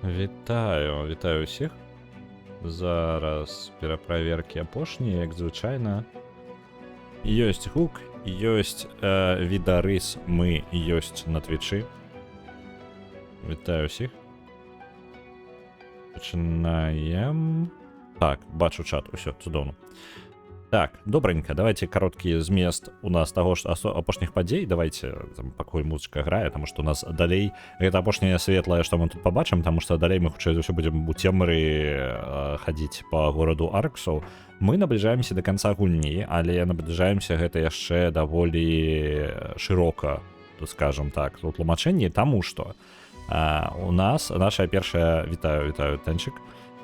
Вітаю усіх. Зараз пераправеркі апошнія, як звычайна. Ёсць гук, ёсць відарыс, мы ёсць на твічы. Вітаю усіх. Пачынаем. Так, бачу чат, усё, цудоўна. Так, добренько, давайте кароткі змест у нас таго ж апошніх падзей. Давайте, пакуль музычка грае, таму што у нас далей гэта апошняе светлае, што мы тут пабачым, таму што далей мы хутчэй за ўсё будзем у цемры хадзіць па гораду Арксу. Мы набліжаемся да канца гульні, але набліжаемся гэта яшчэ даволі шырока, тут скажем так, у тлумачэнні, таму што у нас наша першая... Вітаю, Танчык.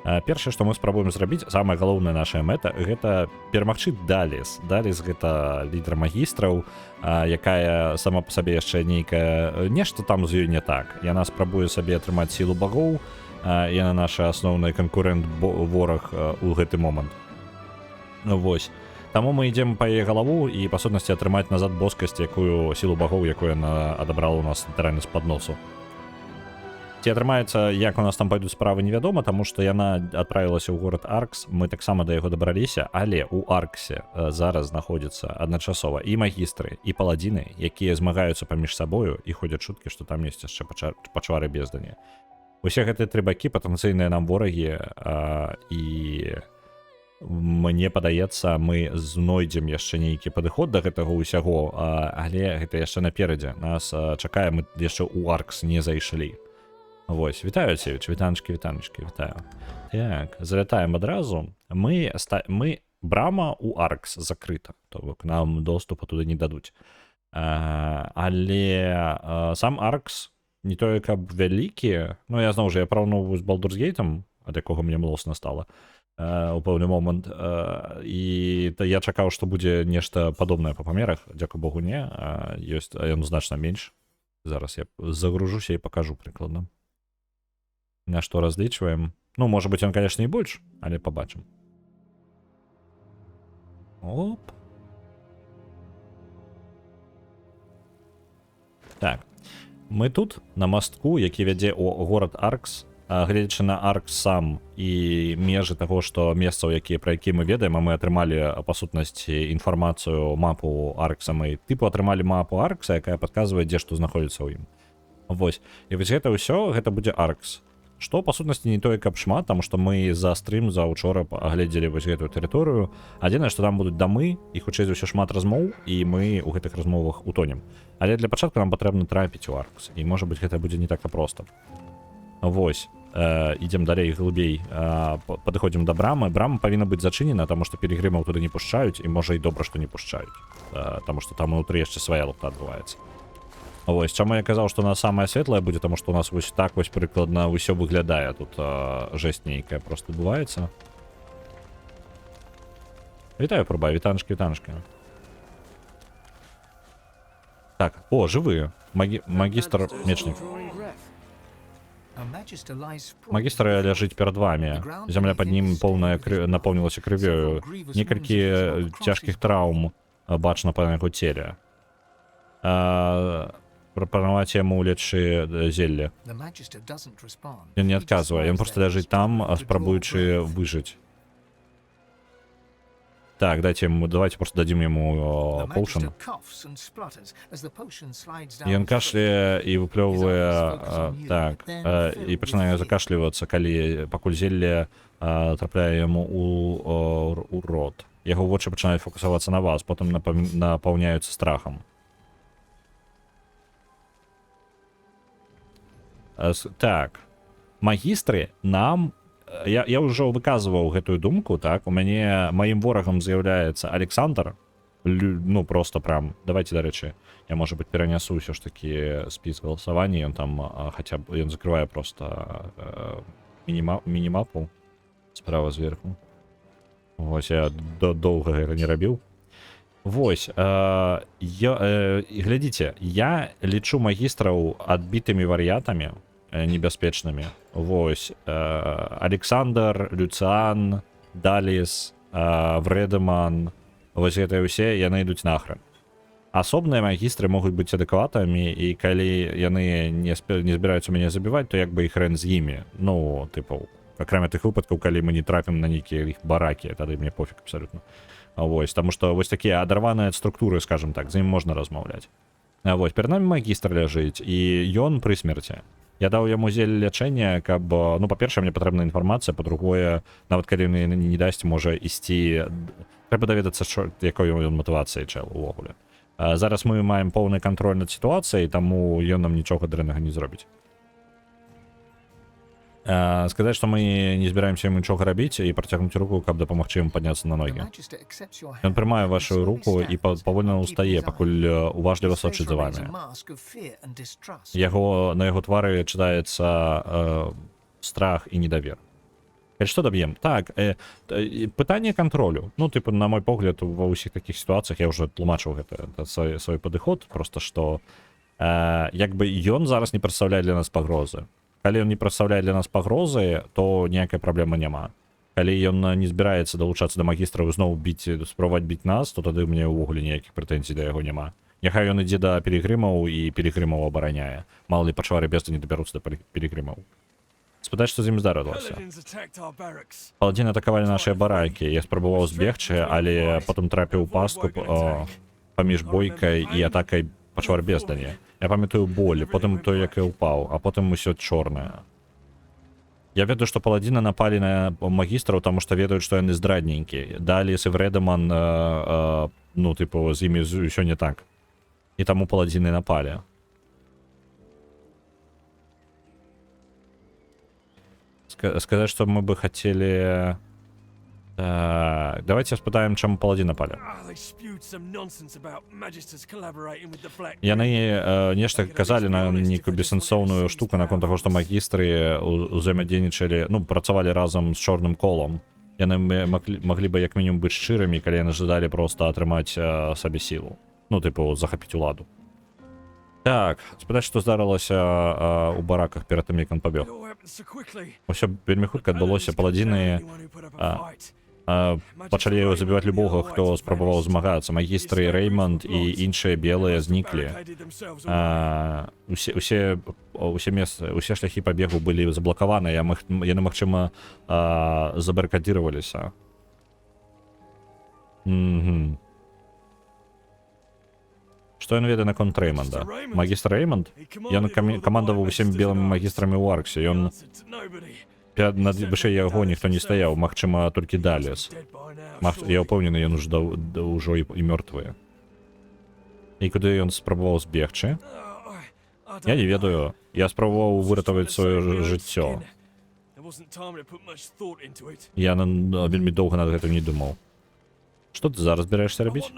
Першае, што мы спрабуем зрабіць, самая галоўная наша мэта, гэта перамагчы Даліс. Даліс гэта лідар магістраў, якая сама па сабе яшчэ нейкая... Нешта там з ёй не так. Яна спрабуе сабе атрымаць сілу багоў, яна наша асноўны канкурэнт вораг у гэты момант. Вось. Таму мы ідзем па яе галаву і, па сутнасці, атрымаць назад боскасць, якую сілу багоў, якую яна адабрала у нас літаральна з-пад носу. Ці атрымаецца, як у нас там пойдуць справы, невядома, таму што яна адправілася ў горад Аркс, мы таксама да яго дабраліся, але ў Арксе зараз знаходзіцца адначасова і магістры, і паладзіны, якія змагаюцца паміж сабою, і ходзяць чуткі, што там ёсць яшчэ пачвары бездані. Усе гэтыя тры бакі патэнцыйныя нам ворагі, і мне падаецца, мы знойдзем яшчэ нейкі падыход да гэтага ўсяго, але гэта яшчэ наперадзе. Нас чакае, мы яшчэ ў Аркс не зайшлі. Вось, вітаю, Цевіч, вітаночки, вітаю. Так, залятаем адразу. Мы брама ў Аркс закрыта, то бок нам доступа туды не дадуць. Але сам Аркс не тое, каб вялікі, ну я зноў жа, я параўноўваю з Baldur's Gate'ам, ад якога мне млосна стала у пэўны момант, і я чакаў, што будзе нешта падобнае па памерах, дзякуй Богу не, ёсць ён значна менш. Зараз я загружуся і пакажу прыкладна. На што разлічваем. Ну, можа быць, ён, конечно, і больш, але пабачым. Оп. Так. Мы тут, на мастку, які вядзе ў горад Аркс, гледзячы на Аркс сам і межы таго, што месцаў, пра які мы ведаем, а мы атрымалі, па сутнасці, інфармацыю, мапу Аркса, мы тыпу атрымалі мапу Аркса, якая падказвае, дзе што знаходзіцца ў ім. Вось. І вось гэта ўсё, гэта будзе Аркс. Што, па сутнасці, не тое, каб шмат, таму што мы за стрым, за учора агледзелі вось гэтую тэрыторыю. Адзінае, што там будуць дамы, і хутчэй за ўсё шмат размоў, і мы ў гэтых размовах утонем. Але для пачатку нам патрэбна трапіць у Аркс, і, можа быць, гэта будзе не так проста. Вось, ідзем далей глыбей, падыходзім да брамы. Брама павінна быць зачынена, таму што пілігрымаў туды не пушчаюць, і, можа, і добра, што не пушчаюць, таму што там унутры яшчэ свая лупта адбываецца. Вось, чаму я казаў, што на самае светлае будзе, таму што у нас вось так вось прыкладна ўсё выглядае. Тут жэсць нейкая просто адбываецца. Вітаю, Пруба, вітаночки. Так, о, жывыя. Магістр мечнік. Магістр ляжыць перад вамі. Зямля пад ім напоўнілася крывёю. Некалькі цяжкіх траўм бачна па яго целе. Прапанаваць яму лечшы зелле. Ён не адказвае, ён проста ляжыць там, спрабуючы выжыць. Так, давайте просто дадзім яму поушн. Ён кашляе і выплёўвае, так, і пачынае закашлівацца, пакуль зелле трапляе яму у рот. Яго вочы пачынаюць фокусавацца на вас, потым напаўняюцца страхам. Так, магістры нам... Я ўжо выказваў гэтую думку, так? У мяне маім ворагам з'яўляецца Александр. Ну, просто прям... Давайте, дарэчы, я, можа быць, перанясу ўсё ж такі спіс галасавання. Ён там, хаця б, ён закрывае просто мінімапу справа зверху. Вось, я доўга гэта не рабіў. Вось, глядзіце, я лічу магістраў адбітымі вар'ятамі, небяспечнымі. Вось, Александр, Люциан, Даліс, Врэдэман, вось гэтыя ўсе, яны ідуць нахрен. Асобныя магістры могуць быць адэкватамі, і калі яны не збіраюцца мяне забіваць, то як бы і хрэн з імі. Ну, тыпу, акрамя тых выпадкаў, калі мы не трапім на нейкія іх баракі, тады мне пофіг абсалютна. Вось, таму што вось такія адарваныя ад структуры, скажем так, з ім можна размаўляць. Вось, перад намі магістр ляжыць, і ён пры смерці. Я даў яму зель лячэння, каб, ну, па-першае, мне патрэбна інфармацыя, па-другое, нават калі ён не дасць, можа ісці... Трэба даведацца, якой ён матывацыяй чэл увогуле. Зараз мы маем поўны кантроль над сітуацыяй, таму ён нам нічога дрэннага не зробіць. Сказаць, што мы не збіраемся ім нічога рабіць і працягнуць руку, каб дапамагчы ім падняцца на ногі. Ён прымае вашу руку і павольна ўстае, пакуль уважліва сочыць за вами. На яго твары чытаецца страх і недавер. Што даб'ем? Так, пытанне кантролю. Ну, тыпу, на мой погляд, ва ўсіх такіх сітуацыях я ўжо тлумачыў гэта свой падыход, просто што як бы ён зараз не прадстаўляе для нас пагрозы. Калі ён не прадстаўляе для нас пагрозы, то ніякай праблемы няма. Калі ён не збіраецца далучацца да магістраў зноў спрабаваць біць нас, то тады мне ўвогуле ніякіх прэтэнзій да яго няма. Няхай ён ідзе да пілігрымаў і пілігрымаў абараняе. Мала ли пачвары безда не дабяруцца да пілігрымаў. Спытаць, што з ім здарылася. Паладзіны атакавалі нашыя баракі. Я спрабаваў збегчы, але потым трапіў у пастку паміж бойкай і атакай пачвар бездані. Я памятаю боль, потым то, як я ўпаў, а потым усё чорнае. Я ведаю, што паладзіны напалі на магістраў, таму што ведаюць, што яны здрадненькі. Даліс і Врэдаман, ну, тыпу, з імі ўсё не так. І таму паладзіны напалі. Сказаць, што мы бы хацелі... Давайте спытаем, чаму паладзіны напалі. Яны нешта казалі на нейкую бессэнсоўную штуку наконт таго, што магістры ўзаемадзейнічалі, ну, працавалі разам з чорным колам. Яны маглі бы як мінімум быць шчырымі, калі яны жадалі проста атрымаць сабе сілу. Ну, тыпу, захапіць уладу. Так, спытаць, што здарылася у бараках перад тым, як ён пабег. Усё вельмі хутка адбылося. Паладзіны пачалі забіваць любога, хто спрабаваў змагацца. Магістры Рэйманд і іншыя белыя зніклі. Усе шляхі пабегу былі заблакаваныя, яны, магчыма, забарыкадзіраваліся. Што ён ведае наконт Рэйманда? Магістр Рэйманд? Ён камандаваў усімі белымі магістрамі ў Арксе. Ён... Вышэй яго ніхто не стаяў, магчыма, толькі Даліс. Я ўпэўнены, ён ўжо і мёртвы. І куды ён спрабаваў збегчы? Я не ведаю. Я спрабаваў выратаваць сваё жыццё. Я вельмі доўга над гэтым не думаў. Што ты зараз збіраешся рабіць?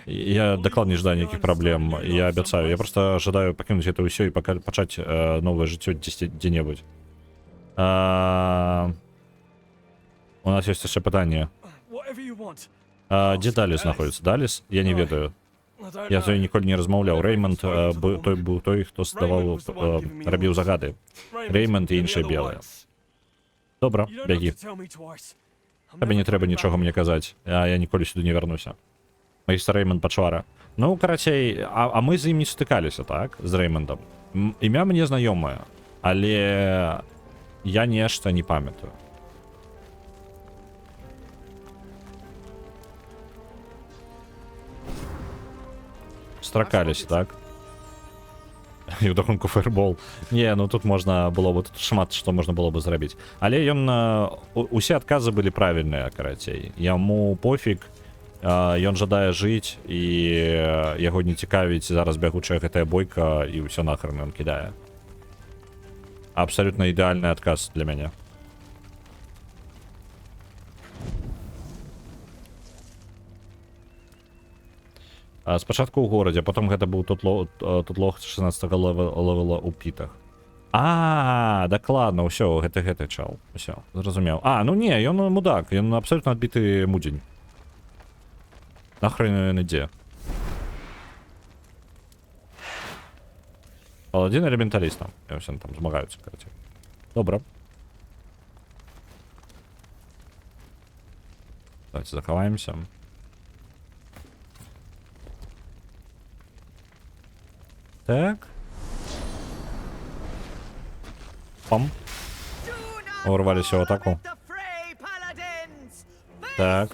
Я дакладна не жадаю ніякіх праблем. Я абяцаю. Я проста жадаю пакінуць гэта ўсё і пачаць новае жыццё дзе-небудзь. У нас ёсць яшчэ пытанне. Дзе Даліс знаходзіцца? Даліс? Я не ведаю. Я з ёй ніколі не размаўляў. Рэйманд быў той, хто рабіў загады. Рэйманд і іншыя белыя. Добра, бягі. Табе не трэба нічога мне казаць. Я ніколі сюды не вярнуся. Магістр Рэйманд пачвара. Ну, карацей, а мы з ім не сутыкаліся, так? З Рэймандам. Імя мне знаёмае, але... Я нешта не памятаю. Стракаліся, так? І ўдахунку фаербол. Не, ну тут можна было бы, тут шмат што можна было бы зрабіць. Але ён... Усе адказы былі правільныя, карацей. Яму пофіг, ён жадае жыць, і яго не цікавіць зараз бягучая гэтая бойка, і ўсё нахрен ён кідае. Абсолютно ідеальны адказ для мяне. Спачатку ў горадзе, потым гэта быў тут лох 16-го левела ў пітах. Дакладна, ўсё, гэта чал. Усё, зразумеў. Ну не, ён мудак, ён абсолютно адбіты мудзень. Нахрен ён ідзе. Паладзін элементаліст там. Усе там змагаюцца, карацей. Добра. Давайте захаваемся. Так. Пам. Урвалися в атаку. Так.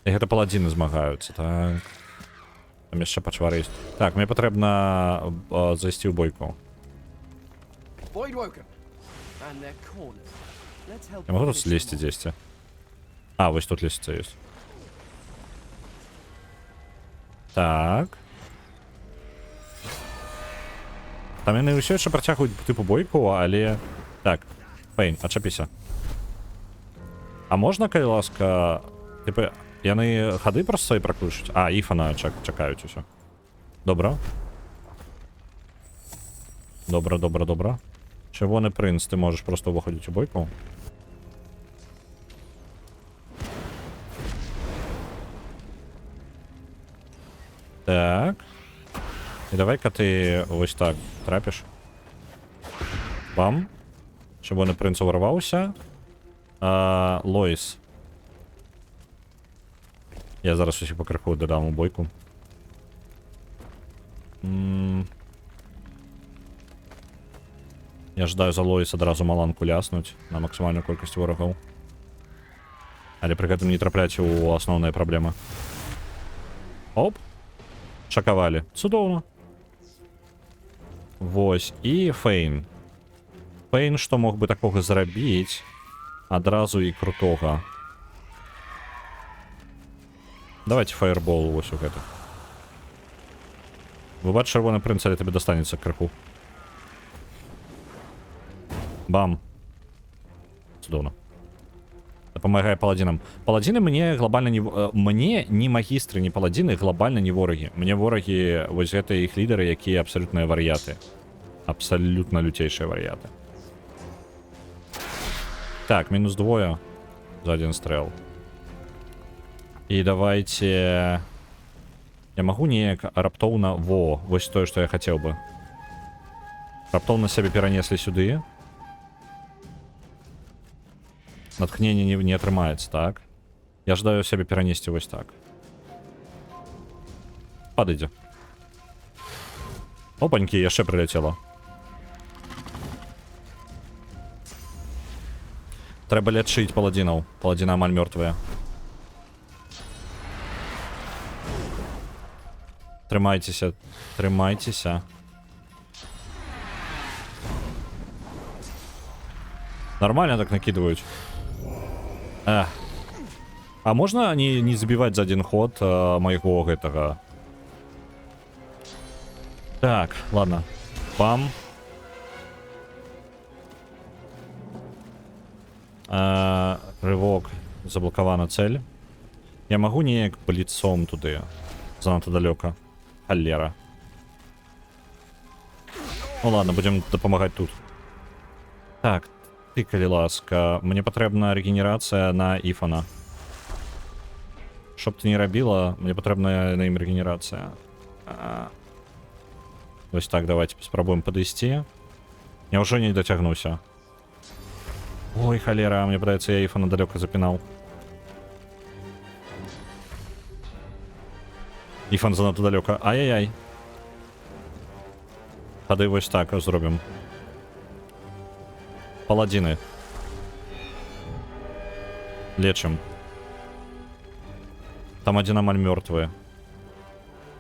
І гэта паладзіны змагаюцца, так. Там яшчэ пачвары ёсць. Так, мне патрэбна зайсці ў бойку. Я могу тут слезть дзесьці? А, вось тут лестница ёсць. Так. Там яны ўсё яшчэ працягваюць тыпу бойку, але... Так, Фейн, адчапіся. А можна, калі ласка... Типа, яны хады проста свае праключаць? А, Іфана чакаюць усё. Добра. Добра, добра, добра. Чырвоны прынц, ты можаш проста ўваходзіць у бойку. Так. І давай-ка ты вось так трапіш. Бам. Чырвоны прынц уварваўся. Лоіс. Я зараз усіх пакрыху дадам у бойку. Я жадаю за Лоіс адразу маланку ляснуць на максімальную колькасць ворагаў. Але пры гэтым не трапляць у асноўныя праблемы. Оп. Шакавалі. Цудоўна. Вось. І Фейн. Фейн, што мог бы такога зрабіць адразу і крутога. Давайте фаербол вось у гэта. Выбач, чырвоны прынц, але табе дастанецца крыху. Бам. Цудоўна. Дапамагае паладзінам. Паладзіны мне глобальна не... Мне ні магістры, ні паладзіны глобальна не ворагі. Мне ворагі вось гэта іх лідары, якія абсалютныя вар'яты. Абсалютна люцейшыя вар'яты. Так, мінус двое за один стрэл. І давайте... Я магу неяк раптоўна... Во, вось тое, што я хацеў бы. Раптоўна сябе перанеслі сюды. Натхнение не атрымаецца, так? Я жадаю сябе перанесці вось так. Падыдзе. Опанькі, яшчэ прыляцела. Трэба лячыць паладзінаў. Паладзіны амаль мёртвыя. Трымайцеся, трымайцеся. Нормально так накидывают. А можно не забивать за один ход моего гэтага? Так, ладно. Бам. Рывок. Заблокавана цель. Я могу неяк бліцом туды. Занадто далёка. Холера. Ну ладно, будем дапамагаць тут. Так, ты, калі ласка, мне патрэбна регенерацыя на Іфана. Чтоб ты не рабіла, мне патрэбна на ім регенерацыя. Вось так, давайте спрабуем падысці. Я ўжо не дацягнуся. Ой, холера, мне падаецца, я Іфана далёка запінаў. Іфан занадто далёка. Ай-яй-яй. Тады вось так зробім. Паладзіны. Лечым. Там адзін амаль мёртвы.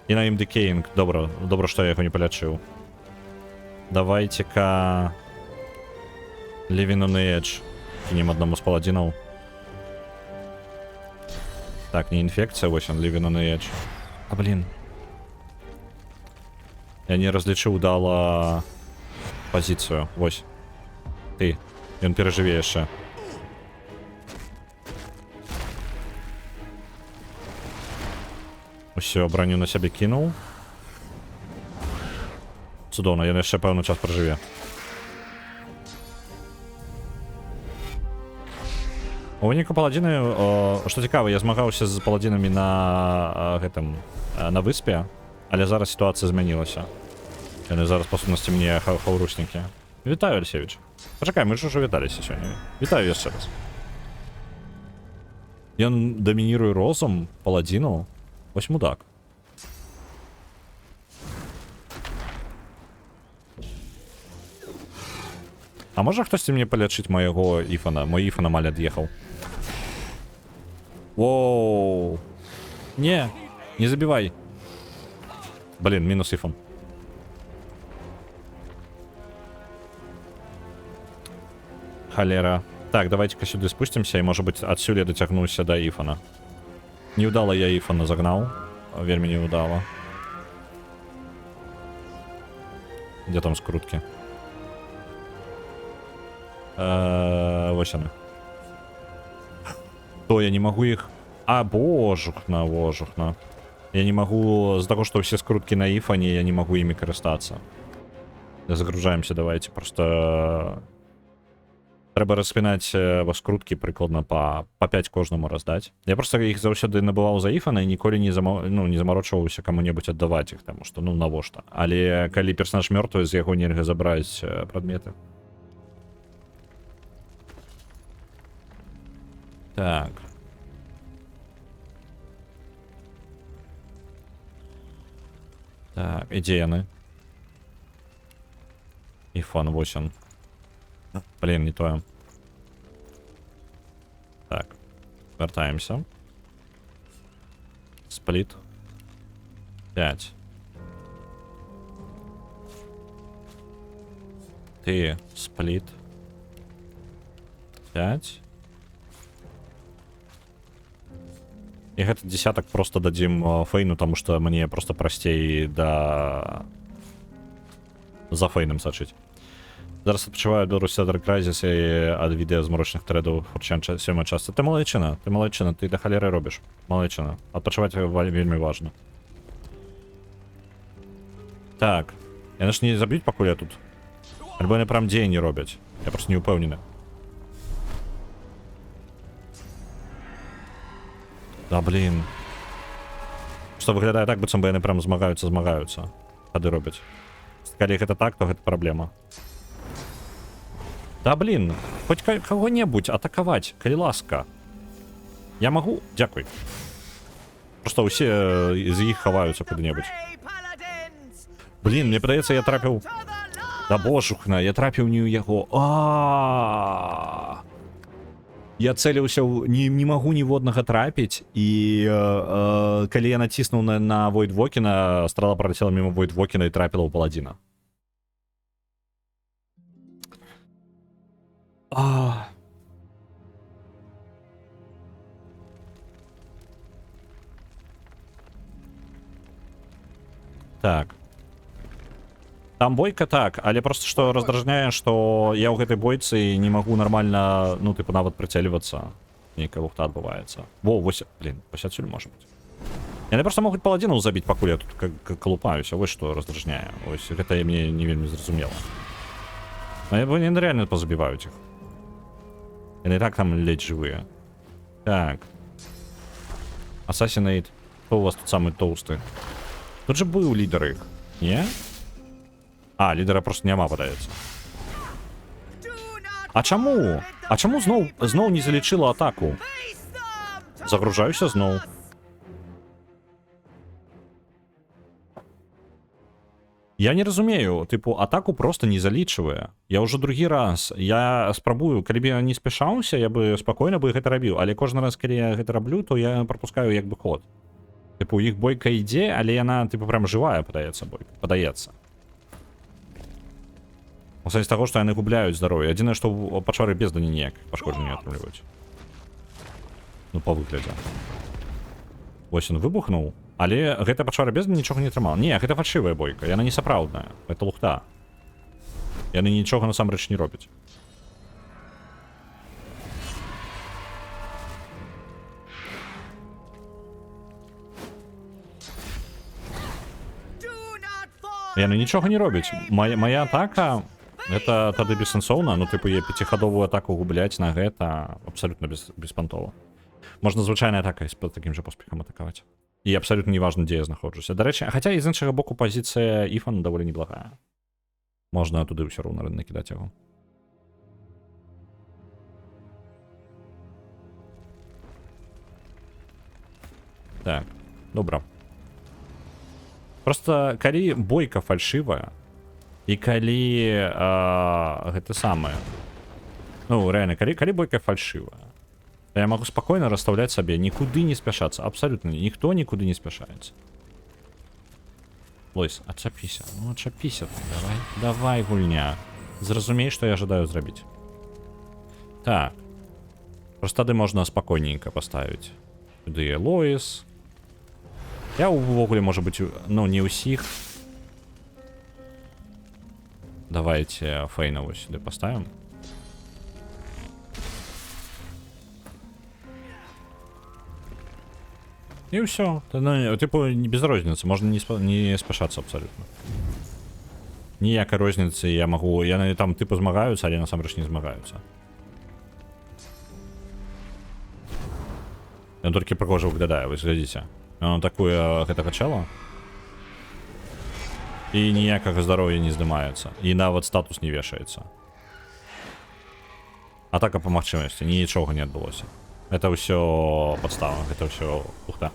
І на ім декейнг. Добра, што я яго не палячыў. Давайте-ка... Living on the Edge. Кінем аднаму з паладзінаў. Так, не інфекцыя, вось он, Living on the Edge. А, блин. Я не разлічыў дала пазіцыю. Вось. Ты. Ён перажыве яшчэ. Усё, броню на сябе кінуў. Цудоўна, ён яшчэ пэўны час пражыве. У выніку паладзіны, што цікава, я змагаўся з паладзінамі на гэтым, на выспе, але зараз сітуацыя змянілася. Яны зараз, па сутнасці, мне хаўруснікі. Вітаю, Алексеевич. Пачакай, мы ж ужо віталіся сёння. Вітаю яшчэ раз. Ён дамініруе розум паладзіну. Ось мудак. А можа хтосьці мне палячыць майго Іфана? Мой Іфан амаль ад'ехаў. Воу. Не, не забивай. Блин, минус Ифон. Холера. Так, давайте-ка сюда спустимся, и, может быть, отсюда я дотягнусь до Ифона. Неудало я Ифона загнал. Вельми неудало. Где там скрутки? Вот они. То я не могу их... А, божухна, божухна. Я не могу... Из-за того, что все скрутки на Ифоне, я не могу ими користаться. Загружаемся, давайте. Просто... Треба распинать скрутки прикладно по 5 кожному раздать. Я просто их заўсёды набываў за Ифона і ніколі не замарочваўся кому-небудзь аддаваць іх, таму што, ну, навошта. Але калі персонаж мёртвы, з яго нельга забраць прадметы. Так. Так, і дзе яны? Ифон 8. Блин, не то. Так. Вертаемся. Сплит. 5. Ты сплит. 5. И этот десяток просто дадим Фейну, потому что мне просто простей да... за Фейном сачить. Зараз відпочиваю до Руся Dark Crisis і від відео зморочних тредів Форчан 7 часто. Ти молодчина, ти до холери робиш. Молодчина. Відпочивати вельми важно. Так. Я ж не заб'ють, поки я тут. Або вони прям діянні роблять. Я просто не упевнений. Да, блін. Що виглядає так, бо вони прям змагаються. Ходи роблять. Коли їх це так, то це проблема. Да блин, хоть кого-нибудь атаковать, коли ласка. Я могу? Дякую. Просто все из них ховаются куда-нибудь. Блин, мне подается, я трапил... Да божухна, я трапил не у его. Я целился, не могу ніводнага трапить, и коли я натиснул на Войдвокена, стрела пролетела мимо Войдвокена и трапила у паладина. Так. Там бойка так, але просто что раздражняе, что я ў гэтай бойцы не могу нормально, ну, типа, нават прицеливаться. Нейкая лухта отбывается. Во, 8, блин, 50 сюль может быть. Яны просто могут паладинов забить, пакуль я тут колупаюсь, а вот что раздражняе. Ось, гэта мне не вельмі зразумела. Они реально позабивают их. И так там ледь живые. Так. Assassinate. Кто у вас тут самый толстый? Тут же был лидер их. Не? А, лидера просто няма подається. А чому? А чому знов не залічила атаку? Загружаюся знов. Я не разумею, типу, атаку просто не залічвае. Я уже другі раз. Я спрабую, калі б я не спяшаўся, я бы спакойна бы гэта рабіў, але кожны раз, калі я гэта раблю, то я пропускаю як бы ход. Типу, у іх бойка ідзе, але яна, типу, прям живая падаецца бойка. Падаецца. У сэнсе таго, што яны губляюць здароўе. Адзінае, што пачвары бездані ніяк пашкоджанне не атрымліваюць. Ну, па выглядзе. Вось ён выбухнуў. Але гэта пачвара бездані нічога не атрымала. Не, гэта фальшывая бойка. Яна не сапраўдная. Гэта лухта. Яны нічога насамрэч не робяць. Яны нічога не робяць. Моя атака... Это тады бессэнсоўна, ну, типу, я пятихадовую атаку губляць на гэта абсолютно беспантова. Можна звычайнай атакай з таким же поспехам атакаваць. І абсолютно неважно, дзе я знаходжуся. Дарэчы, хаця і з іншага боку пазіцыя Ифана даволі неблагая. Можна туды ўсё роўна накідаць яго. Так. Добра. Просто калі бойка фальшывая, і калі гэта самае, ну реально, калі бойка фальшывая, я могу спокойно расставлять себе, никуда не спешаться, абсолютно никто никуда не спешается. Лойс, отчапися, ну отчапися ты, давай гульня. Зразумей, что я ожидаю зрабіць. Так. Просто тады можна спокойненько поставить. Туды Лоис. Я увогуле, может быть, ну не усіх. Давайте Фейна вот сюда поставим. И все. Ну, типу, без розницы. Можно не спешаться абсолютно. Ніякой розницы я могу. Я там типу змагаються, але насамрэч не змагаються. Я толькі прыгожа выглядае, вы глядзіце. Оно такое гэта качало. І ніякага здароўя не здымаецца. І нават статус не вешаецца. Атака по магчымасці, нічога не адбылося. Это ўсё падстава, это ўсё ухта.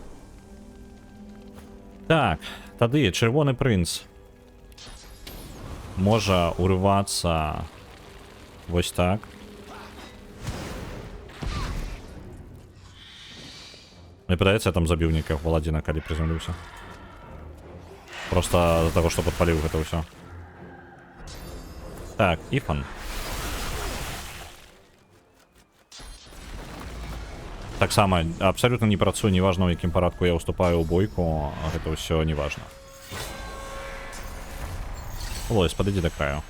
Так, тады чырвоны прынц можа урывацца вось так. Мне падаецца, я там забіў нейкага паладзіна, калі прызямліўся. Просто за того, что подпалил это все. Так, Ифан. Так само, абсолютно не працую, неважно, в якім парадку я уступаю ў бойку, это все не важно. Лоис, подойди до краю.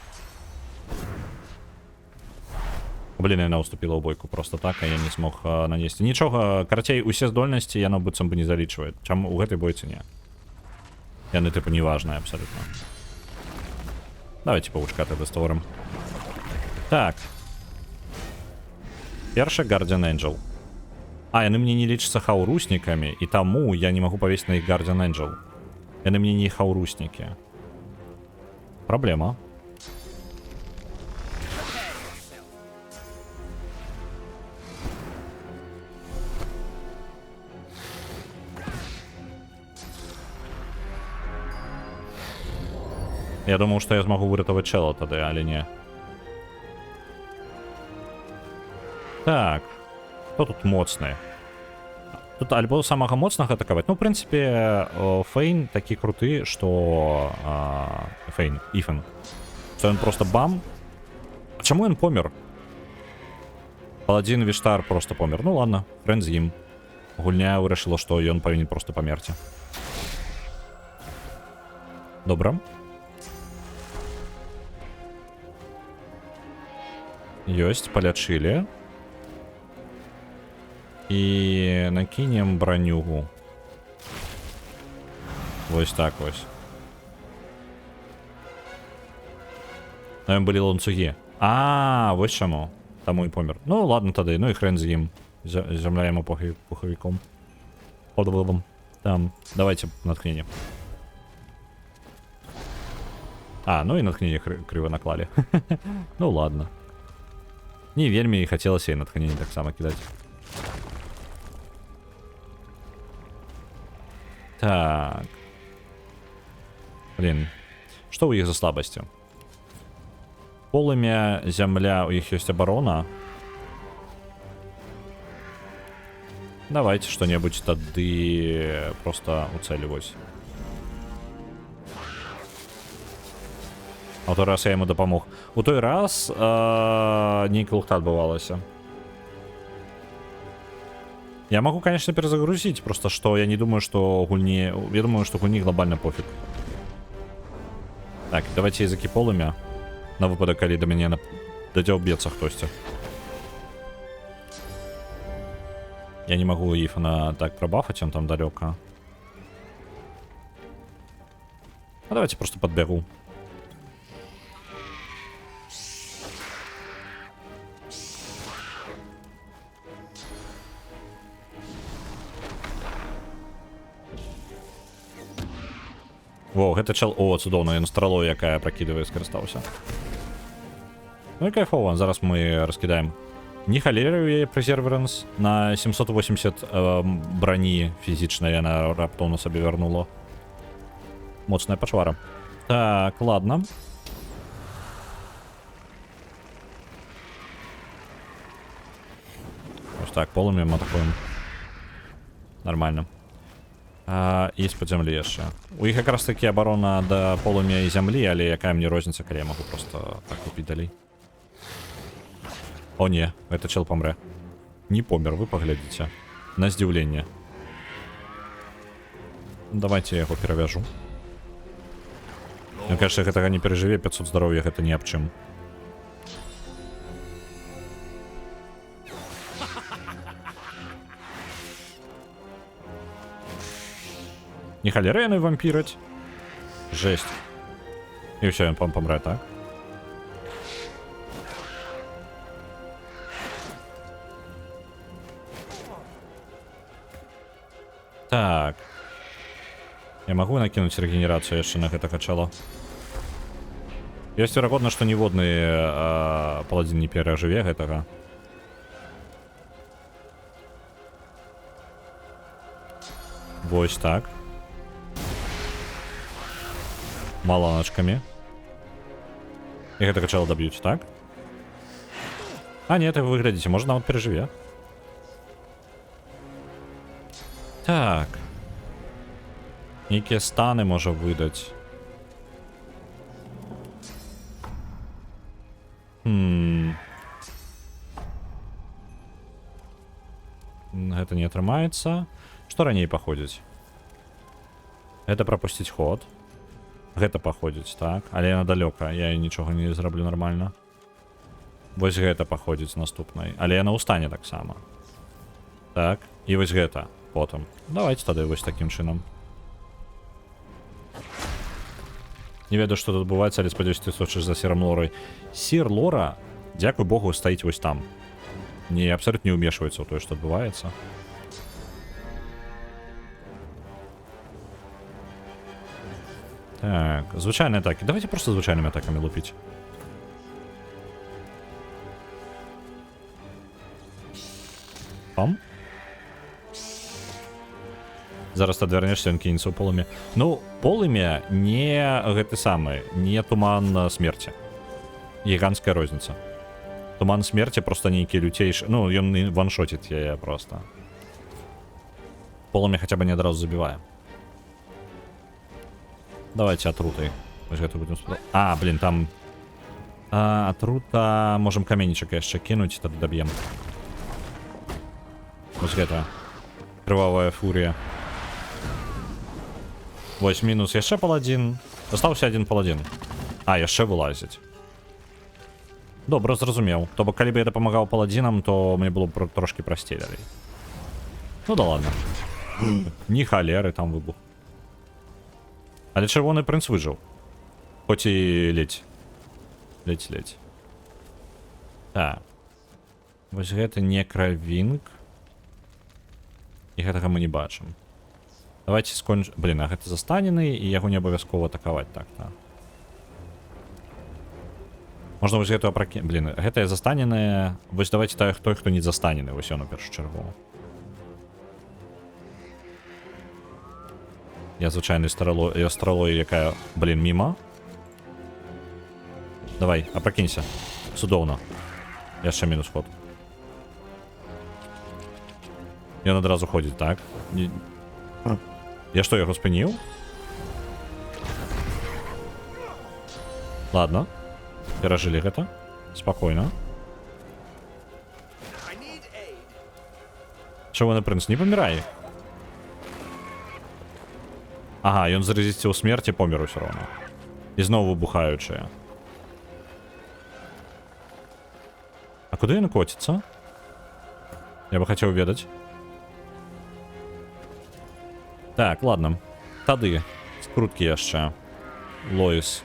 Блин, яна уступила ў бойку просто так, а я не смог нанести. Нічога, карацей, усе здольнасці яно быццам бы не залічвае, чам у гэтай бойцы не. Яны типу неважные абсолютно. Давайте паучка тогда створим. Так. Перший Guardian Angel. А, яны мне не лічацца хаурусниками, и тому я не могу повесить на их Guardian Angel. Яны мне не хаурусники. Проблема. Я думал, что я смогу выратовать чела тогда, але не. Так. Кто тут моцный? Тут альбо самого моцнага атаковать. Ну, в принципе, Фейн таки круты, что... Фейн, Ифан. Что он просто бам. А чему он помер? Паладин Виштар просто помер. Ну ладно, хрен з ім. Гульня вырашила, что он повинен просто померти. Добро. Ёсть, полячили. И накинем бронюгу. Вось так вось. Там были ланцуги. Вот чему. Тому и помер. Ну ладно тогда, ну и хрен з ім. Земляем пуховиком. Подводом. Там. Давайте наткнение. Ну и наткнение криво наклали. Ну ладно. Не вельми и хотелось ей натхнение так само кидать. Так. Блин. Что у них за слабости? Полымя, земля, у них есть оборона. Давайте что-нибудь тады просто уцелювать. А у той раз я ему допомог. У той раз нейка лухта отбывалася. Я могу, конечно, перезагрузить, просто что я не думаю, что гульни... Я думаю, что гульни глобально пофиг. Так, давайте языки полымя. На выпадок, коли до меня додёбьется хтось. Я не могу Ифана так пробафать, он там далеко. Давайте просто подберу. Во, гэта чел... О, цудоўна, ён стралою, якая пракідвае, скарыстаўся. Ну і кайфова, зараз мы раскідаем. Не халерую яе Perseverance. На 780 броні фізичнай яна раптоўна сабе вярнула. Моцная пачвара. Так, ладно. Ось так, полымем атакуем. Нормально. І з-пад зямлі яшчэ. У іх якраз такі абарона да полымя і зямлі, але якая мне розніца, калі я магу просто так купіць далей. О не, это чел помрэ. Не помер, вы поглядзіце. На здзіўленне. Давайте я яго перавяжу. Ну, конечно, гэтага не перажыве, 500 здароўя гэта ні аб чым. Не халерыны вампіраць. Жесть. І ўсё, ён помрэ, так? Так. Я могу накинуть регенерацию яшчэ на гэта качало? Ёсць верагодна, што ніводны паладзін не перажыве гэтага. Вось так. Маланачкамі. І гэта качало даб'юць, так? А, нет, вы выглядзіце, можна нават перажыве. Так. Нейкія станы можа выдаць. Гэта не атрымаецца. Што раней паходзіць? Гэта прапусціць ход. Гэта паходзіць, так. Але яна далёка, я нічога не зраблю нармальна. Вось гэта паходзіць наступнай. Але яна ў стане таксама. Так, і вось гэта потым. Давайте тады вось такім чынам. Не ведаю, што тут адбываецца, але спадзяюсь, ты сочыш за серым лорай. Сир лора, дзякуй богу, стаіць вось там. Не абсалютна не ўмешваецца ў тое, што адбываецца. Так, звычайныя атакі. Давайте просто звычайнымі атакамі лупіць. Пам? Зараз ты адвярнешся, ён кінецца ў полымя. Ну, полымя не гэты самы, не туман смерці. Гіганцкая розніца. Туман смерці просто нейкі люцейшы. Ну, ён ваншотіць яе просто. Полымя хаця бы не адразу забівае. Давайте атрутай. Вось гэта будем спробаваць. А, блин, там... атрута... Можем каменечак яшчэ кінуць, тады даб'ем. Вось гэта. Крывавая фурія. Вось мінус яшчэ паладзін. Застаўся один паладзін. А, яшчэ вылазіць. Добра, зразумеў. То бок, калі бы я дапамагаў паладзінам, то мне было б трошки прасцей далей. Ну да ладно. Ні халеры, там выбух. Але чырвоны прынц выжыў. Хоць і ледзь. Ледзь. Так. Вось гэта не кравінг. І гэтага мы не бачым. Давайте сконч... Блин, а гэта застанены, і яго не абавязкова атакаваць, так, да. Можна вось гэту апракі... Блин, гэтая застаненая... Вось давайте той, хто не застанены, вось ён у першую чаргу. Я звычайны астралой, якая, блин, міма. Давай, апракінься. Цудоўна. Яшчэ мінус ход. Ён адразу ходзіць, так? Я што, яго спыніў? Ладно. Перажылі гэта. Спакойна. Чырвоны прынц, не памірай. Ага, ён зарэзісціў смерць і помер усё роўна. І зноў выбухаючыя. А куды ён коціцца? Я бы хацеў ведаць. Так, ладно. Тады. Скруткі яшчэ. Лоіс.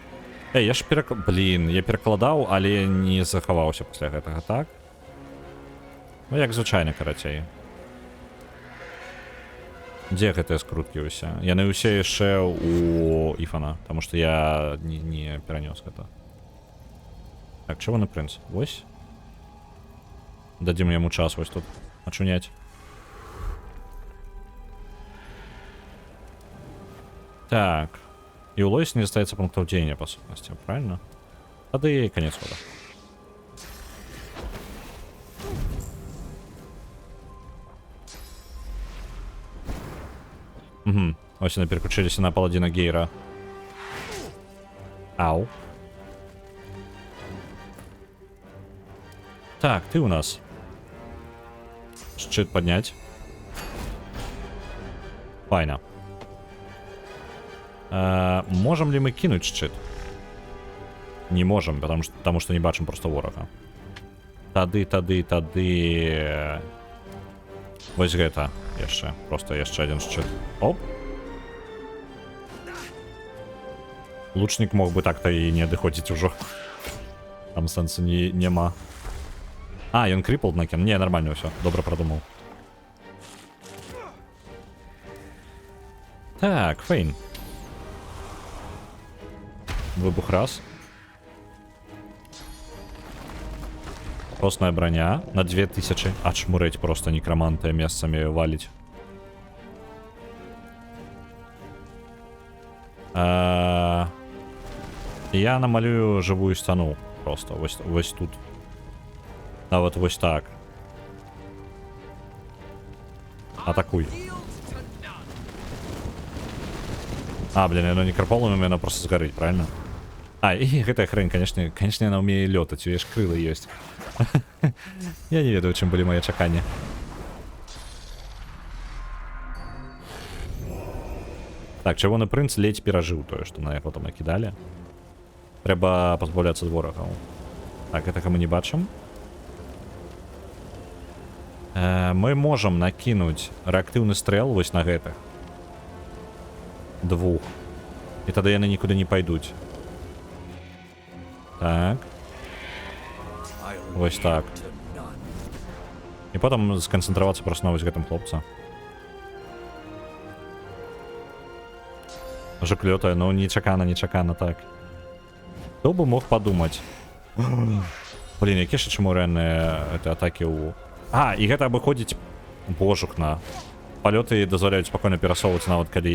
Эй, я ж Блин, я перакладаў, але не захаваўся пасля гэтага, так? Ну, як звычайна, карацей. Дзе гэтыя скруткі ўсе? Яны ўсе яшчэ у Ифана, таму што я не перанёс гэта. Так, чырвоны прынц? Вось. Дадим ему час вось тут очунять. Так. И у Лойс не остается пунктов деяния, по сути, правильно? А да и конец хода. Угу. Ось они переключились на паладина Гейра. Ау. Так, ты у нас. Щит поднять. Файно. Можем ли мы кинуть щит? Не можем, потому что не бачим просто ворога. Тады. Вось гэта яшчэ. Просто яшчэ один щит. Оп. Лучник мог бы так-то и не доходить уже. Там сенсу нема. А, ён крипл накин. Не, нормально все. Добро продумал. Так, Фейн. Выбух раз. Костная броня на 2000. Отшмуреть просто некроманты месяцами валить. Я намалюю живую стену. Просто вось тут. А вот вось так. Атакуй. А, блин, оно не карполом, оно просто сгорит, правильно? А, и эта хрень, конечно, она умеет летать, у нее ж крылы есть. Я не ведаю, чем были мои чакания. Так, червоний принц ледь пережив то, що на його там накидали. Треба позбавлятися від ворогів. Так, этого мы не бачим. Мы можем накинуть реактивный стрел вось на гэтых. Двух. И тогда яны никуда не пойдут. Так. Вось так. И потом сконцентрироваться просто на вось гэтым хлопца. Жук лётае, ну нечакана так. Кто бы мог подумать? Блин, які ж чому реальные это атаки у... А, і гэта абыходзіць божухна. Палёты дазваляюць спокойно перасоўваць нават калі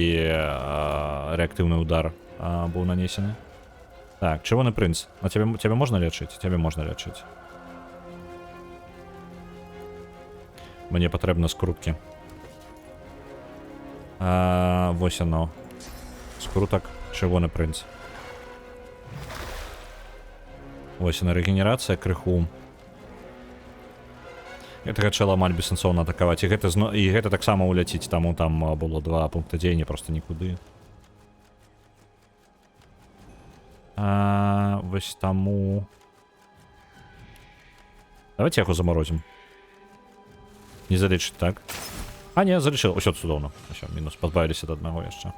реактивный удар быў нанесены. Так, червоный принц. А тебе можно лечить? Тебе можно лечить. Мне потребно скрутки. Вось оно. Скруток, червоный принц. Вось она регенерация крыху. Гэтага чэла амаль бессэнсоўна атакаваць. І гэта таксама уляціць, таму там было 2 пункта дзеяння просто нікуды. Вось таму... Давайте яго заморозим. Не залечыць, так? А, не, залечил. Усё цудоўна. Усё, мінус. Пазбавіліся ад аднаго яшчэ.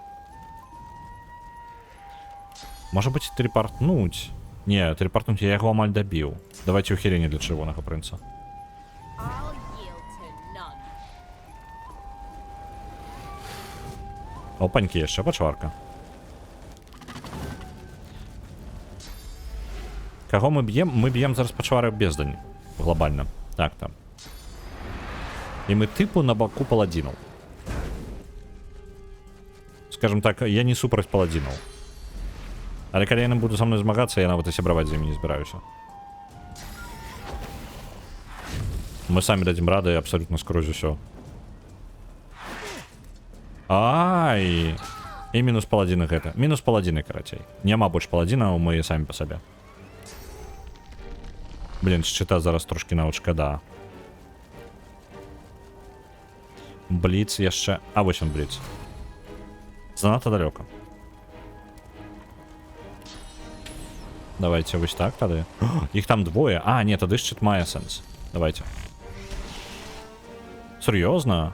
Можа быць, телепортнуть? Не, телепортнуть я яго амаль дабіў. Давайте ухіленне для чырвонага прынца. Опанькі, яшчэ пачварка. Каго мы б'ем? Мы б'ем зараз пачвары бездань. Глобальна. Так, там. І мы типу на баку паладинов. Скажем так, я не супраць паладинов. Але калі яны буду са мной змагацца, я нават і сябраваць з імі не збіраюся. Мы самі дадзім рады абсолютно скрозь усё. Ай! І мінус паладины гэта. Мінус паладины, карацей. Няма больш паладинаў, мы самі па сабе. Блин, шчыта зараз трошки нават шкада. Бліц яшчэ... А, вось он, бліц. Занадта далёка. Давайте вось так тады. Іх там двое. А, не, тады шчыт мае сэнс. Давайте. Сур'ёзна?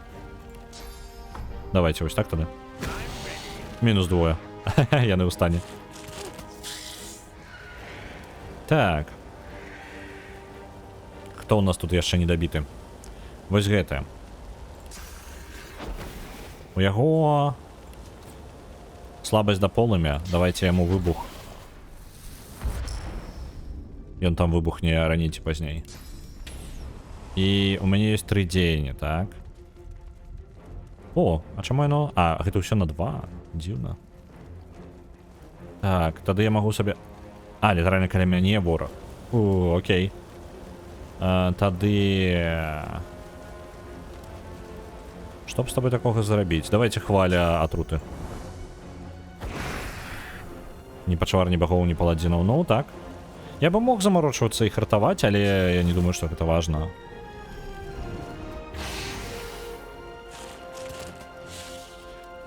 Давайте вось так тады. Мінус двое. Яны ў стане. Так. Хто у нас тут яшчэ не дабіты? Вось гэтае. У яго слабасць да полымя. Давайте яму выбух. Ён там выбухне раней ці пазней. І у мяне ёсць 3 дзеянні, так? О, а чаму яно... А, гэта ўсё на 2. Дзіўна. Так, тады я магу сабе... А, літаральна каля мяне вораг. Окей. Тады... Што б з тобой такога зарабіць? Давайте хваля атруты. Не пачвар, ні багоў, ні паладзінаў. Ну, так. Я бы мог замарочвацца і хартаваць, але я не думаю, што гэта важна.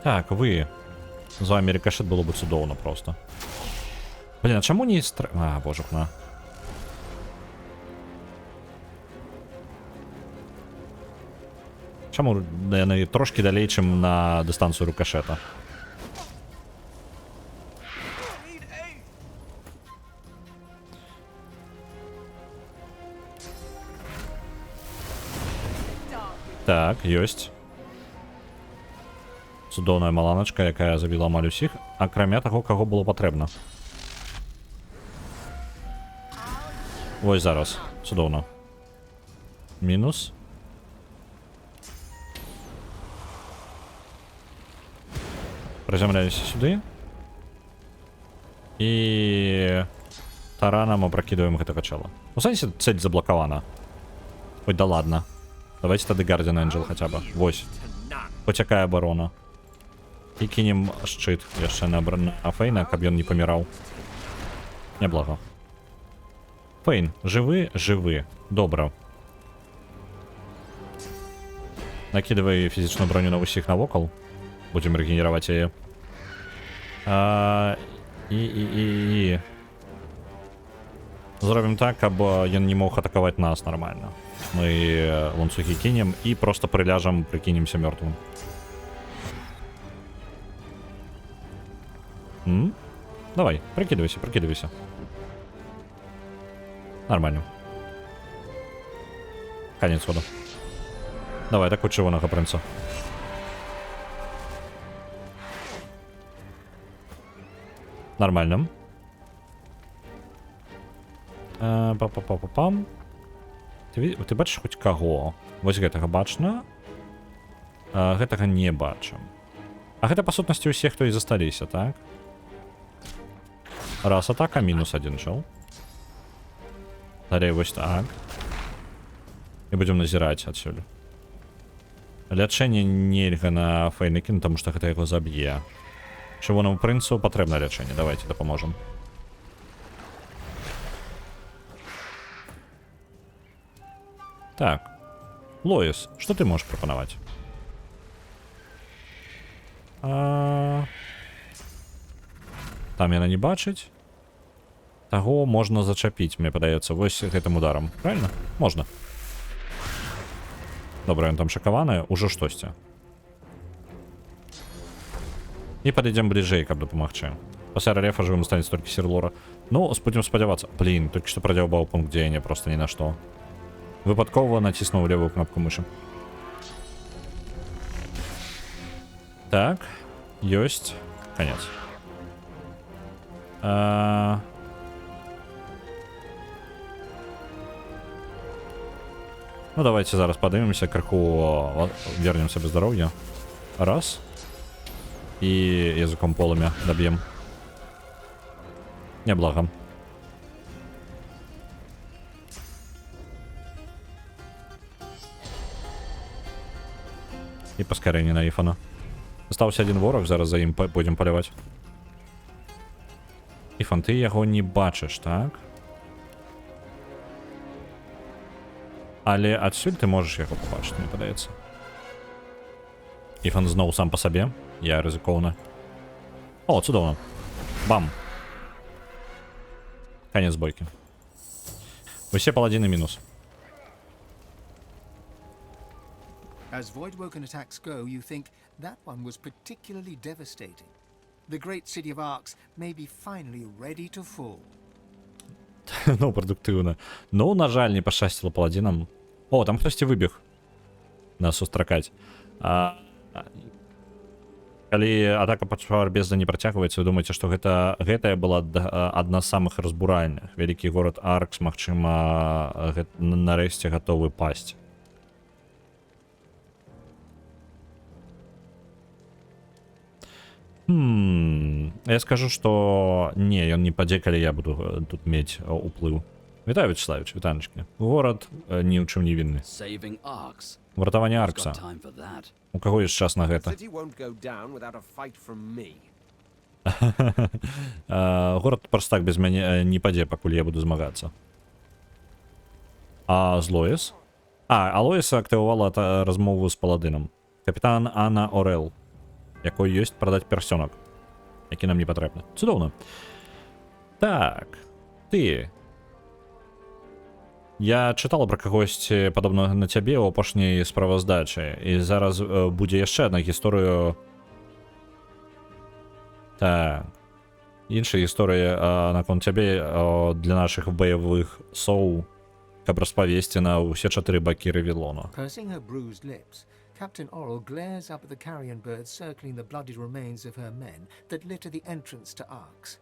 Так, вы. З вами рикошет было бы цудоўна просто. Блин, а чаму не стр... А, боже на. Чаму яны трошки далей, чым на дыстанцыю рикошета? Так, ёсць. Цудоўная маланачка, якая забіла амаль усіх, акрамя таго, каго было патрэбна. Вось зараз. Цудоўна. Мінус. Прызямляемся сюды. І... таранам опрокидываем гэтага чела. У сэнсе цель заблокавана. Ой, да ладно. Давайте тады Guardian Angel хотя бы. Вось. Хоть якая оборона. І кинем шчыт яшчэ на Фейна, каб ён не паміраў. Няблага. Фейн, жывы? Жывы. Добра. Накидывай фізічную броню на ўсіх навокал. Будем регенеровать яе. І... Зробім так, каб ён не мог атакаваць нас нормально. Мы ланцугі кинем і просто приляжем, прикинемся мертвым. Давай, прикидывайся, прикидывайся. Нормально. Конец хода. Давай, так червоного принца. Нормально. Па-па-па-па-пам. Ты бачиш хоць каго? Вось гэтага бачна. Гэтага не бачым. А гэта па сутнасці ўсе, хто і засталіся, так? Раз атака, мінус один чел. Далей вось так. І будем назіраць адсюль. Лячэнне нельга на Фейна кінуць, таму што гэта яго заб'е. Чырвонаму прынцу патрэбна лячэнне. Давайте дапаможам. Так. Лоіс, што ты можаш прапанаваць? Там яна не бачыць. Таго можна зачапіць, мне падаецца, вось гэтым ударам. Правильно? Можна. Добра, ён там шакаваная, ужо штосьці. І падыдзем бліжэй, каб дапамагчы. Пасля рэлефа жывым станецца толькі сірлора. Ну, будзем спадзявацца. Блін, толькі што прадзяўбаў пункт дзеяння, просто ні на што. Выпадкова націснуў левую кнопку мышы. Так, ёсць. Конец. Ну, давайте зараз поднимемся, крыху вернемся без здоровья. Раз. И языком полымя добьем. Неблаго. И паскарэнне на Ифана. Остаўся один ворог, зараз за ім будем поляваць. Ифан, ты яго не бачыш, так? Але адсюль ты можаш яго побачыць, мне падаецца. Ифан зноў сам па сабе. Я рызыкоўна. О, цудоўна. Бам. Конец бойкі. Усе паладзіны мінус. As Voidwoken attacks go, you think that one was particularly devastating. The great city of Arx may be finally ready to fall. Ну, продуктивно. Ну, на жаль, не пощастило паладинам. О, там хтосьці выбег нас устракаць. Калі калі атака пачвар бездна не працягваецца, вы думаеце, што гэтая была адна з самых разбуральных. Вялікі горад Аркс, магчыма, нарэшце гатовы пасць. Я скажу, што не, ён не падзе, калі я буду тут мець уплыў. Вітаю, Вячеславович, вітанечкі. Горад ні ў чым не вінны. Вратаванне Аркса. У каго ёсць час на гэта? Горад проста так без мяне не падзе, пакуль я буду змагацца. А з Лоіс? А Лоіс актывавала размову з паладынам. Капітан Анна Орел, якой ёсць прадаць персёнак, які нам не патрэбны. Цудоўна. Так, ты... Я чытала пра кагосьці падобнага на цябе ў апошняй справаздачы, і зараз будзе яшчэ адна гісторыя. Так. Іншая гісторыя наконт цябе для нашых баявых соў, каб распавесці на ўсе 4 бакі Ревелона. Pursing her bruised lips, Captain Oral glares up at the carrion birds circling the bloody remains of her men that litter the entrance to Arx.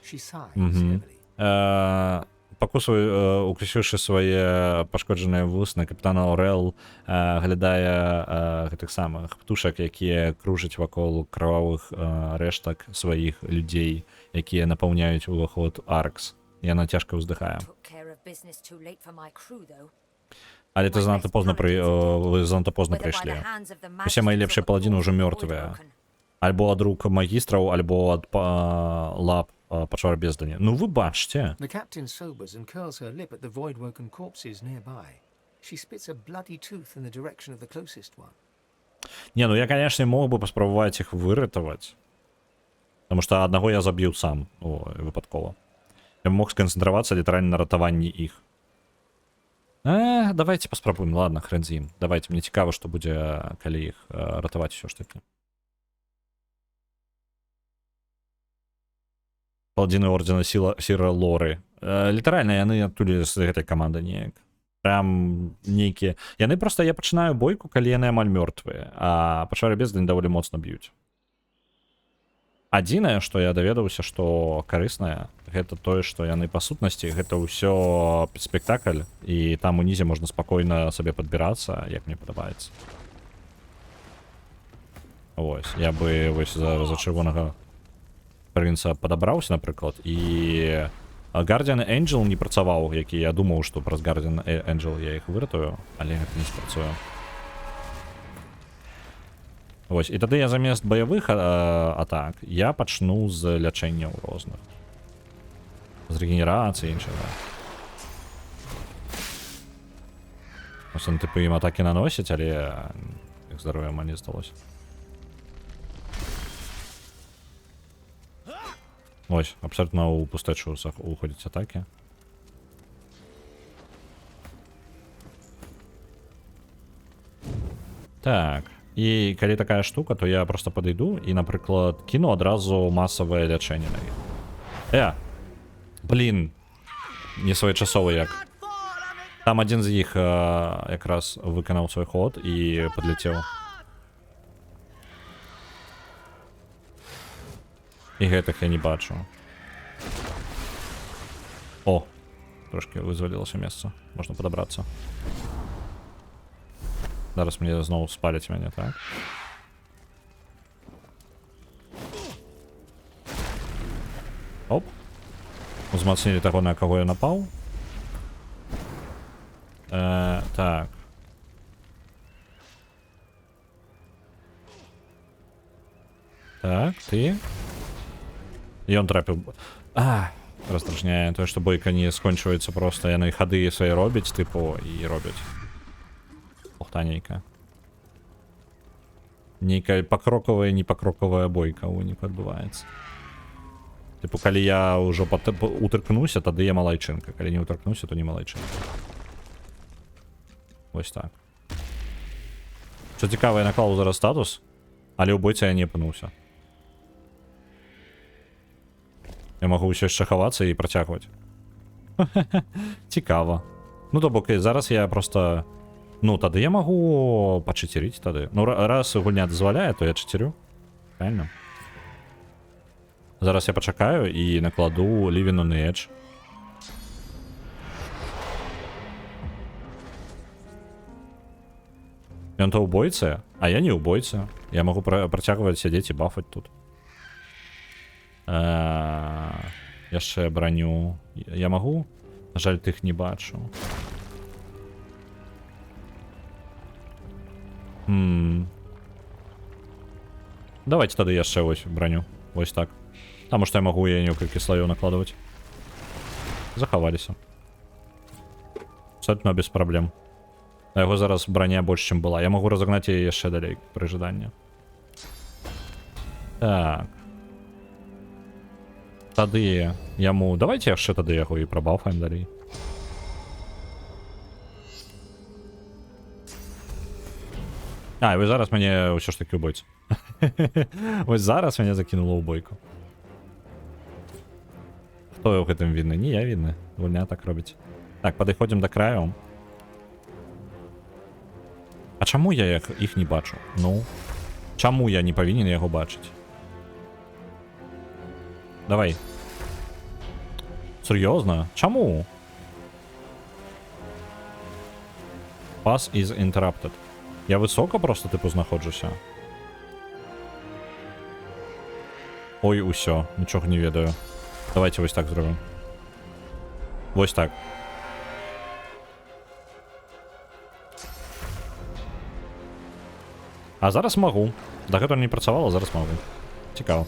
She sighs heavily. Укусіўшы свае пашкоджаныя вусны, капітан Орел глядае гэтых самых птушак, якія кружаць вакол крывавых рэштак сваіх людзей, якія напаўняюць уваход Аркс. Яна цяжка ўздыхае. Але ты занадта позна прыйшлі. Усе мае лепшыя паладзіны ўжо мёртвыя. Альбо ад рук магістраў, альбо ад лап пачвар бездані. Ну вы бачце. The captain sobers and curls her lip at the void-woken corpses nearby. She spits a bloody tooth in the direction of the closest one. Не, ну я, конечно, мог бы паспрабаваць іх выратаваць. Потому что аднаго я заб'ю сам, выпадкова. Я мог сканцэнтравацца літаральна на ратаванні іх. Давайте паспрабуем. Ладно, хрен з ім. Давайте, мне цікава, што будзе, калі іх ратаваць усё ж такі. Паладзіны ордена Сіра Лоры. Літаральна яны адтулі з гэтай каманды неяк. Прям нейкія. Яны проста, я пачынаю бойку, калі яны амаль мёртвыя, а пачвары бездань даволі моцна б'юць. Адзінае, што я даведаўся, што карыснае, гэта тое, што яны па сутнасці, гэта ўсё спектакль, і там унізе можна спакойна сабе падбірацца, як мне падабаецца. Вось, я бы вось за чырвонага прынца падабраўся, напрыклад, і Guardian Angel не працаваў, які я думаў, што праз Guardian Angel я іх выратую, але гэта не спрацуе. Вось, і тады я замест баявых атак я пачну з лячэнняў розных. З рэгенерацыі іншага. Вось он тыпу ім атакі наносіць, але іх здароўя мне здалося. Ось, абсолютно у пустэчу уходзяць атакі. Так, і калі такая штука, то я просто падыйду і, напрыклад, кіну адразу масавае лячэнне на іх. Блін, не своечасовы як. Там адзін з іх якраз выканаў свой ход і падляцеў. І гэтых я не бачу. О, трошки вызвалілася месца. Можна падабрацца. Зараз мне зноў спаляць мяне, так? Оп. Узмацнілі таго, на каго я напаў. Так. Так, ты... Ён трапіў... Раздражняе тое, што бойка не скончваецца проста. Яны хады свае робяць, тыпу, і робяць. Ухта нейкая. Нейкая пакрокавая, непакрокавая бойка ў выніку адбываецца. Тыпу, калі я ўжо утыркнуся, тады я малайчынка. Калі не утыркнуся, то не малайчынка. Вось так. Што цікава, я наклаў зараз статус, але ў бойце я не апынуўся. Я магу ўсё яшчэ хавацца і працягваць. Цікава. Ну, то бок, зараз я просто... Ну, тады я магу пачыцерыць тады. Ну, раз гульня дазваляе, то я чыцерю. правильно? Зараз я почекаю і накладу Living on the Edge. И он то убойца, а я не убойца. Я могу протягивать, сидеть и бафать тут. Яшчэ броню. Я могу? Жаль, ты их не бачу. Давайте тогда яшчэ вось броню. Вось так. Потому что я могу я некалькі слоёў накладывать. Захаваліся. Абсолютно без проблем. А яго зараз броня больше, чем была. Я могу разогнать яе яшчэ далей пры жаданні. Так. Тады яму... Давайте яшчэ тады яго і прабафаем далей. А, і вы зараз мяне ўсё ж таки убойце. Вось зараз мяне закінула ў бойку. Хто ў гэтым вінны? Не я вінны. Гульня так робіць. Так, падыходзім да краю. А чаму я іх не бачу? Ну, чаму я не павінен яго бачыць? Давай. Сур'ёзна? Чаму? Pass is interrupted. Я высока просто, типу, знаходжуся. Ой, усё, нічога не ведаю. Давайте вось так зробім. Вось так. А зараз магу. Да гэтага не працавала, зараз магу. Цікава.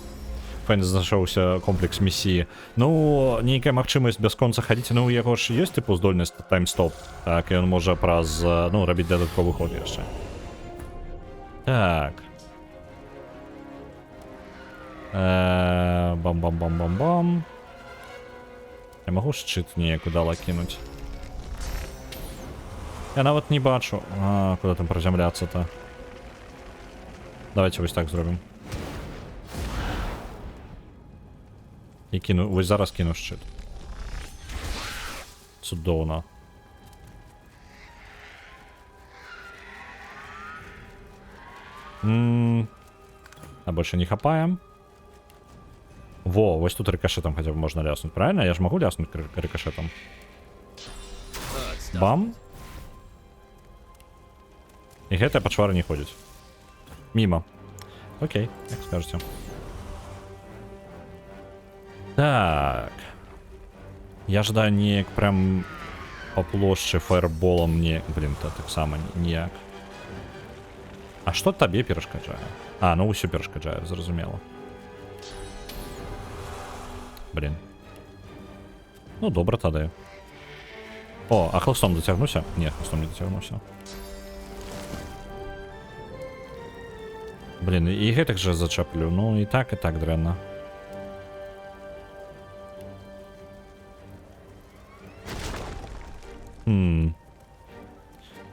Файна знайшоўся комплекс місіі. Ну, нейкая магчымасць бясконца хадзіць. Ну, у яго ж ёсць, типу, здольнасць тайм-стоп. Так, і ён можа праз, ну, рабіць дадатковы ход яшчэ. Так. Бам-бам-бам-бам-бам. Я могу шчыт неяк удала кинуть? Я нават не бачу. А, куда там приземляться-то? Давайте вось так зробім. І кину, вось зараз кину шчыт. Цудоўна. А больше не хапаем. Во, вось тут рикошетом хотя бы можно ляснуть, правильно? Я же могу ляснуть рикошетом. Бам. И гэтая пачвара не ходит. Мимо. Окей, как скажете. Так. Я ждаю неяк прям по плошчы фаерболом не... Блин, то так само ніяк. А што табе перашкаджае? А, ну ўсё перашкаджае, зразумела. Блин. Ну, добра тады. О, а хлыстом дацягнуся? Не, хлыстом не дацягнуся. Блин, і гэтак жа зачаплю. Ну, і так дрэнна.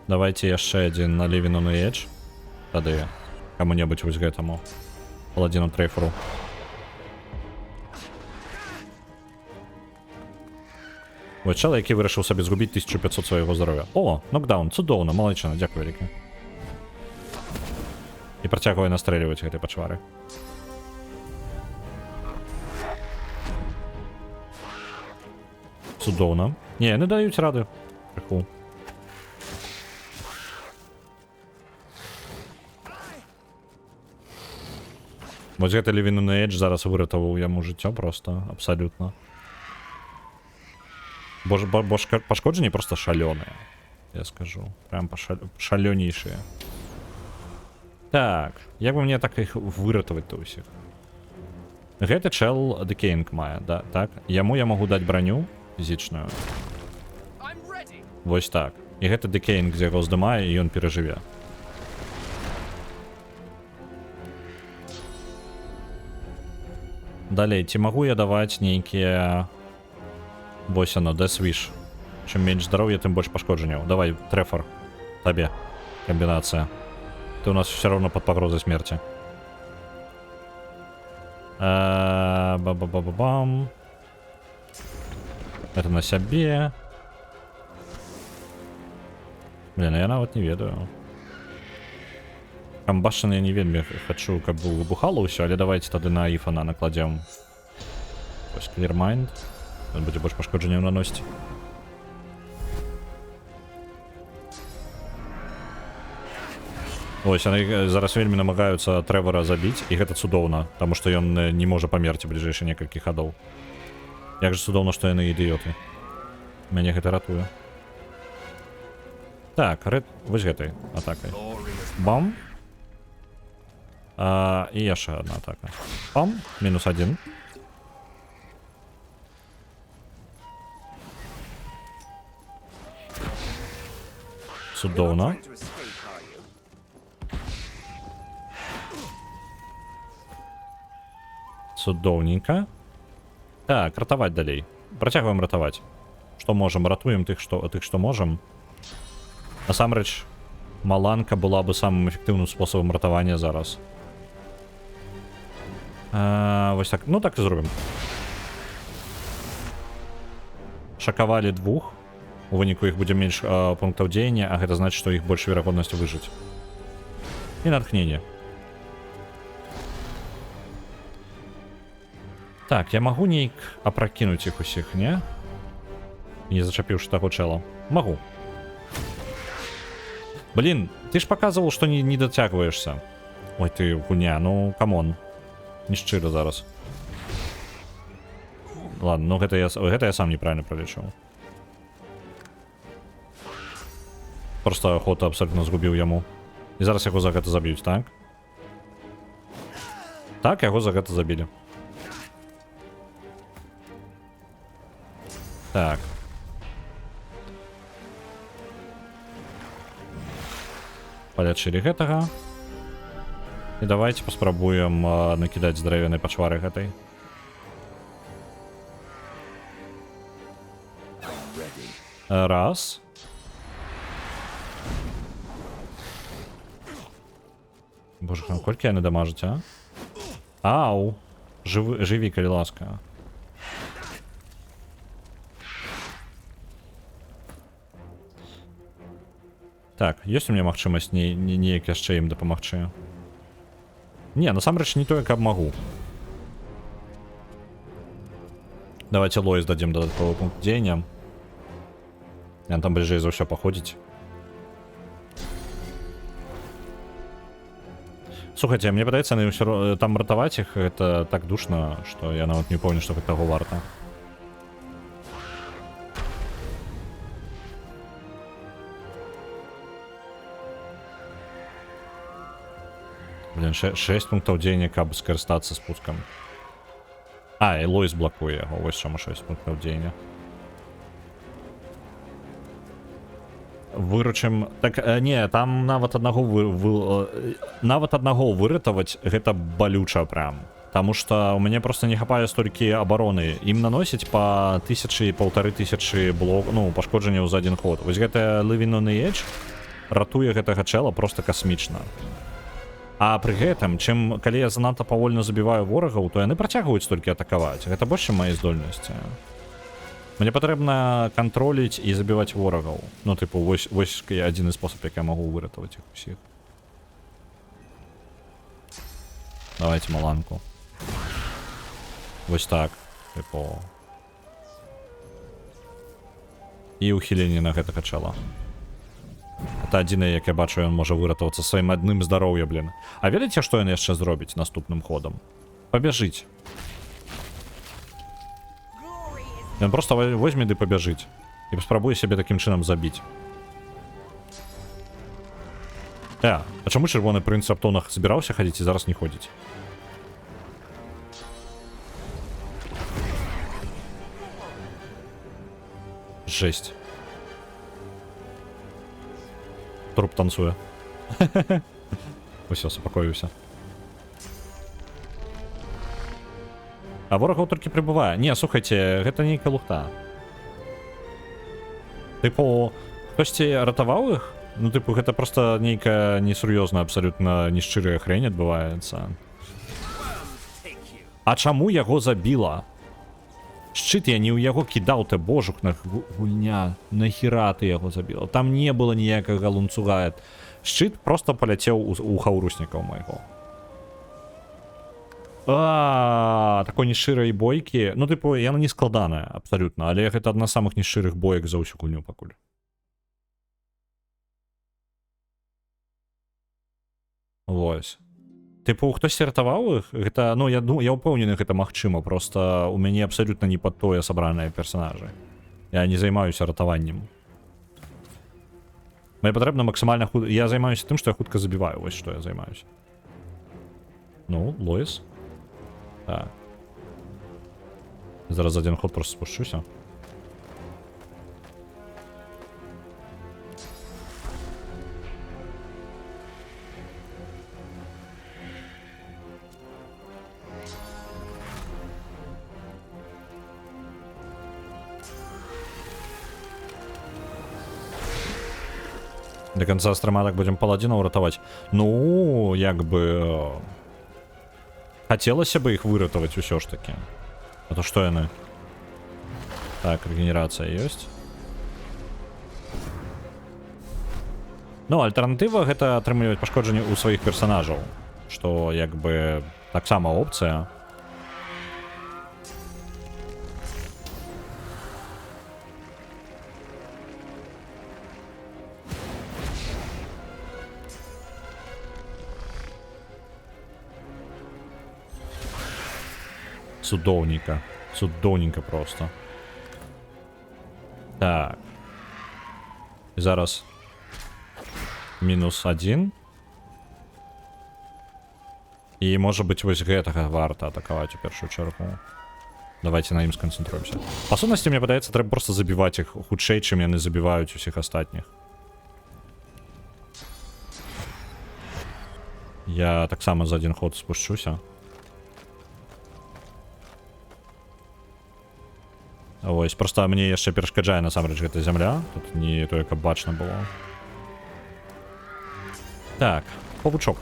Давайте яшчэ адзін на Living on the Edge. Тады каму-небудзь вось гэтаму. Паладзіну Трейферу. Вось чел, які вырашыў сабе згубіць 1500 свайго здароўя. О, нокдаун, цудоўна, малайчына, дзякуй вялікі. І працягвае настрэльваць гэтай пачвары. Цудоўна. Не, яны даюць рады. Крыху. Вось гэта Living on the Edge зараз выратаваў яму жыццё просто, абсалютна. Бо пашкоджанні просто шалёныя, я скажу. Прям шалёнейшыя. Так, як бы мне так іх выратаваць-то ўсіх? Гэты чел Decaying мае, да, так? Яму я магу даць броню фізічную. Вось так. І гэта Decaying, дзе яго здымае, і ён перажыве. Далей, ці магу я даваць нейкія... Вось оно, Death Wish. Чым менш здароўя, тым больш пашкоджанняў. Давай, Трефор. Табе. Комбінацыя. Ты у нас все равно под погрозой смерти. Ба-ба-ба-ба-бам. Это на сябе. Блин, я нават не ведаю. Камбашин я не вельмі хочу, каб выбухало ўсё, але давайте тады на Ифана накладзем. Вось Clear Mind. Ён будзе больш пашкоджанняў наносіць. Ось, яны зараз вельмі намагаюцца Трэвора забіць, і гэта цудоўна, таму што ён не можа памерці бліжэйшыя некалькі хадоў. Як жа цудоўна, што яны ідыёты. Мяне гэта ратуе. Так, вось гэтай атакай. Бам. І яшчэ одна атака. Бам, -1. Цудоўна. Цудоўненька. Так, ратаваць далей. Працягваем ратаваць. Што можам, ратуем тых, што можам. Насамрэч, маланка была бы самым эфектыўным спосабам ратавання зараз. Вось так, ну так і зробім. Шакавалі двух. У выніку іх будзе менш пунктаў дзеяння, а гэта значыць, што іх больш верагоднасць выжыць. І натхненне. Так, я магу нейк апракінуць іх усіх, не? Не зачапіўшы таго чэла. Магу. Блин, ты ж показывал, что не дотягиваешься. Ой, ты гуня, ну, камон. Не шчыра зараз. Ладно, ну гэта я сам неправильно пролечил. Просто охоту абсолютно згубіў яму. І зараз яго за гэта заб'юць, так? Так, яго за гэта забілі. Так. Палячылі гэтага. І давайте паспрабуем накідаць здаравенай пачвары гэтай. Раз. Боже, колькі яны дамажаць, а? Ау. Жыві, калі ласка. Так, ёсць у меня магчымасць неяк яшчэ ім дапамагчы? Не, насамрэч не тое, каб магу. Давайте Лоис дадзім дадатковы пункт дзеяння. Ён там бліжэй за ўсё паходзіць. Слухайте, мне падаецца, там ратаваць іх гэта так душна, што я нават не помню, што гэта таго варта. Блин, 6 пунктаў дзеяння, каб скарыстацца спускам. А, і Лоис блакуе яго, вось чаму 6 пунктаў дзеяння. Выручым... Так, не, там нават аднаго выратаваць, гэта балюча прям. Таму што у мяне просто не хапае столькі абароны. Ім наносіць па 1000-1500 блок, ну, пашкоджанняў за один ход. Вось гэта Living on the Edge ратуе гэтага чэла просто касмічна. А пры гэтым, калі я занадта павольна забіваю ворагаў, то яны працягваюць толькі атакаваць. Гэта больш, чым мае здольнасці. Мне патрэбна кантроліць і забіваць ворагаў. Ну, тыпу, вось адзіны спосаб, як я магу выратаваць іх усіх. Давайте маланку. Вось так. Тыпу. І ўхіленне на гэтага чэла. Это адзінае, як я бачу, ён можа выратавацца сваім адным здароўя, блин. А ведаеце, што ён яшчэ зробіць наступным ходам? Пабяжыць. Ён просто возьме ды пабяжыць. І паспрабуе сябе такім чынам забіць. А чаму чырвоны прынц в аптонах збіраўся хадзіць і зараз не ходзіць? Жесть. Труп танцуе. Усё, супакоіўся. А ворагаў толькі прыбывае. Не, слухайце, гэта нейкая лухта. Тыпу, хтосьці ратаваў іх? Ну, тыпу, гэта просто нейкая несур'ёзная, абсалютна нешчырая хрень адбываецца. А чаму яго забіла? Шчыт я не ў яго кідаў, ты божух, гульня. Нахіра ты яго забіла? Там не было ніякага ланцуга. Шчыт просто паляцеў у хаўруснікаў майго. Такой нешчырай бойкі. Ну, тыпу, яна не складаная, абсалютна, але гэта адна з самых нешчырых боек за ўсю гульню пакуль. Вось. Тыпу, хтосьці ратаваў іх? Гэта, ну, я ўпэўнены, гэта магчыма, просто у мяне абсалютна не пад тое сабраныя персанажы. Я не займаюся ратаваннем. Мне патрэбна максімальна хутка... Я займаюся тым, што я хутка забіваю, вось што я займаюся. Ну, Лоіс. Так. Зараз один ход просто спущуся. До конца стрима так будем паладинов ратовать. Ну, як бы... Хотелося бы их выратовать усё ж таки. А то что яны? Так, регенерация есть. Ну, альтэрнатыва гэта атрымліваць пашкоджанне ў сваіх персонажаў. Што, як бы, таксама опцыя. Цудоўненько. Цудоўненько просто. Так. І зараз -1. І можа быць вось гэтага варта атакаваць у першую чаргу. Давайте на ім сканцэнтруемся. Па сутнасці, мне падаецца, трэба просто забіваць іх хутчэй, чым яны забіваюць усіх астатніх. Я таксама за один ход спушчуся. Ось, просто мне яшчэ перашкаджае насамрэч гэта зямля. Тут не тое, каб бачна было. Так, павучок.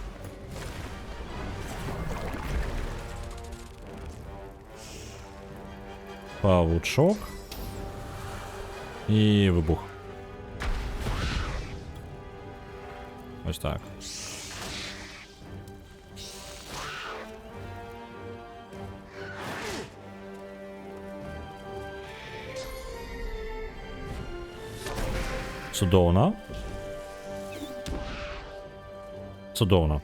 Павучок. І выбух. Ось так. Цудоўна. Цудоўна.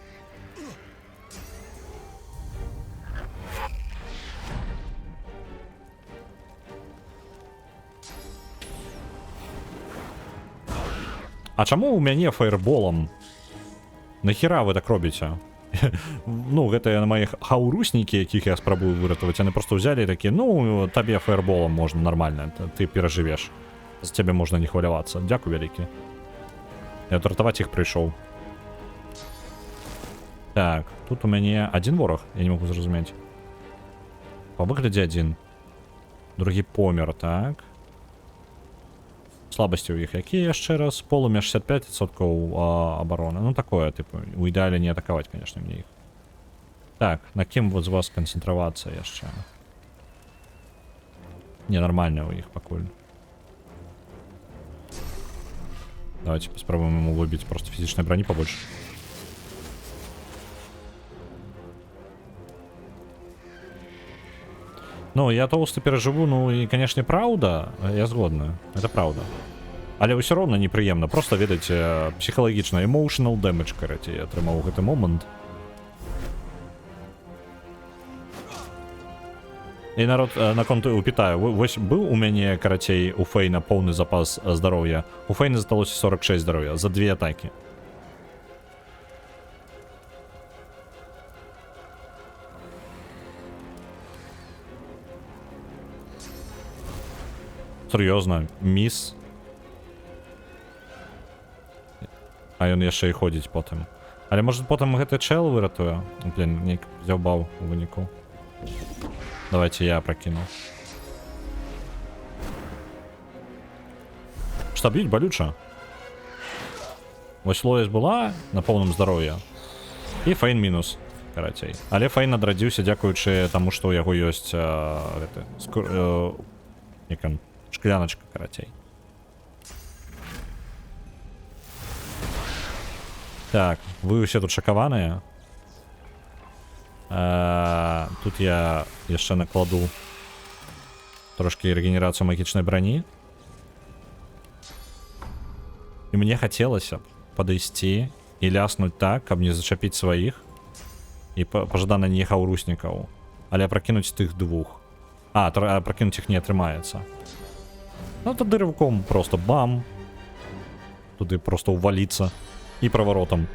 А чаму у мяне фаерболом? Нахіра вы так робіце? Ну, гэта на моих хауруснікі, якіх я спрабую выратаваць, яны просто взяли і такі, ну, табе фаерболом можна нормально, ты перажывеш. З цябе можна не хвалявацца. Дзякуй вялікі. Я ратаваць іх прыйшоў. Так, тут у мяне один ворог, я не могу зразумець. Па выглядзе один. Другі помер, так. Слабасці ў іх якія яшчэ раз? Полумя 65% абароны. Ну такое, типу, у ідэале не атакаваць, конечно, мне іх. Так, на кім вот з вас канцэнтравацца яшчэ? Не, нормально у іх пакуль. Давайте попробуем ему выбить просто физической брони побольше. Ну, я толсто переживу, ну и, конечно, правда, я згодна, это правда. Але ўсё роўна непрыемна, просто ведаеце, псіхалагічна, emotional damage, караце, я атрымаў гэты момант. І народ наконт упытаю, вось быў у мяне, карацей, у Фейна поўны запас здароўя. У Фейна засталося 46 здароўя за 2 атакі. Сур'ёзна, міс. А ён яшчэ і ходзіць потым. Але можа потым гэты чел выратуе? Блин, нейк дзяўбаў у выніку. Давайте я прокину. Что бить болюча? Вось Лоіс была на поўным здароўя. І Фейн мінус, карацей. Але Фейн адрадзіўся дзякуючы таму, што ў яго ёсць шкляночка, карацей. Так, вы все тут шокованные. Тут я яшчэ накладу трошки регенерацию магічнай броні. І мне хацелася б падысці і ляснуць так, каб не зачапіць сваіх і пажадана не хаўруснікаў, але пракінуць тых двух. Пракінуць іх не атрымаецца. Ну тады рывком просто бам. Туды просто уваліцца і праваротам.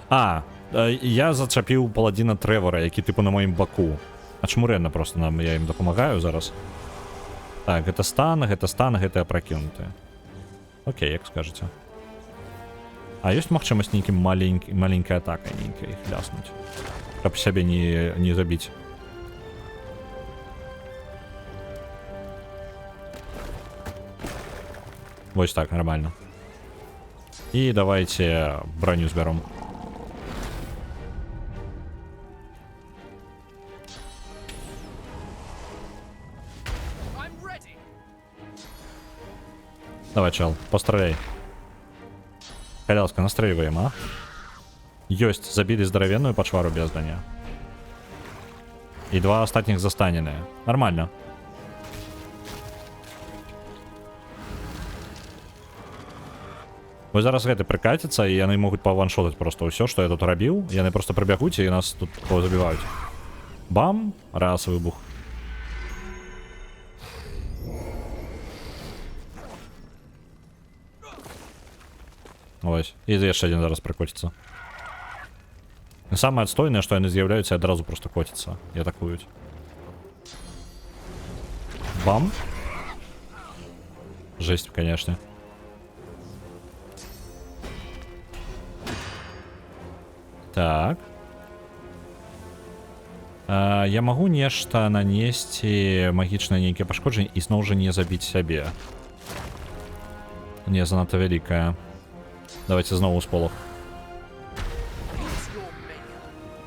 Я зачапіў паладзіна Трэвора, які тыпу на маім баку. А чаму рэальна просто я ім дапамагаю зараз? Так, гэта стан, гэта пракінутыя. Окей, як скажаце. Ёсць магчымасць нейкім маленькай атакай нейкай іх ляснуць. Каб сябе не забіць. Вось так, нормально. І давайте броню збяром. Давай, чел, постреляй. Коляска, настреливаем, а? Ёсть, забили здоровенную почвару бездання. И два остатних застаненные. Нормально. Вы зараз гэты прикатятся, и яны могут паваншотать просто все, что я тут рабіў. Яны просто прибягуць, и нас тут позабивают. Бам! Раз, выбух. Ось. І яшчэ один зараз прикотится. Самое отстойное, что яны з'яўляюцца і адразу просто котятся и атакуюць. Бам! Жесть, конечно. Так. Я могу нешта нанесці магічнае нейкае пашкоджанне і зноў жа не забіць сябе. Не, занадта вялікая. Давайте знову з полох.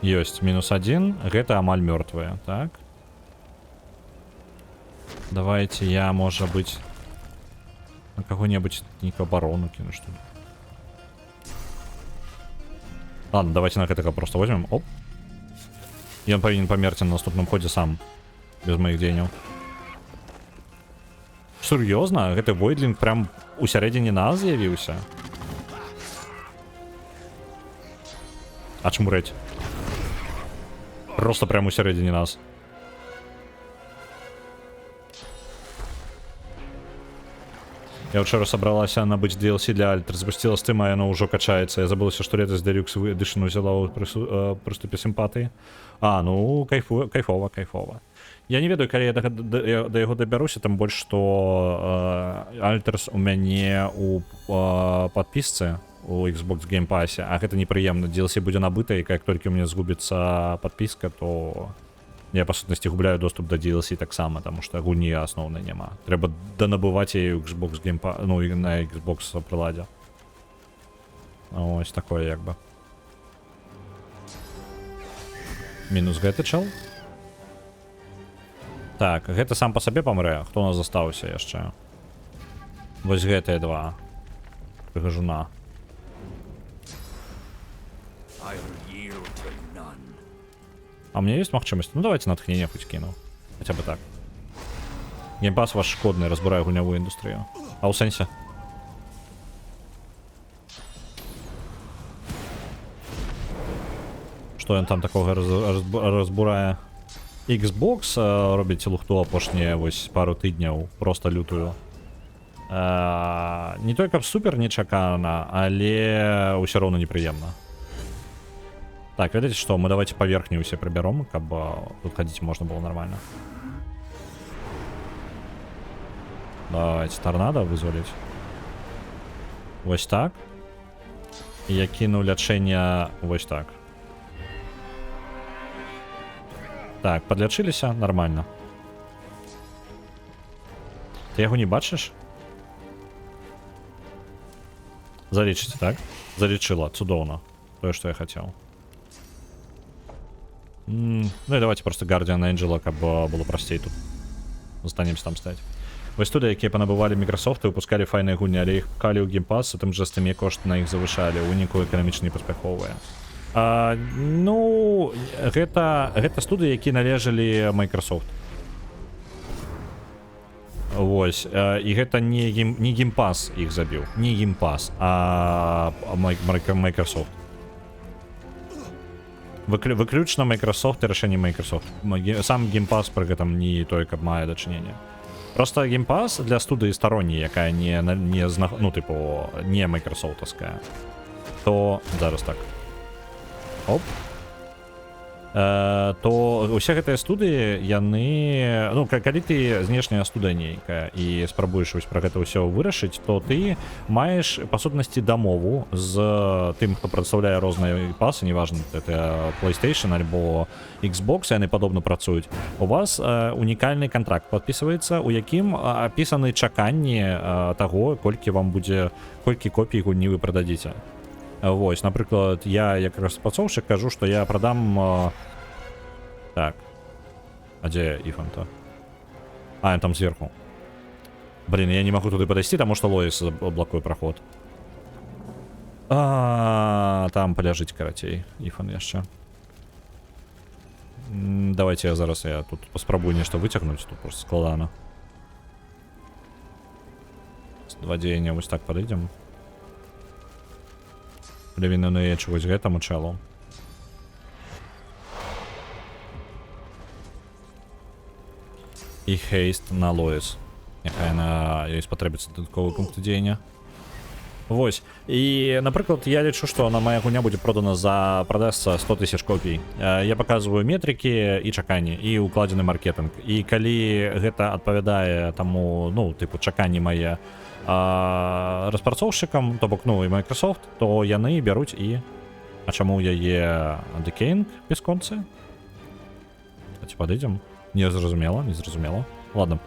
Ёсць, -1. Гэта амаль мёртвая, так. Давайте я, можа быць, на кого-небудзь нейкую оборону кину, что ли. Ладно, давайте на гэтага просто возьмем. Оп. Ён павінен памерці на наступным ходзе сам. Без моих дзеянняў. Сур'ёзна? Гэты войдлінг прям у сярэдзіне нас з'явіўся? А чмурэць? Просто прям у сярэдзіне нас. Я вчора собралася набыць DLC для Альтер, запустила Steam, а оно уже качается. Я забылася, что Red Deluxe Edition взяла у приступе симпатии. Ну, кайфово. Я не ведаю, калі я до яго дабяруся, там больш што Альтерс у мяне у падпісцы у Xbox Game Pass, а гэта непрыемна. DLC будзе набыта, і як толькі у меня згубіцца падпіска, то я, па сутнасці, губляю доступ до DLC таксама, таму што гульні асноўнай няма. Трэба данабываць яе ў Xbox Game Pass, ну, і на Xbox прыладзе. Ось такое, як бы. Мінус гэты чел. Так, гэта сам па сабе памрэ. Хто у нас застаўся яшчэ? Вось гэтыя два. Прыгажуна. А у меня есть магчымасць? Ну давайте натхнение хоть кину. Хотя бы так. Геймпас ваш шкодны, разбураю гульнявую індустрію. А ў сэнсе? Што ён там такога разбурае? Xbox робіць лухту апошнія вось пару тыдняў, просто лютую. Не той каб супер нечакана, але ўсё роўна непрыемна. Так, видите что, мы давайте по верхней все проберем, как бы тут ходить можно было нормально. Давайте торнадо вызволить. Вось так. И я кину лячение вось так. Так, подлячилися, нормально. Ты его не бачишь? Залечите, так? Залечила, цудовно. То, что я хотел. Ну и давайте просто Guardian Angel, как бы было простей тут. Останемся там стоять. Вось студыі, якія панабывалі Microsoft і выпускалі файныя гульні, але іх пхалі ў Game Pass, тым жа з тымі кошты на іх завышалі, у выніку эканамічна непаспяховыя. Ну, гэта студыі, якія належалі Microsoft. Вось, і гэта не Game Pass іх забіў, не Game Pass, а Microsoft. Выключна Microsoft і рашэнне Microsoft. Сам Game Pass пры гэтым не той, каб мае дачыненне. Просто Game Pass для студыі старонняй, якая ну, типу, не Microsoftовская, то зараз так. Оп. То усе гэтыя студыі, яны... Ну, калі ты знешняя студыя нейкая і спрабуеш вось пра гэта ўсё вырашыць, то ты маеш, па сутнасці, дамову з тым, хто прадстаўляе розныя пасы, неважна, это PlayStation альбо Xbox, яны падобна працуюць. У вас унікальны кантракт падпісваецца, у якім апісаны чаканні таго, колькі копій гульні вы прададзіце. Вось, напрыклад, я як распрацоўшчык кажу, што я прадам... Так. А дзе Іфан-то? А, ён там зверху. Блин, я не магу туды падайсці, таму што Лоіс блакуе праход. Там паляжыць, карацей, Іфан яшчэ. Давайте зараз я тут паспрабую нешта выцягнуць, тут просто складана. Два дзеяння вось так падыдзем. Плевіны чогось гэтаму чалу. І хейст на Лоіс. Няхай на ёй спатрэбіцца дадатковы пункт дзеяння. Вось. І, напрыклад, я лічу, што на мая гульня будзе прадасца 100 000 копій. Я паказваю метрыкі і чаканні, і укладзены маркетинг. І калі гэта адпавядае таму, ну, тыпу, чаканні мае распрацоўшчыкам, то бок, ну, і Microsoft, то яны бяруць і... А чаму яе Decaying бесконцы? Давайте падыдзем. Незразумела. Ладно.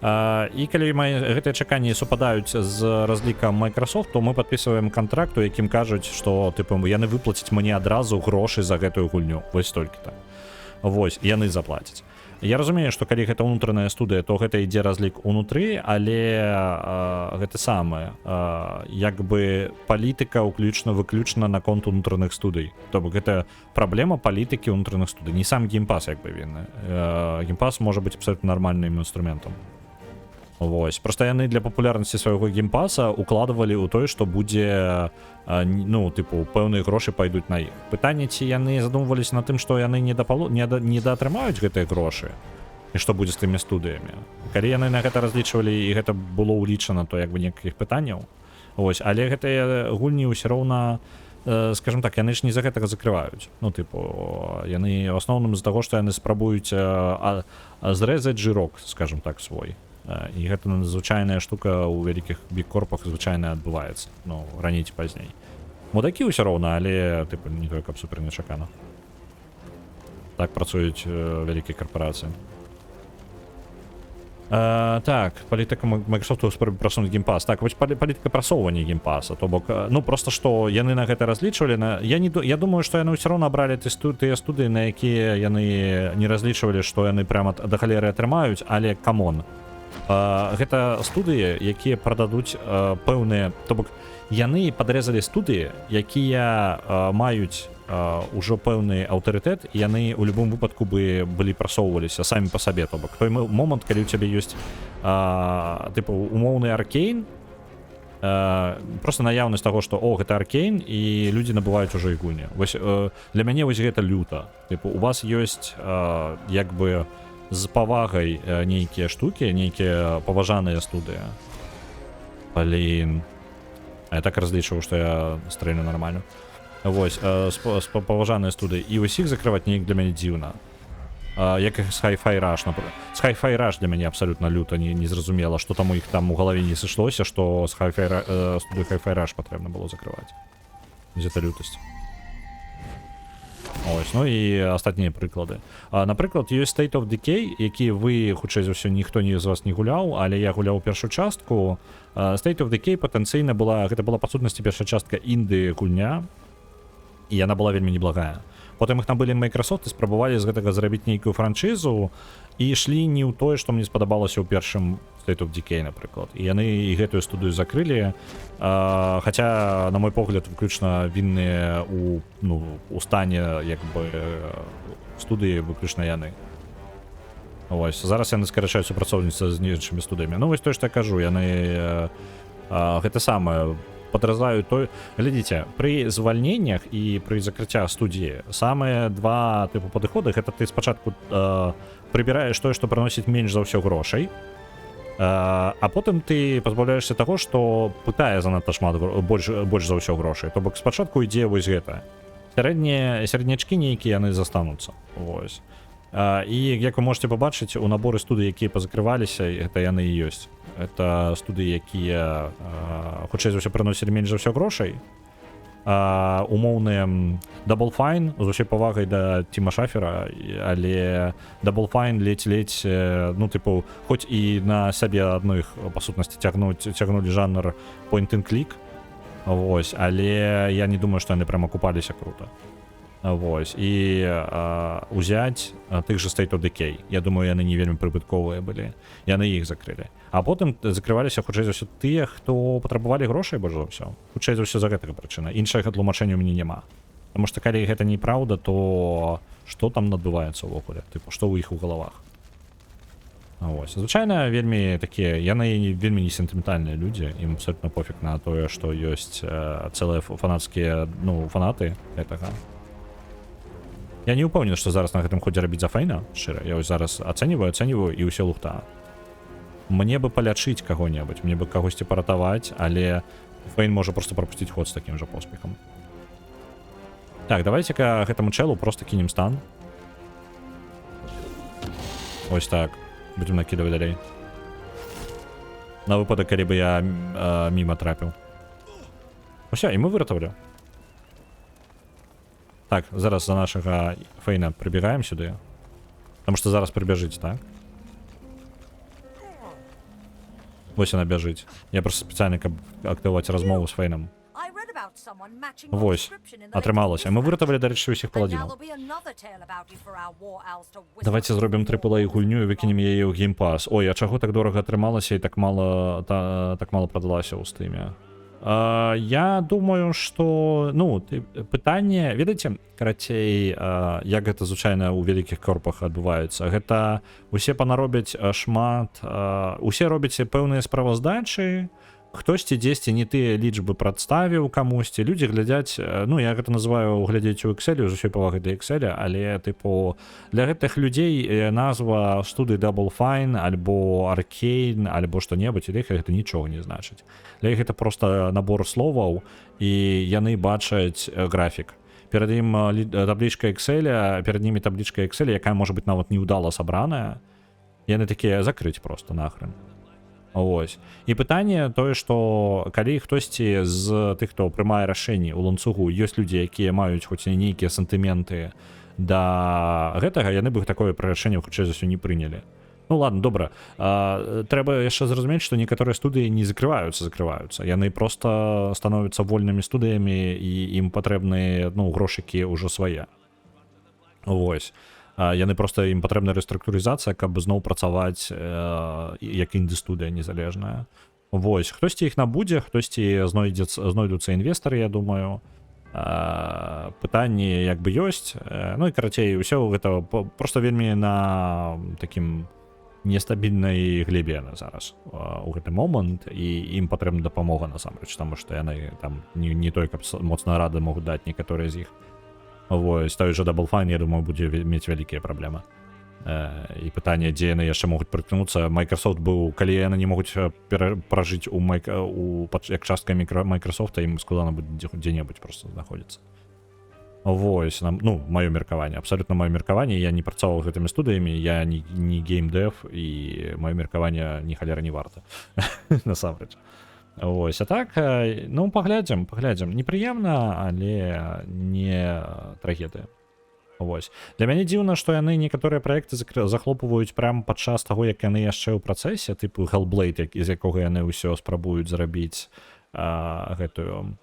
І калі гэтыя чаканні супадаюць з разлікам Microsoft, то мы падпісваем кантракт, у якім кажуць, што, тыпу, яны выплацяць мне адразу грошы за гэтую гульню. Вось столькі-то. Вось, яны заплацяць. Я разумею, што калі гэта ўнутраная студыя, то гэта ідзе разлік унутры, але гэта самае, як бы палітыка выключна на конт унутраных студый. То бок гэта праблема палітыкі ўнутраных студый, не сам Game Pass як бы вінны. Game Pass можа быць абсолютно нармальным інструментам. Вось, просто яны для папулярнасці свайго геймпаса укладывалі ў той, што будзе, ну, тыпу, пэўныя грошы пайдуць на іх. Пытанне, ці яны задумваліся на тым, што яны не даатрымаюць гэтыя грошы, і што будзе з тымі студыямі. Калі яны на гэта разлічвалі і гэта было ўлічана, то як бы ніякіх пытанняў. Вось, але гэтыя гульні ўсё роўна, скажем так, яны ж не за гэтага закрываюць. Ну, тыпу, яны ў асноўным з-за таго, што яны спрабуюць зрэзаць жырок, скажем так, свой. І гэта звычайная штука ў вялікіх біккорпах звычайна адбываецца. Ну, раней ці пазней. Мудакі ўсё роўна, але, тыпу, не той, каб супер нечакана. Так працуюць вялікія карпорацыі. Так, палітыка Microsoft прасунуць Game Pass. Так, вось палітыка прасоўвання Game Pass. То бок, ну, просто што яны на гэта разлічвалі. Я думаю, што яны ўсё роўна абралі тыя студыі, на якія яны не разлічвалі, што яны прямо да халеры атрымаюць, але камон. Гэта студыі, якія прададуць пэўныя... То бок, яны падрэзалі студыі, якія маюць ўжо пэўны аўтарытэт, і яны ў любым выпадку былі прасоўваліся самі па сабе. То бок, той момант, калі ў цябе ёсць тыпу умоўны Аркейн, просто наяўнасць таго, што о, гэта Аркейн, і людзі набываюць ужо і гульні. Вось, для мяне вось гэта люта. Тыпу, у вас ёсць як бы з павагай нейкія штукі, нейкія паважаныя студыі. Блин. А я так разлічваў, што я стрэлю нармальна. Вось, з паважаныя студыі. І ўсіх закрываць неяк для мяне дзіўна. Як з Hi-Fi Rush, напрыклад. З Hi-Fi Rush для мяне абсалютна люта не зразумела, што там у іх там у галаве не сышлося, што з студыю Hi-Fi Rush патрэбна было закрываць. Гэта лютасць. Ось, ну і астатнія прыклады. Напрыклад, ёсць State of Decay, які вы, хутчэй за ўсё, ніхто з вас не гуляў, але я гуляў першую частку. State of Decay патэнцыйна была, гэта была па сутнасці першая частка інды гульня, і яна была вельмі неблагая. потым іх набылі Microsoft і спрабавалі з гэтага зрабіць нейкую франшызу і ішлі не ў тое, што мне спадабалася ў першым State of Decay, напрыклад. І яны і гэтую студыю закрылі, хаця, на мой погляд, выключна вінныя у стане як бы студыі выключна яны. Вось, зараз яны скарачаюць супрацоўніцтва з іншымі студыямі. Ну вось тое, што я кажу, яны гэта самае падразаюць той. Глядзіце, пры звальненнях і пры закрыццях студіі самыя два тыпу падыходы, гэта ты спачатку прыбіраеш тое, што прыносіць менш за ўсё грошай, а потым ты пазбаўляешся таго, што пытае занадта шмат больш за ўсё грошай. То бок спачатку ідзе вось гэта. Сярэднячкі нейкія яны застануцца. Вось. І як вы можете пабачыць, у наборы студый, якія пазакрываліся, гэта яны і ёсць. Это студыі, якія хутчэй за ўсё прыносілі менш за ўсё грошай. Умоўныя Double Fine, з усёй павагай да Тіма Шафера, але Double Fine ледзь-ледзь, ну тыпу, хоць і на сябе адных па сутнасці цягнулі жанр point and click, вось, але я не думаю, што яны прямо купаліся круто. Вось, і узяць тых же State of Decay. Я думаю, яны не вельмі прыбытковыя былі. Яны іх закрылі. А потым закрываліся хутчэй за ўсё тыя, хто патрабавалі грошай больш за ўсё. Хутчэй за ўсё за гэтага прычына. Іншага тлумачэння ў мяне няма. Таму што калі гэта неправда, то што там адбываецца ўвогуле? Тыпу, што ў іх у галавах? Вось. Звычайна вельмі такія, яны вельмі не сентыментальныя людзі, ім абсолютна пофіг на тое, што ёсць цэлыя фанацкія, ну, фанаты гэтага. Я не ўпэўнены, што зараз на гэтым ходзе рабіць за Фейна, шчыра. Я вось зараз ацэньваю і ўсе лухта. Мне бы палячыць каго-небудзь, мне бы кагосьці паратаваць, але Фейн можа проста прапусціць ход з такім жа поспехам. Так, давайте-ка гэтаму чэлу проста кінем стан. Ось так. Будем накидывать далей. На выпадак, калі бы я міма трапіў. Усё, і мы выратавалі. Так, зараз за нашага Фейна прыбегаем сюды. Потому што зараз прыбяжыць, так? Вось яна бяжыць. Я проста спецыяльна, каб актываваць размову з Фейнам. Вось, атрымалася. Мы выратавалі, дарэчы, усіх паладзінаў. Давайте зробім AAA гульню і выкінем яе ў Game Pass. Ой, а чаго так дорага атрымалася і так мала прадалася ў стыме? Я думаю, што, ну, пытанне, ведаеце, карацей, як гэта звычайна ў вялікіх корпах адбываецца. Гэта усе панаробяць шмат, усе робяць пэўныя справаздачы, хтосьці дзесьці не тыя лічбы прадставіў камусьці, людзі глядзяць, ну, я гэта называю глядзець у Excel, з усёй павагай да Excel, але, тыпу, для гэтых людзей назва студыі Double Fine, альбо Arcane, альбо што-небудзь, для іх гэта нічога не значыць. Для іх гэта проста набор словаў, і яны бачаць графік. Перад ім таблічка Excel, перад німі таблічка Excel, якая можа быць нават неўдала сабраная, яны такія закрыць проста нахрен. Ось. І пытанне тое, што калі хтосьці з тых, хто прымае рашэнні ў ланцугу, ёсць людзі, якія маюць хоць і нейкія сантыменты да гэтага, яны бы такое рашэнне хутчэй за ўсё не прынялі. Ну ладно, добра. Трэба яшчэ зразумець, што некаторыя студыі не закрываюцца. Яны проста становяцца вольнымі студыямі, і ім патрэбныя, ну, грошыкі ўжо свае. Вось. Яны проста, ім патрэбна рэструктурызацыя, каб зноў працаваць як інды-студыя незалежная. Вось, хтосьці іх набудзе, хтосьці знойдуцца інвестары, я думаю. Пытанні як бы ёсць. Ну і карацей, усё гэта проста вельмі на такім нестабільнай глебе зараз у гэты момант, і ім патрэбна дапамога насамрэч, таму што яны там не той, каб моцна рады могуць даць некаторыя з іх. Вось, той же Double Fine, я думаю, будзе мець вялікія праблемы. І пытанне, дзе яны яшчэ могуць прыткнуцца. Microsoft быў, калі яны не могуць пражыць як частка Microsoft, ім складана будзе дзе-небудзь проста знаходзіцца. Вось, ну, маё меркаванне, абсалютна маё меркаванне. Я не працаваў гэтымі студыямі, я не геймдэв, і маё меркаванне ні халера не варта. Насамрэч. Ось, а так, ну, паглядзім. Непрыемна, але не трагедыя. Вось. Для мяне дзіўна, што яны некаторыя праекты захлопваюць прямо падчас таго, як яны яшчэ ў працэсе, тыпу Hellblade, з якога яны ўсё спрабуюць зрабіць гэтую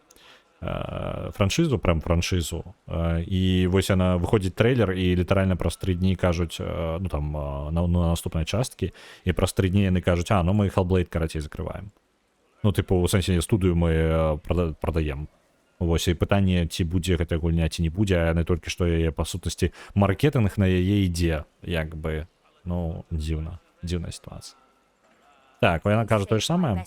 франшызу, прям франшызу. І вось яна выходзіць трэйлер, і літаральна праз 3 дні кажуць, ну там, на наступнай часткі, і праз 3 дні яны кажуць, ну мы Hellblade, карацей, закрываем. Ну, типу, у сэнсе студыю мы прадаем. Вось, і пытанне, ці будзе гэтая гульня, ці не будзе, а не толькі што яе, па сутнасці, маркетинг на яе ідзе, як бы, ну, дзіўная сітуацыя. Так, яна кажа тое ж самае.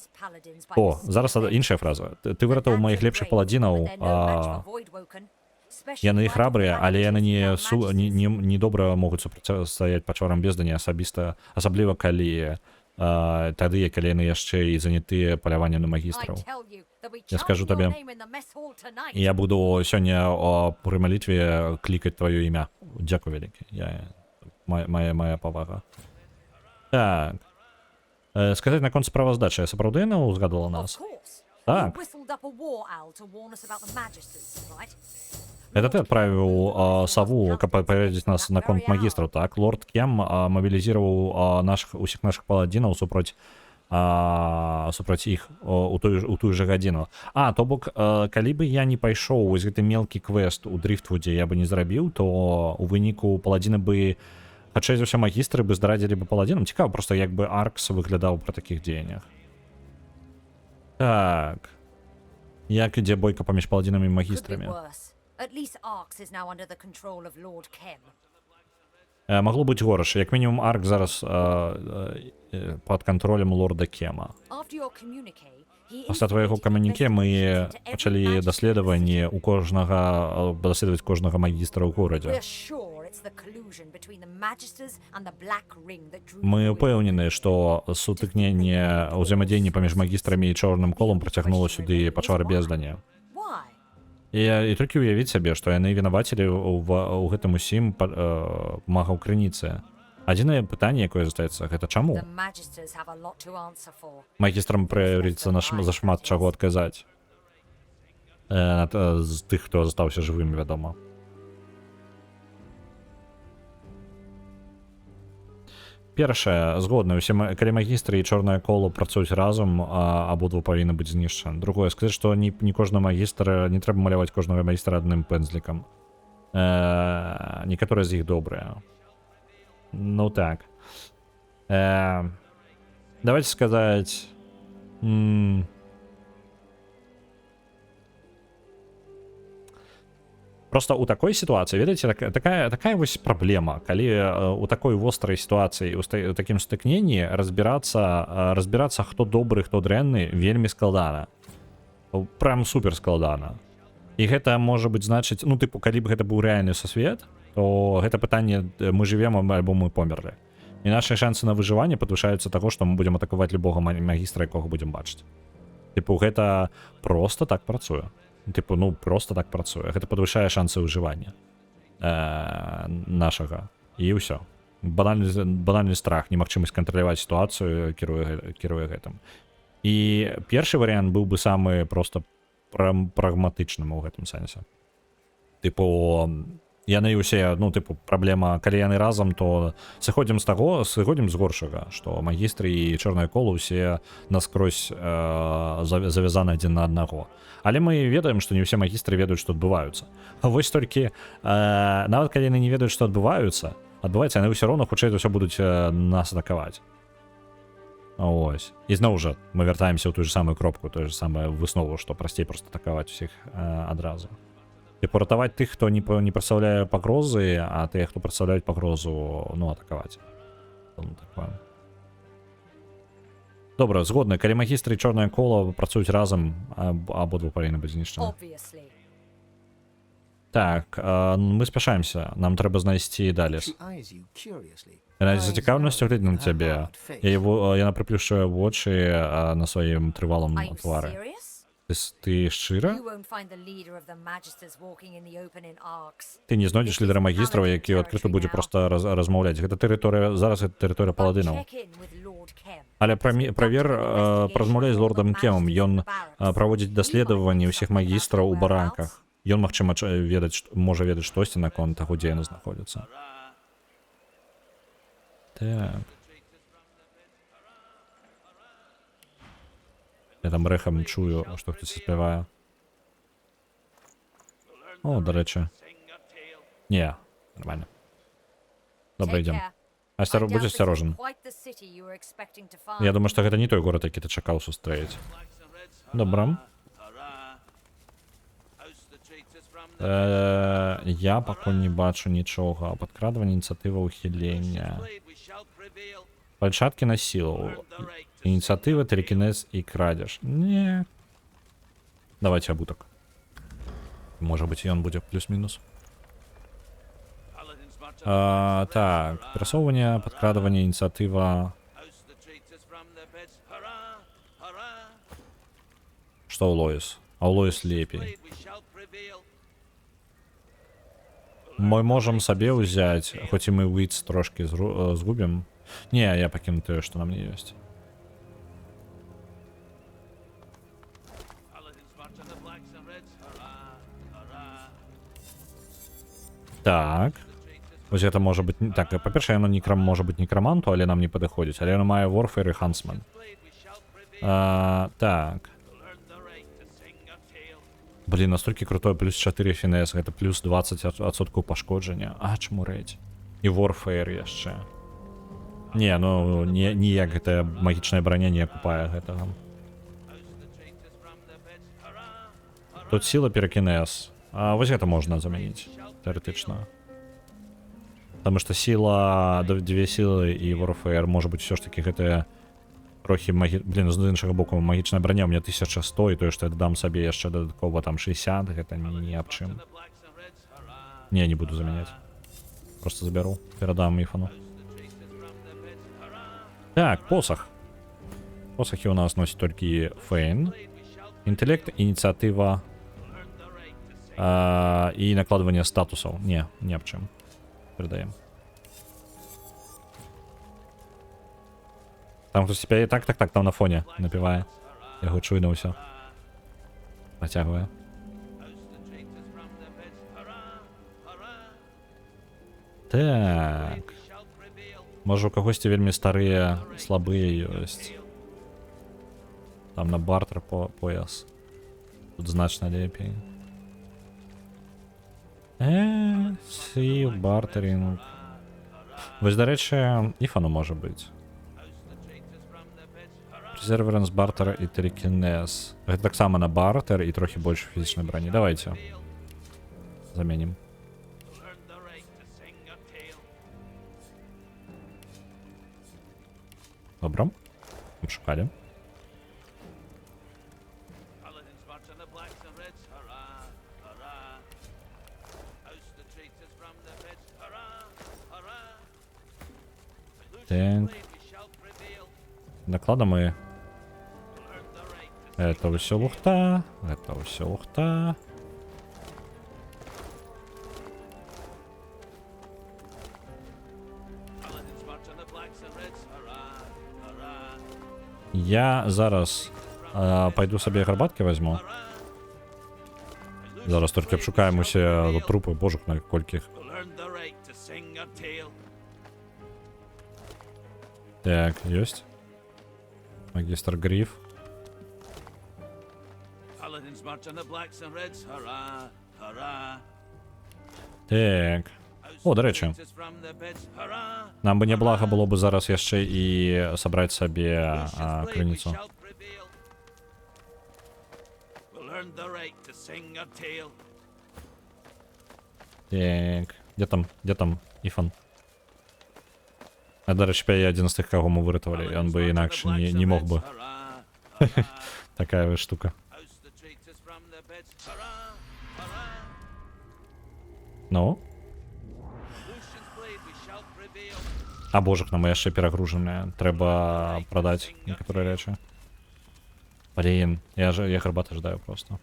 О, зараз іншая фраза. Ты выратаваў маіх лепшых паладзінаў, яны храбрыя, але яны не добра могуць супрацьстаяць пачварам бездані, асабліва калі тады, калі яны яшчэ і занятыя паляваннем на магістраў. Я скажу табе, я буду сёння пры малітве клікаць тваё імя. Дзякуй вялікі. Моя павага. Так. Сказаць наконт справаздачы, сапраўды яна ўзгадала нас? Так. Это ты отправил сову, каб папярэдзіць нас наконт магістраў, так? Лорд Кем мабілізіраваў усіх нашых паладзінаў супроць іх у тую же гадзіну. То бок, калі бы я не пайшоў вось гэты мелкі квест у Дрифтвудзе, я бы не зрабіў, то у выніку паладзіны бы, хутчэй за ўсё магістры бы здрадзілі бы паладзінам. Цікава проста, як бы Аркс выглядаў пры такіх дзеяннях. Так. Як ідзе бойка паміж паладзінамі і магістрамі? Магло быць горш. Як мінімум, Арк зараз пад кантролем лорда Кема. Пасля твайго камюніке мы пачалі даследаванне даследаваць кожнага магістра ў горадзе. Мы ўпэўнены, што сутыкненне ўзаемадзеяння паміж магістрамі і чорным колам працягнула сюды пачвары безданя. І толькі ўявіць сабе, што яны вінавацілі ў гэтым усім магаў крыніцы. Адзінае пытанне, якое застаецца, гэта чаму? Магістрам прыйдзецца зашмат чаго адказаць. З тых, хто застаўся жывым, вядома. Першае, згодна, калі магістры і чорнае коло працуюць разам, абодва павінны быць знішчаны. Другое, сказаць, што не кожны магістр, не трэба маляваць кожнага магістра адным пэнзлікам. Некаторыя з іх добрыя. Ну так. Давайте сказаць... Просто у такой ситуации, ведаеце, такая вось праблема, калі у такой вострай сітуацыі, у такім стыкненні разбірацца, хто добры, хто дрэнны, вельмі складана. Прям супер складана. І гэта можа быць значыць, ну, тыпу, калі б гэта быў рэальны сусвет, то гэта пытанне, мы жывем альбо мы померлі. І нашыя шансы на выжыванне падвышаюцца таго, што мы будзем атакаваць любога магістра, якога будзем бачыць. Тыпу, гэта проста так працуе. Типу, ну, просто так працуе. Гэта падвышае шансы выжывання нашага. І ўсё. Банальны страх, немагчымасць кантраляваць сітуацыю кіруе гэтым. І першы варыянт быў бы самы проста прагматычным у гэтым сэнсе. Тыпу, яны ўсе, ну, тыпу, праблема, калі яны разам, то сыходзім з горшага, што магістры і чорнае коло ўсе наскрозь завязаны адзін на аднаго. Але мы ведаем, што не ўсе магістры ведаюць, што адбываюцца. Вось толькі, нават калі яны не ведаюць, што адбываецца, яны ўсё роўна хутчэй за ўсё будуць нас атакаваць. Ось. І зноў жа, мы вяртаемся ў тую ж самую кропку, тую ж самую выснову, што прасцей проста атакаваць усіх адразу. І паратаваць тых, хто не прадстаўляе пагрозы, а тых, хто прадстаўляюць пагрозу, ну, атакаваць. Добра, згодна, калі магістры і чорнае коло працуюць разам, абодва павінны быць знішчаны. Так, мы спяшаемся, нам трэба знайсці Даліс. Яна з зацікаўленасцю глядзе на цябе. Яна прыплюшчвае вочы на сваім трывалым твары. Ты шчыра? Ты не знойдзеш лідара магістраў, які адкрыта будзе проста размаўляць. Гэта тэрыторыя, зараз гэта тэрыторыя паладынаў. Але правер, празмаўляй з лордам Кемом. Ён праводзіць даследаванні ўсіх магістраў у бараках. Ён, магчыма, можа ведаць штосьці наконт таго, дзе яны знаходзяцца. Так. Я там рэхам чую, што хтось спявае. О, до речі. Ні, нормально. Добре, йдем. Будь осторожен. Я думаю, что это не той город, який ти чекав зустріти. Добре. Я поки не бачу нічого. Подкрадування, ініціатива, ухилення. Початки на силу. Ініціатива, телекінез і крадеж. Ні. Давайте обуток. Може бути, і он буде плюс-мінус. Так, пересовування, подкрадування, ініціатива. Что у Лоис? А у Лоис лепей. Мы можем себе взять, хоть и мы Уитс трошки згубим. Не, я покину то, что нам не есть. Так. Ось это може бути... Так, по-перше, воно може бути некроманту, але нам не підходить. Але воно має Warfare і Huntsman. Так. Блін, настільки крутой, плюс 4 фінес, це плюс 20% пошкодження. А, чмуреть. І Warfare ще. Не, ну, ніяк це магічна броня не окупає гэтага. Тут сила перекінез. А ось це можна замінити, теоретично. Потому что сила, 2 силы и Warfare, может быть, все ж таки это трохи блин, з іншого боку, магічна броня у меня 1100, і то, що я додам собі jeszcze додатково там 60, это ні об чим. Не буду замінять. Просто заберу, передам Ифану. Так, посох. Посохи у нас носит только Фейн. Интеллект, инициатива и накладывание статусов. Не об чим. Передаем. Там хтось себе і так, там на фоні напіває. Я його чую на все. Натягує. Так. Може у когось вельми старые, слабые есть. Там на бартер пояс. Тут значно лепей. Сів, бартеринг. Ось, до речі, Іфану може бути. Презерверенс, бартер і телекінез. Це так само на бартер і трохи більше фізичної броні. Давайте. Замінимо. Добре. Шукали. Так. Накладом мы... Это все лухта. Это все лухта. Я зараз пойду собі гарбатки возьму. Зараз тільки обшукаємо усі трупи, божок на кольких. Так, есть. Магистр Гриф. Так. О, до речі. Нам би неблаго було б зараз ще і собрати собі криницю. Так. Де там Іфан? А, до речі, я один з тих, кого ми вирятували, і він би інакше не мог би. Така штука. Ну? А божик, на моє ще перегружене. Треба продати некоторі речі. Блін, я гарбати ждаю просто.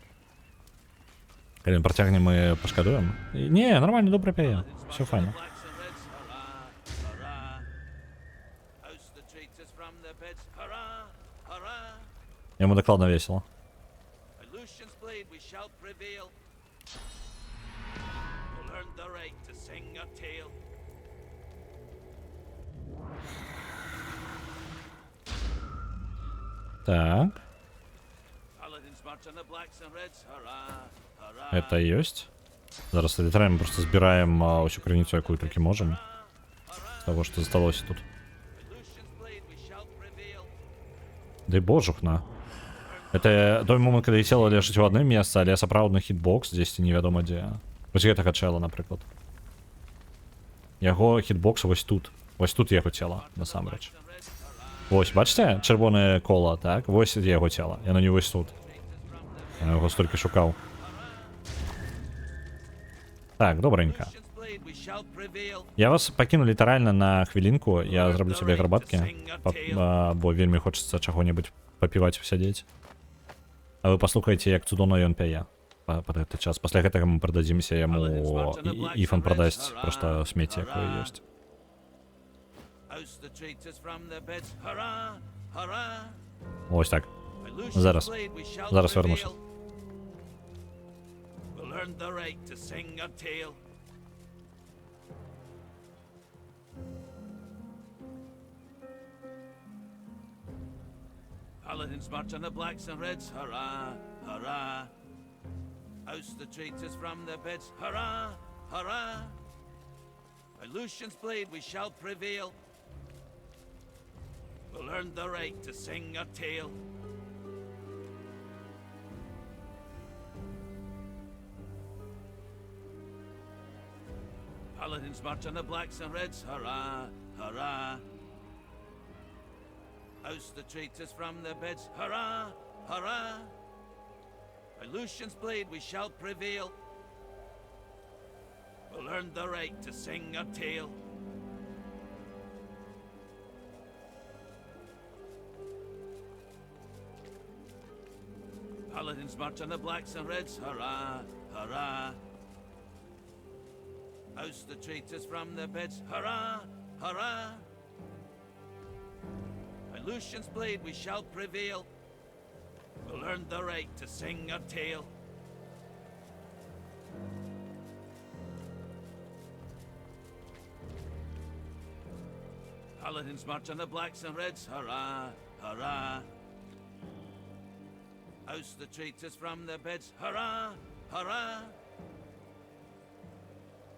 Коли він протягне, ми пошкодуємо. Не, нормально, добре п'є. Все файно. Ему докладно весело. Так. Это есть. Зараз літаємо, просто збираємо усю криницю, яку тільки можемо. З того, що залишилося тут. Дай божухна. Это той момент, когда тело лежить в одном месте, але сапраўдны хітбокс здесь невядома дзе. Вось гэтага чэла, напрыклад. Яго хітбокс вось тут. Вось тут яго цела, насамрэч. Вось, бачите? Чырвонае кола, так? Вось яго цела. Яно не вось тут. Я яго столькі шукаў. Так, добренько. Я вас пакіну літаральна на хвілінку. Я зраблю сабе гарбаткі, бо вельмі хочацца чаго-небудзь папіваць, сядзець. А вы паслухаеце, як цудоўна ён пяе пад гэты час. Пасля гэтага мы прададзімся яму, Іфан прадасць проста смецце, якое ёсць. Ось так. Зараз. Зараз вернуся. Paladins march on the blacks and reds, hurrah, hurrah. Oust the traitors from their beds, hurrah, hurrah. By Lucian's blade we shall prevail. We'll earn the right to sing a tale. Paladins march on the blacks and reds, hurrah, hurrah. Oust the traitors from their beds, hurrah, hurrah. By Lucian's blade we shall prevail. We'll earn the right to sing a tale. Paladins march on the blacks and reds, hurrah, hurrah. Oust the traitors from their beds, hurrah, hurrah. By Lucian's blade we shall prevail. We'll earn the right to sing a tale. Paladins march on the blacks and reds, hurrah, hurrah. Oust the traitors from their beds, hurrah, hurrah.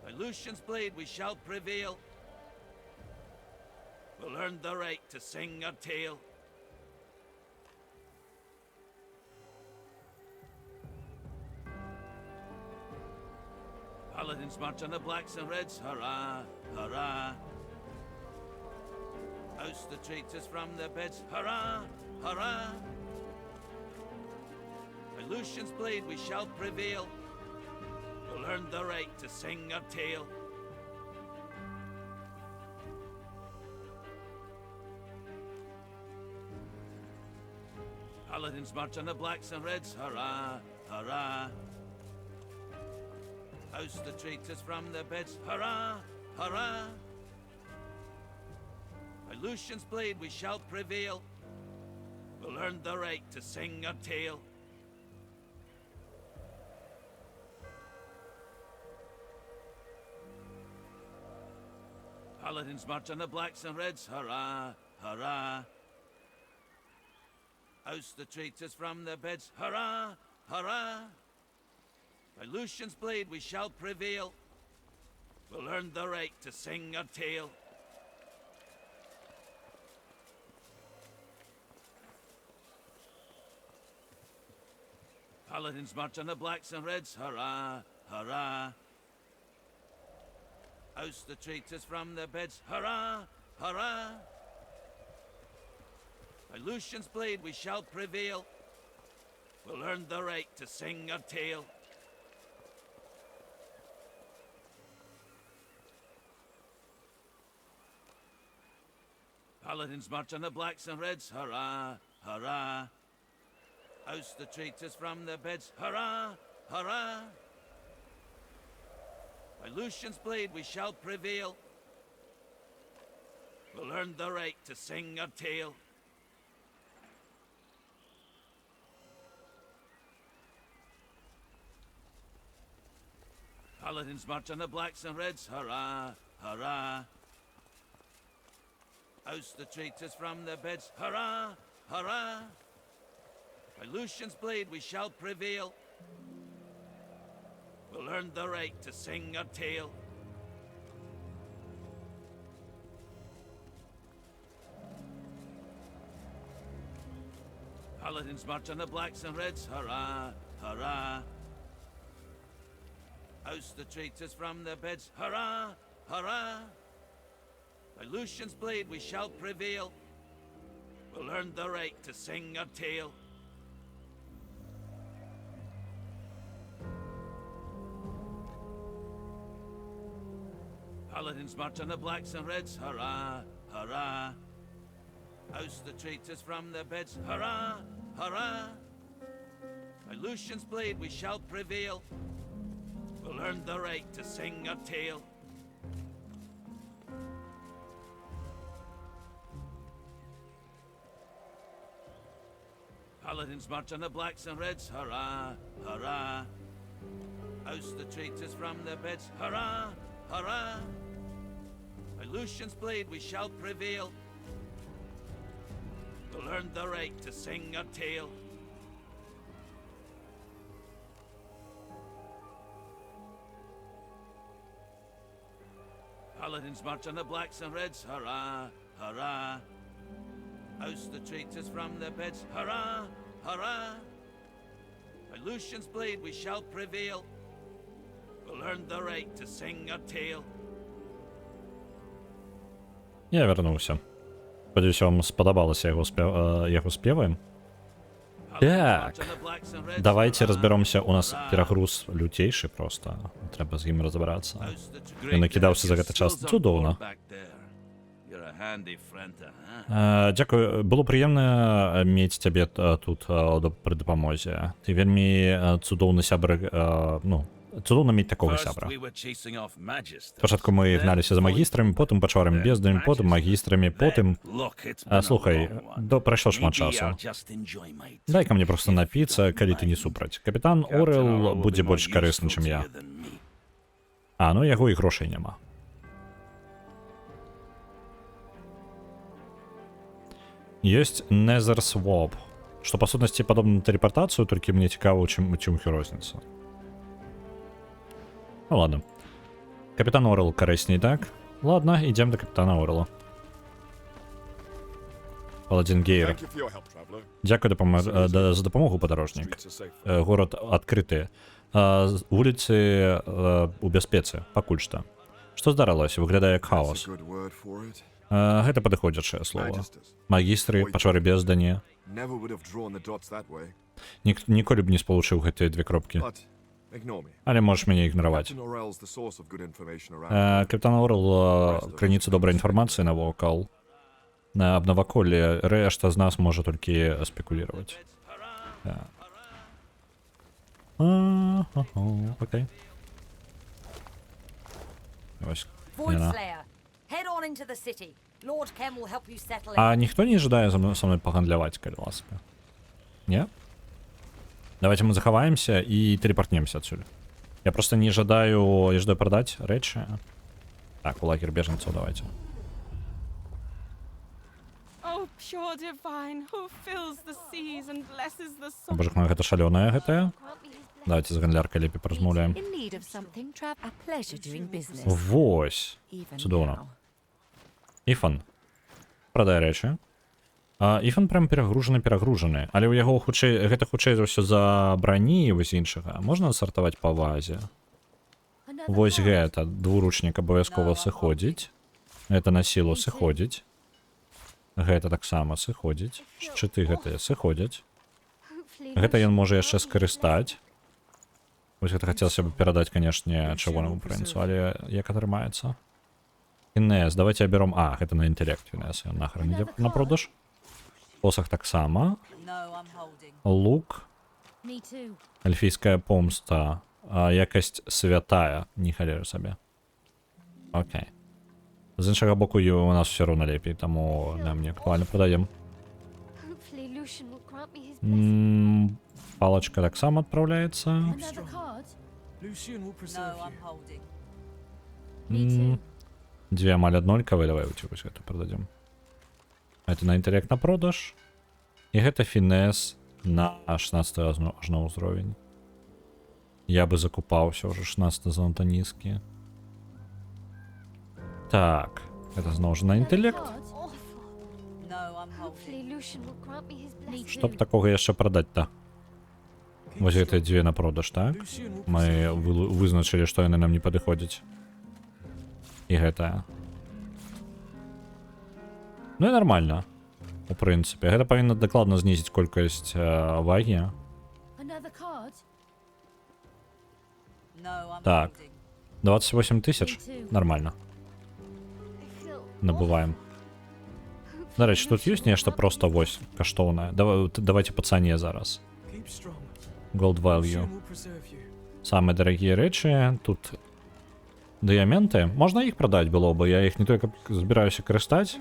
By Lucian's blade we shall prevail. We'll earn the right to sing a tale. Paladins march on the blacks and reds, hurrah, hurrah. Oust the traitors from their beds, hurrah, hurrah. By Lucian's blade we shall prevail. We'll earn the right to sing a tale. Paladins march on the blacks and reds, hurrah, hurrah. Oust the traitors from their beds, hurrah, hurrah. By Lucian's blade we shall prevail. We'll earn the right to sing a tale. Paladins march on the blacks and reds, hurrah, hurrah. Oust the traitors from their beds, hurrah, hurrah. By Lucian's blade we shall prevail. We'll earn the right to sing a tale. Paladins march on the blacks and reds, hurrah, hurrah. Oust the traitors from their beds, hurrah, hurrah. By Lucian's blade we shall prevail. We'll earn the right to sing a tale. Paladins march on the blacks and reds, hurrah, hurrah. Oust the traitors from their beds, hurrah, hurrah. By Lucian's blade we shall prevail. We'll earn the right to sing a tale. Paladins march on the blacks and reds, hurrah, hurrah. Oust the traitors from their beds, hurrah, hurrah. By Lucian's blade we shall prevail. We'll earn the right to sing our tale. Paladins march on the blacks and reds, hurrah, hurrah. Oust the traitors from their beds, hurrah, hurrah. By Lucian's blade we shall prevail. We'll earn the right to sing our tale. Paladins march on the blacks and reds, hurrah, hurrah. Oust the traitors from their beds, hurrah, hurrah. By Lucian's blade we shall prevail. We'll earn the right to sing our tale. Paladins march on the blacks and reds, hurrah, hurrah. Oust the traitors from their beds, hurrah, hurrah. By Lucian's blade we shall prevail. We'll earn the right to sing our tale. Paladins march on the blacks and reds, hurrah, hurrah. Oust the traitors from their beds, hurrah, hurrah. By Lucian's blade we shall prevail. We'll earn the right to sing our tale. Я вернувся. Сподіваюсь, вам сподобалося його співи. Так, давайте розберемося. У нас перегруз лютейший просто. Треба з ним розібратися. Він накидався за цей час. Чудовно. Дякую. Було приємно мати тебе тут при допомозі. Ти вельми цудовний сябр, ну, цудовно мати такого сябра. Спочатку ми гналися за магістрами, потім почварами бездами, потім магістрами, потім... Слухай, пройшло шмат часу. Дай-ка мені просто напіться, коли ти не супроть. Капітан Орел буде більш корисним, ніж я. Ну яго і грошей нема. Есть Nether Swap, что по сутности подобно на телепортацию, только мне цікаво, чим їх розниця. Ну ладно. Капітан Орел корисній, так? Ладно, йдемо до Капітана Орела. Паладін Гейр. Дякую за допомогу, подорожник. Город відкритий. Вулиці у безпеці, пакуль што. Што здарылася? Выглядае як хаос. Гэта падыходзячае слово. Магістры, пачвары бездані. Ніколі б не спалучыў гэтыя две кропкі. Але можаш мяне ігнараваць. Капітан Орел — крыніца добрай інфармацыі навокал. Аб наваколле рэшта з нас можа толькі спекулировать. Окей. Ось. А ніхто не жадае со мной пагандляваць, калі ласка? Не? Давайте мы захаваемся и телепортнемся отсюда. Я просто не жадаю... Я жадаю продать рэчы. Так, у лагерь беженцаў давайте. Боже мой, гэта шалёная гэтая. Давайте з гандляркай лепей паразмаўляем. Вось. Цудоўна. Іфан. Прадай рэчы. Іфан прям перагружаны. Але ў яго хутчэй... Гэта хутчэй за ўсё за брані і вось іншага. Можна сартаваць па вазе? Вось гэта. Двуручнік абавязкова сыходзіць. Гэта на сілу сыходзіць. Гэта таксама сыходзіць. Шчыты гэтыя сыходзяць. Гэта ён можа яшчэ скарыстаць. Вось гэта хацелася бы перадаць, канешне, чырвонаму прынцу, але як атрымаецца? Фінес, давайте абяром... гэта на інтэлект фінес. Ён нахрен ідзе на продаж. Посах таксама. Лук. Эльфійская помста. Якасць святая. Не халеру сабе. Окей. З іншага боку у нас все роўна лепей, таму нам не актуальна прадаем. Палачка таксама адпраўляецца. Дзве амаль аднолькавыя, давайте вось гэта прададзім. Гэта на інтэлект на продаж. І гэта фінес на 16 аж на ўзровень. Я бы закупаўся ўжо 16 занадта нізкі. Так, гэта зноў жа на інтэлект. Што б такога яшчэ прадаць-то? Вось гэтыя дзве на продаж, так? Мы вызначылі, што яны нам не падыходзяць. І гэтая. Ну і нармальна. У прынцыпе, гэта павінна дакладна знізіць колькасць вагі. Так. 28 тысяч? Нормально. Набываем. Дарэчы, тут ёсць нешта просто вось каштоўнае. Давайте по цане зараз. Gold value. Самыя дарагія рэчы. Тут дыяменты. Можна іх прадаць было бы. Я іх не только збіраюся карыстаць.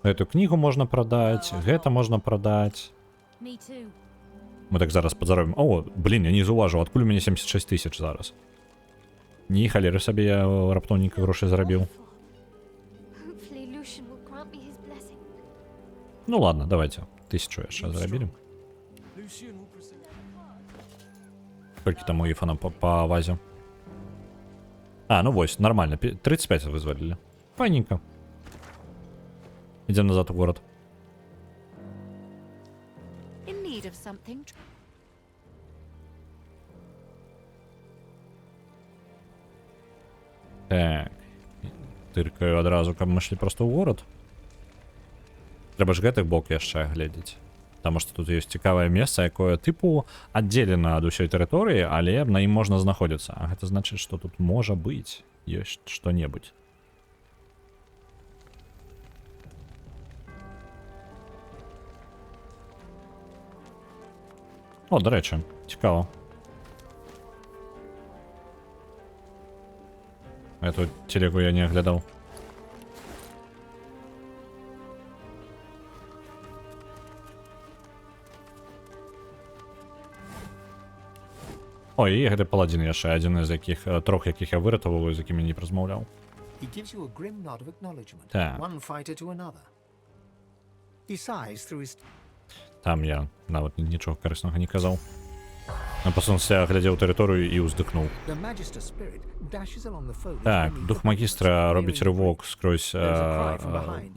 Эту кнігу можна прадаць. Гэта можна прадаць. Мы так зараз падзаробім. О, блин, я не заўважыў, адкуль у мяне 76 тысяч зараз. Не халеры сабе я раптоўненька грошай зарабіў. Ну ладно, давайте. 1000 яшчэ зарабілі. Колькі там у Ифана по вазе? А, ну вось, нормально. 35 вызвалілі. Файненько. Идем назад в город. Так. Тыркаю адразу, каб мы шлі просто ў горад. Трэба ж гэтых бок яшчэ глядзець. Таму што тут ёсць цікавае месца, якое тыпу аддзелена ад усёй тэрыторыі, але на ім можна знаходзіцца. А гэта значыць, што тут можа быць ёсць што-небудзь. О, дарэчы, цікава. Эту телегу я не оглядал. Ой, і гэты паладзін яшчэ адзін з якіх трох якіх я выратаваў, з якімі не размаўляў. Так. Там я нават нічога карыснага не казаў. На пасунся глядзеў тэрыторыю і ўздыхнуў. Так, дух магістра робіць рывок скрозь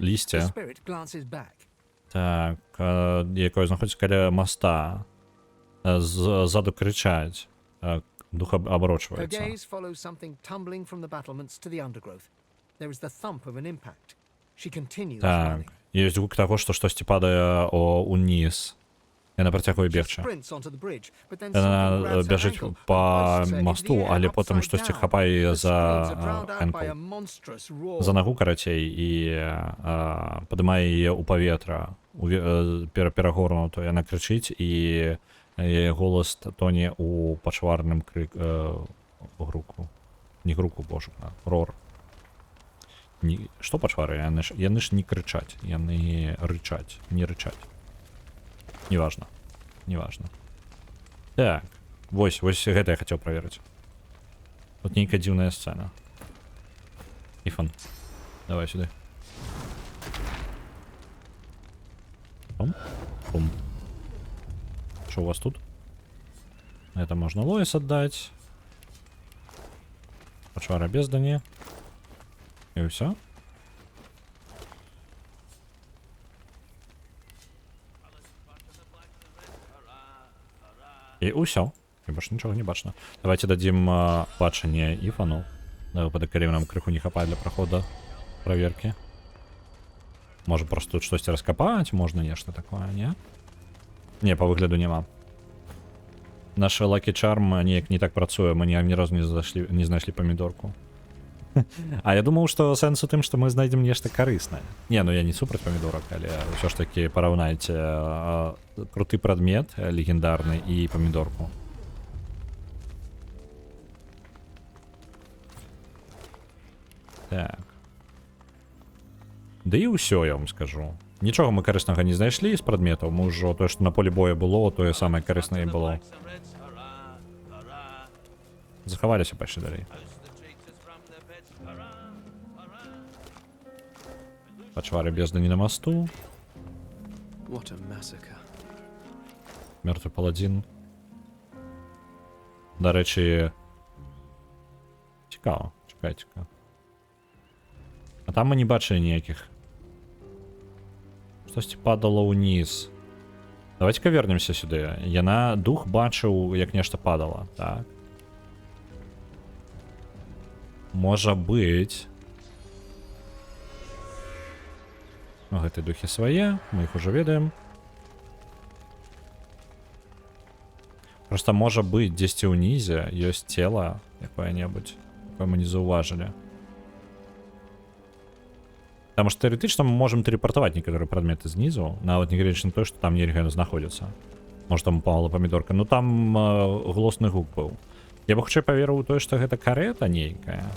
лісце. Так, якое знаходзіцца каля моста. Ззаду крычаць. Дух абарочваецца. Так, ёсць гук таго, што штосьці падае ўніз. Яна працягвае бегчы. Яна бяжыць па масту, але потым штосьці хапае за хэнкаў. За нагу, карацей, і падымае яе ў паветра. Перагорнута яна крычыць, і яе голас тоне ў пачварным груку. Не груку, божа, а рор. Што пачвары? Яны ж не крычаць, яны рычаць, не рычаць. Неважно. Неважно. Так. Вось гэта я хацеў праверыць. Тут нейкая дзіўная сцэна. Ифан. Давай сюды. Пум. Пум. Что у вас тут? Это можно Лоис отдать. Пачвара бездані. І все. І ўсё. І больш нічога не бачна. Давайте дадзім бачанне Ифану. Падакалі нам крыху не хапае для прахода праверкі. Можа просто тут штосьці раскапаць, можна нешта такое, не? Не, па выгляду няма. Наш Lucky Charm неяк не так працуе, мы ні разу не знайшлі памідорку. А я думаў, што сэнс у тым, што мы знайдзем нешта карыснае. Не, ну я не супраць памідорак, але ўсё ж такі параўнайце круты прадмет, легендарны, і памідорку. Так. Да і ўсё, я вам скажу. Нічога мы карыснага не знайшлі з прадметаў, мы ўжо тое, што на полі боя было, тое самае карыснае было. Захаваліся, пайшлі далей. Пачвары бездані на мосту. Мертвый паладин. До речі, цікаво. Чекайте. А там ми не бачили ніяких. Щось падало униз. Давайте-ка вернемся сюди. Я дух бачив, як нечто падало. Так. Може бить. Гэты духи свае, мы их уже ведаем. Просто можа быць дзесьці ўнізе ёсць цела якое-небудзь, якое мы не заўважылі. Потому что теоретычна мы можем тэлепартаваць некаторыя прадметы знізу, нават нягледзячы на тое, што там нельга знаходзіцца. Можа там упала памідорка, ну там глосны гук быў. Я бы хутчэй паверыў у тое, што гэта карета нейкая.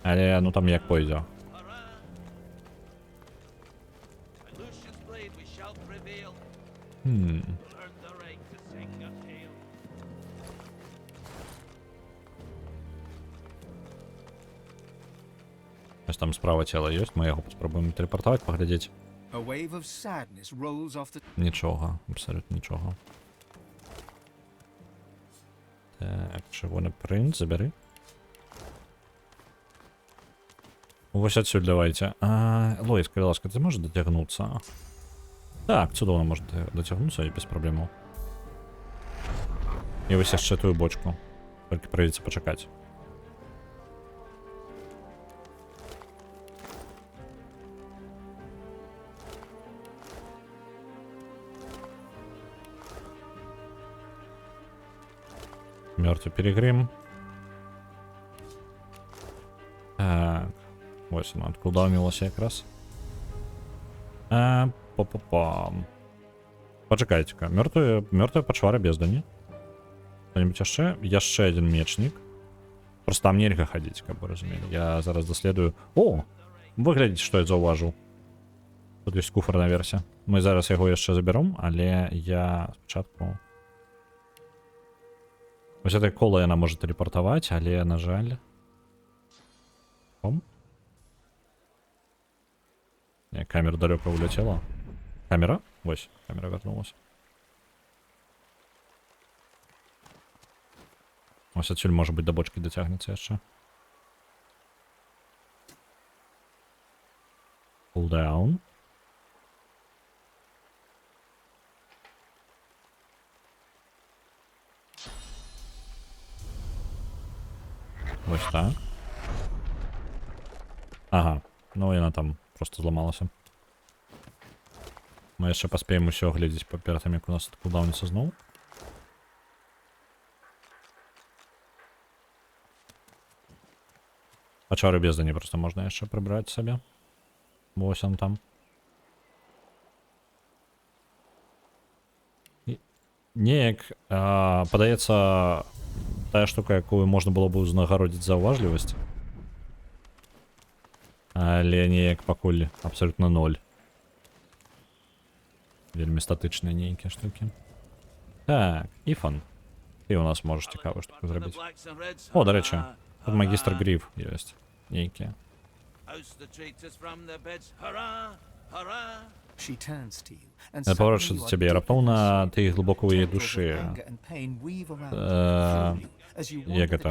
Але ну там як пойдзе. Lucian's blade we shall prevail. Хм. Earn the right to sing a tale. Ось там справа цела ёсць, мы яго паспрабуем тэлепартаваць, паглядзець. A wave of sadness rolls off the Нічога, абсалютна нічога. Так, чырвоны прынт, забяры. Вось адсюль давайте. Лоис, калі ласка, ты можаш дацягнуцца? Так, цудоўна можа дацягнуцца і без праблемаў. І вось яшчэ тую бочку. Толькі прыйдзецца пачакаць. Мёртвый перегрим. Так. Ось вона откудамілася якраз. Па-па-пам. Почекайте-ка. Мертвая почвара бездані. Что-нибудь яшчэ? Яшчэ один мечник. Просто там нельга ходить, как бы разумели. Я зараз доследую. О! Выглядите, что я заўважыў. Тут есть куфр наверсе. Мы зараз яго яшчэ заберем, але я спачатку... Вось этой кола яна можа тэлепартаваць, але, на жаль... Пом? Не, камера далеко улетела. Камера? Вось, камера вернулась. Ось адсюль, может быть, до бочки дотягнется яшчэ. Pull down. Вось так. Ага, ну яна там просто зламалася. Мы яшчэ паспеем усё глядзець перад тым, як у нас кулдаўніца зноў. Пачары бездані просто можна яшчэ прыбраць сабе. Вось он там. Неяк падаецца тая штука, якую можна было бы ўзнагародзіць за ўважлівасць. Але неяк пакуль абсолютно 0. Вельмі статычныя нейкія штукі. Так, Іфан. Ты у нас можаш цікавую штуку зрабіць. О, дарэчы, тут магістр Гриф ёсць. Нейкія. Я паварочу да цябе, раптоўна ты глыбока ў яе душы. Як гэта?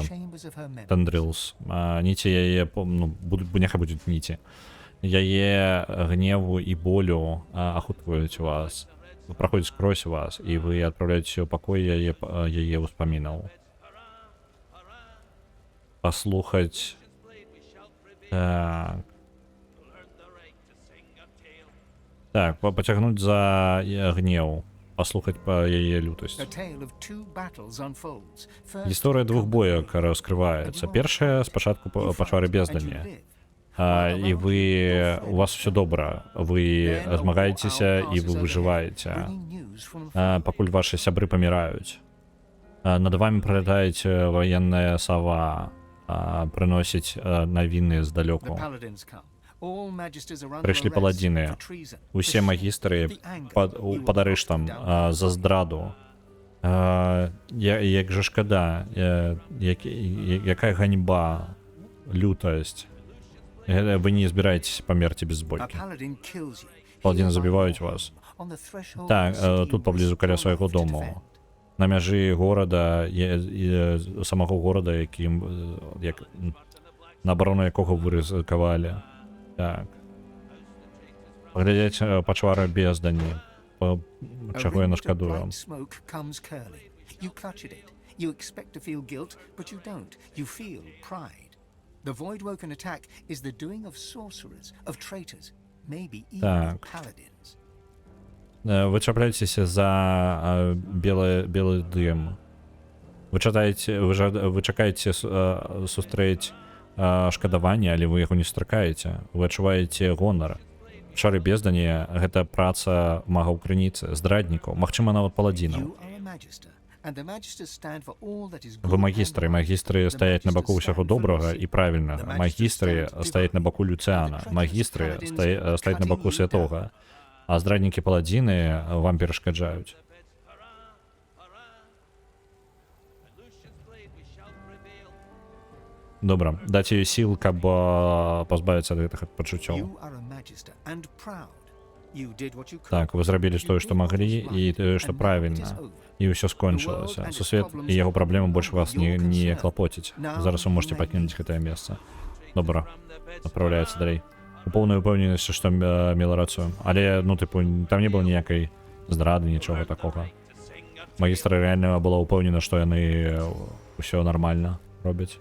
Тэндрылс. Ніці яе, ну, няхай будуць ніці. Яе гневу і болю ахутваюць вас. Праходзіць скрозь вас, і вы адпраўляеце ў пакой яе ўспамінаў. Паслухаць. Так. Так, пацягнуць за гнеў. Паслухаць па яе лютасць. Гісторыя двух боек раскрываецца. Першая спачатку пачвары бездані. І у вас все добра. Вы змагаецеся і вы выжываеце. Пакуль ваши сябры паміраюць. Над вами пролетаеце военная сава. Прыносіць навіны здалёку. Прыйшлі паладзіны. Усе магістры пад арыштам за здраду. Як жа шкада, якая ганьба, лютасць. Вы не збіраецеся памерці без бойкі. Паладзіны забіваюць вас. Так, тут паблізу каля свайго дому. на мяжы горада самого горада, якім як на абарону якога вы рызыкавалі. Так. Паглядзець пачвара бездані. Чаго я нашкадую вам. Bright smoke comes curling. You clutch at it. You expect to feel guilt, but you don't. You feel pride. The Voidwoken attack is the doing of sorcerers, of traitors, maybe even of Так. paladins. Ви чапляєтеся за білий дим. Ви чакаєте сустрэць шкадаванне, але вы яго не сустракаеце. Вы адчуваеце гонар. Чары бездані гэта праца магаў крыніцы, здраднікаў, магчыма нават паладзінаў. You are a magister, and the magisters stand for all that is good Вы магістры, and right. магістры The стаяць на баку magisters ўсяго stand for добрага mercy. і правільнага. The magisters Магістры stand for стаяць на divine. баку Люцыяна. And the Магістры traitors, paladins, стаяць на баку cutting you святога. А здраднікі паладзіны вам перашкаджаюць. Lucian's blade we shall prevail. Добра, даць ёй сіл, каб пазбавіцца ад гэтых пачуццёў. You are a magister and proud. You did what you could. Так, вы зрабілі тое, што маглі, і тое, што And now it is правільна. over. І ўсё скончылася. Сусвет і яго праблемы больш вас не клапоціць. Зараз вы можете пакінуць гэтае месца. Добра, адпраўляецца далей. У поўнай упэўненасці, што мела рацыю. Але, ну, тыпу, там не было ніякай здрады, нічога такога. Магістра рэальна была ўпэўнена, што яны ўсё нармальна робяць.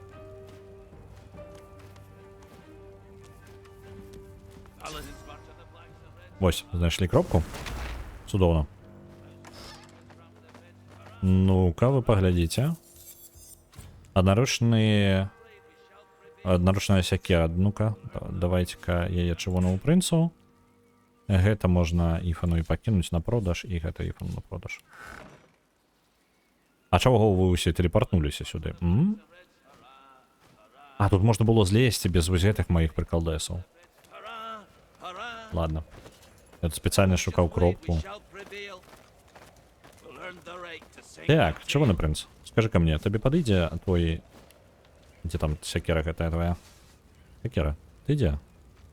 Paladins march on the blacks and reds. Вось, знайшлі кропку. Цудоўна. Ну-ка, вы паглядзіце. Аднаручная сякера. Ну-ка, давайте-ка яе чырвонаму прынцу. Гэта можна іфану і пакінуць на продаж, і гэта іфану на продаж. А чаго вы ўсе тэлепартнуліся сюды? А, тут можна было злезці без вось гэтых маіх прыкалдэсаў. Hurrah! Hurrah! Ладно. Я тут спецыяльна шукаў кропку. We shall prevail. We'll earn the right to sing Так, our чырвоны tale. прынц, скажи ка мне, табе падыдзе твой... Дзе там сякера гэтая твоя? Сякера, ты дзе?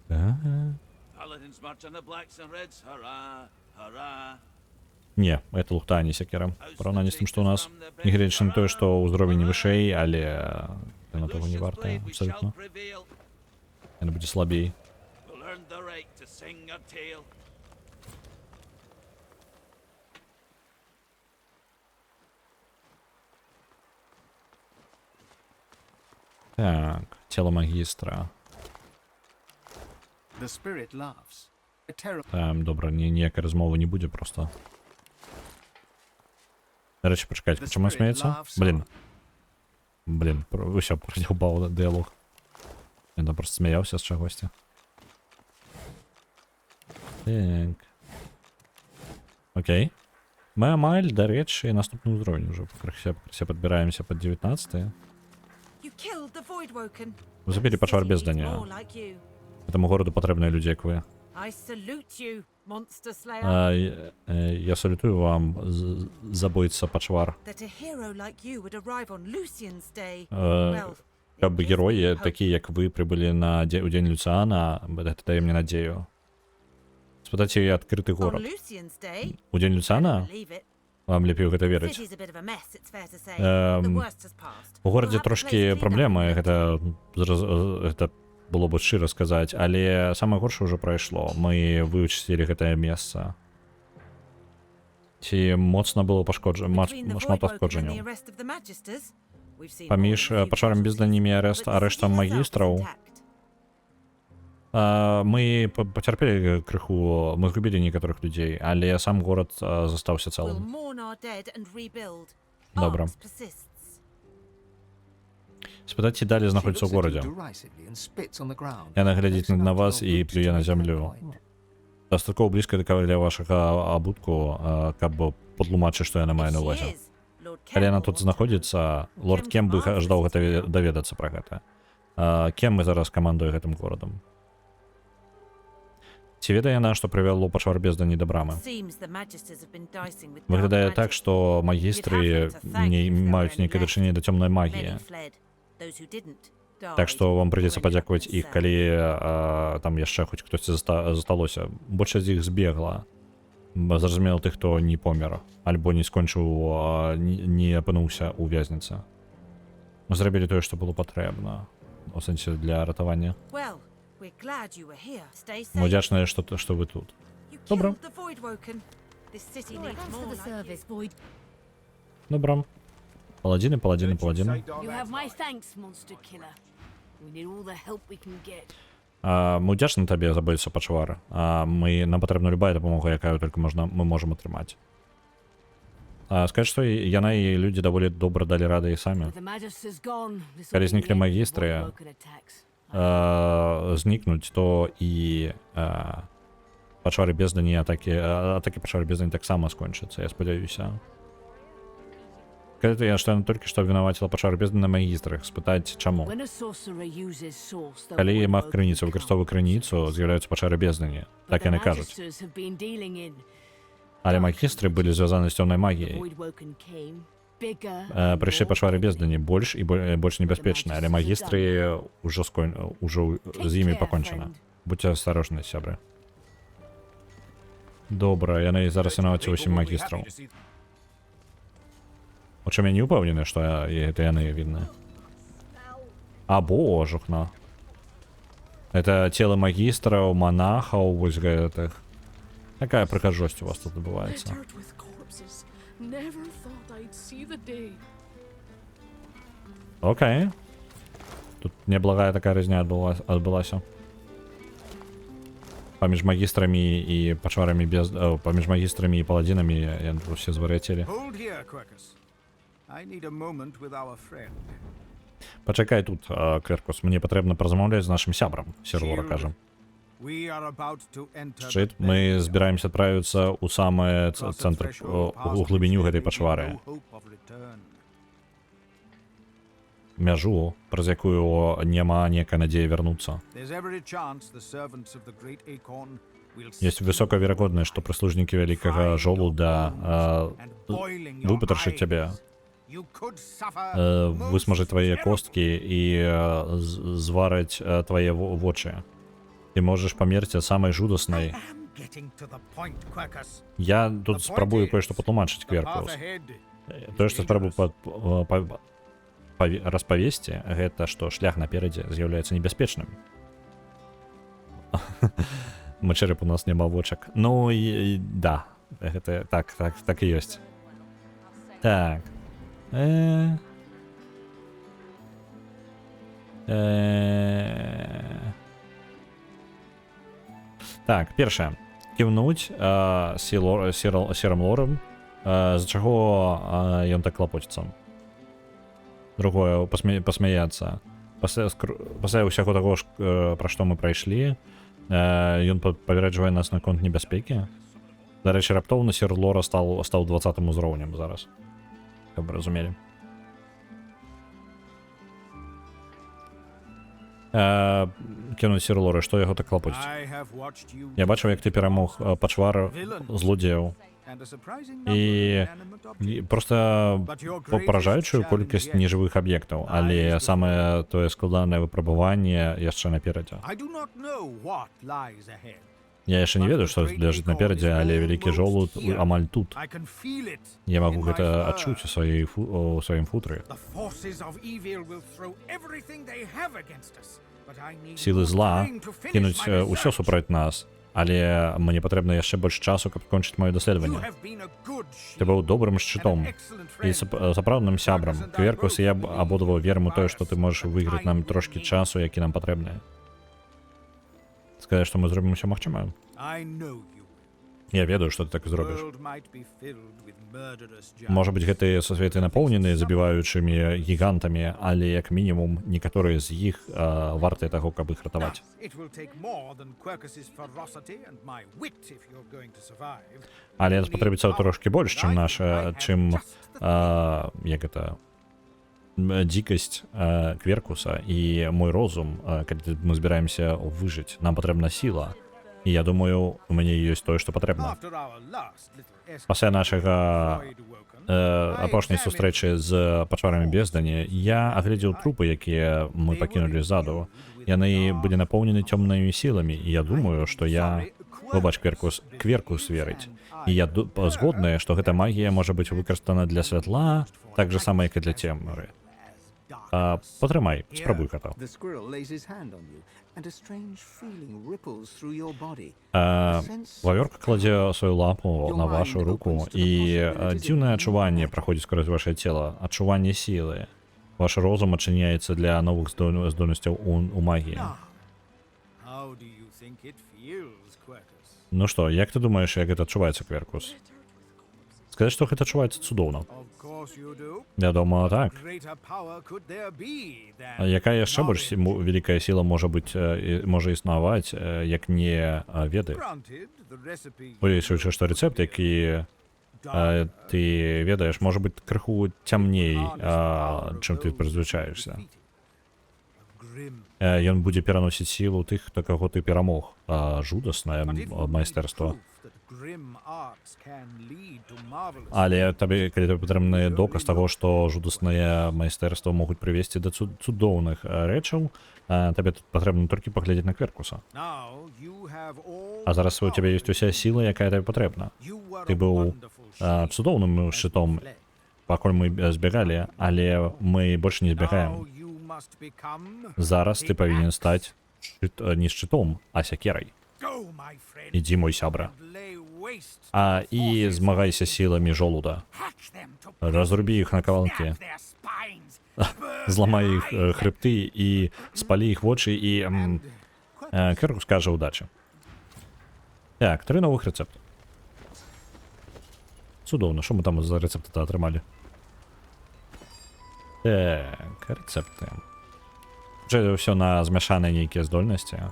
Paladins march on the blacks and reds. Hurrah! Hurrah! Не, это лухта, а не сякера. Параўнанні з тым, што у нас, нягледзячы на тое, што ўзровень не вышэй, але яна того не Lucian's вартая, blade we shall абсолютно. prevail. Яна будзе слабей. We'll earn the right to sing our tale. Так, цела магістра. The spirit laughs. A terrible. Там, добра, ніякай размовы не будзе просто. Дарэчы, пачакайце, чаму смеецца? Блин, ўсё, продзяўбаў дыялог. Я там просто смяяўся з чагосьці. Так. Окей. Мы амаль, дарэчы, наступны ўзровень уже пакрысе падбіраемся пад 19. You killed the Voidwoken. Вы забілі пачвар City безданя. needs more like you. Этому гораду патрэбныя людзі, як вы. I salute you, monster slayer. Я салютую вам, забойца пачвар. That a hero like you would arrive on Lucian's Day. Э, Well, Каб it gives me героі, hope. такі як вы, прыбылі у дзень Люцыяна, гэта дае мне надзею. Спытайце яе адкрыты On горад. Lucian's Day, У дзень Люцыяна? believe it. Вам лепей у гэта верыць. City's a bit of a mess, it's fair to say. Эм, The worst has passed. У горадзе We'll have the трошкі place cleaned up праблемы, in no time. гэта было бы шчыра сказаць, але самае горшае ўжо прайшло. Мы вычысцілі гэтае месца. Ці моцна было Between the шмат Voidwoken and the пашкоджанняў. arrest of the Magisters, we've seen Паміж more than a few пачварам casualties, безданімі і but the арэштам city itself is магістраў intact. Мы пацярпелі крыху, мы згубілі некаторых людзей, але сам горад застаўся We'll цэлым. mourn our dead and rebuild. Добра. Arx persists. Спытайце, далі She знаходзіцца ў looks at you горадзе. derisively and spits on the ground. Яна глядзіць Close на enough to вас your і boots плюе to на make her зямлю. point. Дастаткова блізка для вашага абутку, каб патлумачыць, што яна мае на If she ўвазе. is, Lord Калі яна Kemble тут wants to know. знаходзіцца, лорд Кем бы ждаў гэта даведацца пра гэта. Кем мы зараз камандуе гэтым горадам? Ці ведае яна, што прывяло пачвар бездані да брамы? Seems the Magisters have been dicing with Выглядае dark так, magic. што магістры не маюць нейкае дачыненне да цёмнай магіі. Many fled. Those who didn't Так died што вам прыйдзецца or ended up падзякаваць іх, insane. калі там яшчэ хоць хтосьці засталося. Большасць з іх збегла. Зразумела тых, хто не помер, альбо не скончыў, не апынуўся ў вязніцы. Мы зрабілі тое, што было патрэбна, у сэнсе для ратавання. Well, we're glad you were here. Stay Мы safe. удзячныя, што вы тут. You Добре. killed the Voidwoken. This city needs Thanks for more the like you. service, Void. Добра. Паладзіны, паладзіны, паладзіны. You have my thanks, monster killer. We need all the help we can get. Мы удзячны табе за бойца пачвар. Нам патрэбна любая дапамога, якая толькі мы можам атрымаць. Скажи, што яна і людзі даволі добра далі рады і самі. With the Magisters gone, this Калі will be зніклі the end of магістры, Voidwoken attacks. знікнуць, то і пачвары бездані, атакі пачвары бездані таксама скончацца, я спадзяюся. Калі я толькі што вінаваціла пачвары бездані на магістрах, спытаць, чаму. When a sorcerer uses source, the Калі маг Voidwoken крыніцы come. выкарыстоўвае крыніцу, з'яўляюцца пачвары бездані. But Так the яны кажуць. Magisters have been dealing in. Але магістры былі звязаны з цёмнай The магіяй. Voidwoken came, bigger and Прыйшлі more пачвары deadly. бездані больш і больш небяспечныя, але магістры ўжо з імі пакончана. Будьце асторожны, сябры. Добра, яны зараз вінаваці ўсім магістраў. У чым я не ўпэўнены, што гэта яны вінны. Божухна. Это целы магістраў, монахаў, вось гэтых. Такая прыгажосць у вас тут адбываецца. Littered with corpses. Never thought I'd see the day. Окей. Тут неблагая такая рызня адбылася. Паміж магістрамі і пачварамі паміж магістрамі і паладзінамі яны усе звар'яцелі. Hold here, Quercus. I need a moment with our friend. Пачакай тут, Кверкус, мне патрэбна паразмаўляць з нашым сябрам, Сірлора кажа. We are about to enter Шчыт, the мы Bed. збіраемся адправіцца ў самы Cross the цэнтр, threshold past у глыбіню which гэтай there will be пачвары. no hope of return. Мяжу, праз якую няма некай надзеі вярнуцца. There's every chance the servants of the great Acorn will Ёсць высокая верагоднасць, што прыслужнікі вялікага жолуда выпатаршаць цябе, высмажаць твае косткі і звараць твае вочы. Ты можаш памерці ад самай жудаснай. Я тут спрабую кое-што патлумачыць, Кверкус. Тое, што спрабую распавесці, гэта што шлях наперадзе з'яўляецца небяспечным. Мачэрып у нас няма вочак. Ну і да, гэта так і ёсць. Так. Так, першае. Кіўнуць серым лорам, з чаго ён так клапоціцца. Другое, пасмяяцца. Пасля ўсяго таго, пра што мы прайшлі, ён папераджвае нас наконт небяспекі. Дарэчы, раптоўна сер лора стаў 20-м узроўнем зараз. Каб вы разумелі. Кінуць сер лора, што яго так клапоціць? Я бачыў, як ты перамог пачвар злодзеяў. І проста паражаючую колькасць нежывых аб'ектаў, але самае тое складанае выпрабаванне яшчэ наперадзе. Я яшчэ не ведаю, што ляжыць наперадзе, але вялікі жолуд амаль тут. Я магу гэта адчуць у сваім футры. Сілы зла кінуць усё супраць нас, але мне патрэбна яшчэ больш часу, каб скончыць маё даследаванне. Ты быў добрым шчытом і сапраўдным сябрам. Кверкус і я абодва верым у тое, што ты можаш выйграць нам трошкі часу, які нам патрэбны. Сказаць, што мы зробім усё магчымае. Я ведаю, што ты так зробіш. Можа быць, гэтыя сусветы напоўнены забіваючымі гігантамі, але як мінімум некаторыя з іх вартыя таго, каб іх ратаваць. Але спатрэбіцца трошкі больш, чым наша, як гэта, дзікасць Кверкуса і мой розум, калі мы збіраемся выжыць. Нам патрэбна сіла. І я думаю, у мяне ёсць тое, што патрэбна. Пасля нашага апошняй сустрэчы з пачварамі бездані, я агледзеў трупы, якія мы пакінулі ззаду. Яны былі напоўнены цёмнымі сіламі, і я думаю, што я Выбач, Кверкус верыць. І я згодны, што гэта магія можа быць выкарыстана для святла, так же сама, як і для цемры. Патрымай, спрабуй ката. The squirrel lays his hand on you, and a strange feeling ripples through your body. A sense Вавёрка кладзе сваю лапу на вашу руку, і дзіўнае адчуванне праходзіць скрозь ваше цела, адчуванне сілы. Ваш розум адчыняецца для новых здольнасцяў у магіі. How do you think it feels, Quercus? Ну што, як ты думаеш, як гэта адчуваецца, Кверкус? Сказаць, што гэта адчуваецца цудоўна. Of course you do. Вядома, так. Greater power could there be А than якая яшчэ больш вялікая сіла можа існаваць, як не веды? granted the recipe Улічваючы, што рэцэпт, які ты ведаеш, можа быць крыху цямней, чым ты прызвычаешся. grim. Ён будзе пераносіць сілу тых, хто каго ты перамог. Жудаснае But it will be майстэрства. proof that grim arts can lead to marvelous Але табе, калі тебе патрэбны доказ таго, што жудасныя майстэрства могуць прывесці да цудоўных рэчаў, табе тут патрэбна толькі паглядзець на Кверкуса. Now you have all А зараз у цябе ёсць уся сіла, якая табе патрэбна. you were Ты a быў wonderful shape цудоўным шчытом, пакуль мы збегалі, але мы больш не Now збегаем. you must become Зараз ты павінен стаць не шчытом, а сякерай. go, my friend, Ідзі, мой сябра. and lay waste І змагайся сіламі жолуда. hack them to Разрубі іх на кавалкі. their spines. Зламай іх хребты і спалі іх вочы, і Кверкус кажа удачі. Так, 3 новых рэцэпты. Цудоўна, што мы там за рэцэпты атрымалі? Так, рэцэпты. Ўсё на змяшаныя нейкія здольнасці.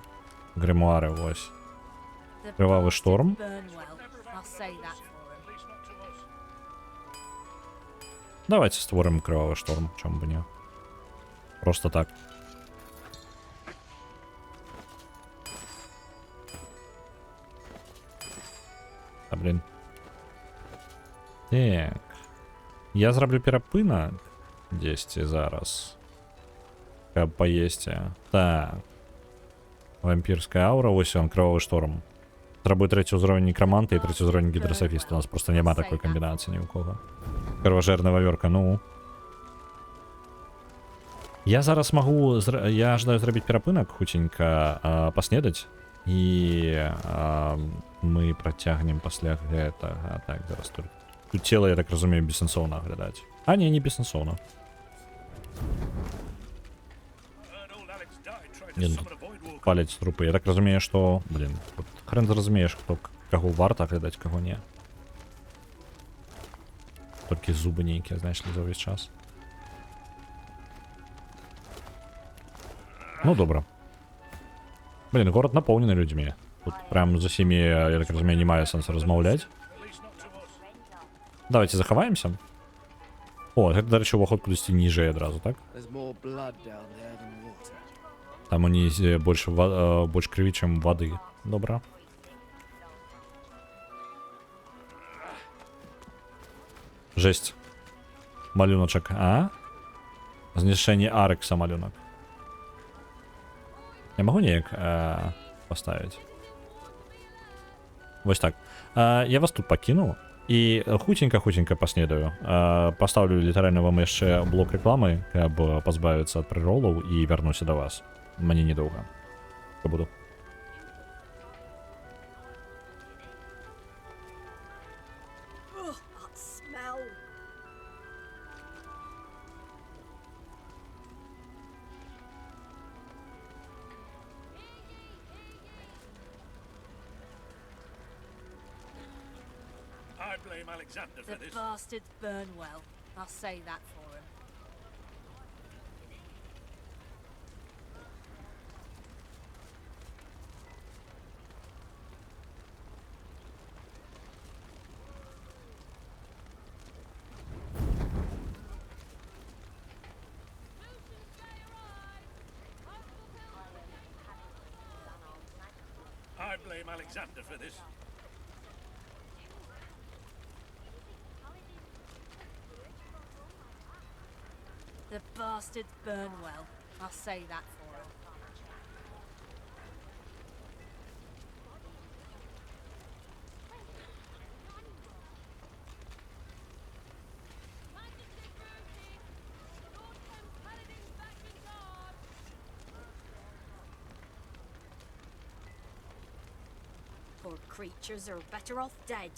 Грымуары, вось. Крывавы шторм. Давайте створым крывавы шторм, чому бы не. Просто так. Блин. Так. Я зраблю перапынак 10 зараз. Каб паесці. Так. Вампірская аура, ось он, крывавы шторм. Требує 3-й узровень некроманта і 3-й узровень гідрософіста. У нас просто нема такої комбінації ні у кого. Кровожерна вавёрка, ну. Я зараз могу... Я ожидаю зробити перапынак хутенька, паснедаць. І мы працягнем пасля гэтага. Так, зараз тут тело, я так разумею, бессенсоўна аглядаць. А, не бессенсоўна. Не, ну, паляць трупы. Я так разумею, што... Блин, вот хрен зразумееш, хто каго варта аглядаць, каго не. Толькі зубы нейкія, знаеш ли, за ўвесь час. Ну, добра. Блин, город напоўнены людзьмі. Тут прям з усімі, я так разумею, не мае сэнсу размаўляць. Давайте захаваемся. О, гэта, дарэчы, уваход кудысьці ніжэй адразу, так? Там унізе больш крыві, чым вады. Добра. Жесть. Малюночак, а? Знішчэнне Арекса малюнок. Я могу неяк поставить? Вось так. Я вас тут пакіну. І хутенька паснедаю. Паставлю літаральна вам яшчэ блок рэкламы, каб пазбавіцца ад прыролаў і вярнуся да вас. Мне недоўга. Буду. I blame Alexander for The this. bastards burn well. I'll say that for him. I blame Alexander for this. The bastards burn well. I'll say that for him. Poor creatures are better off dead.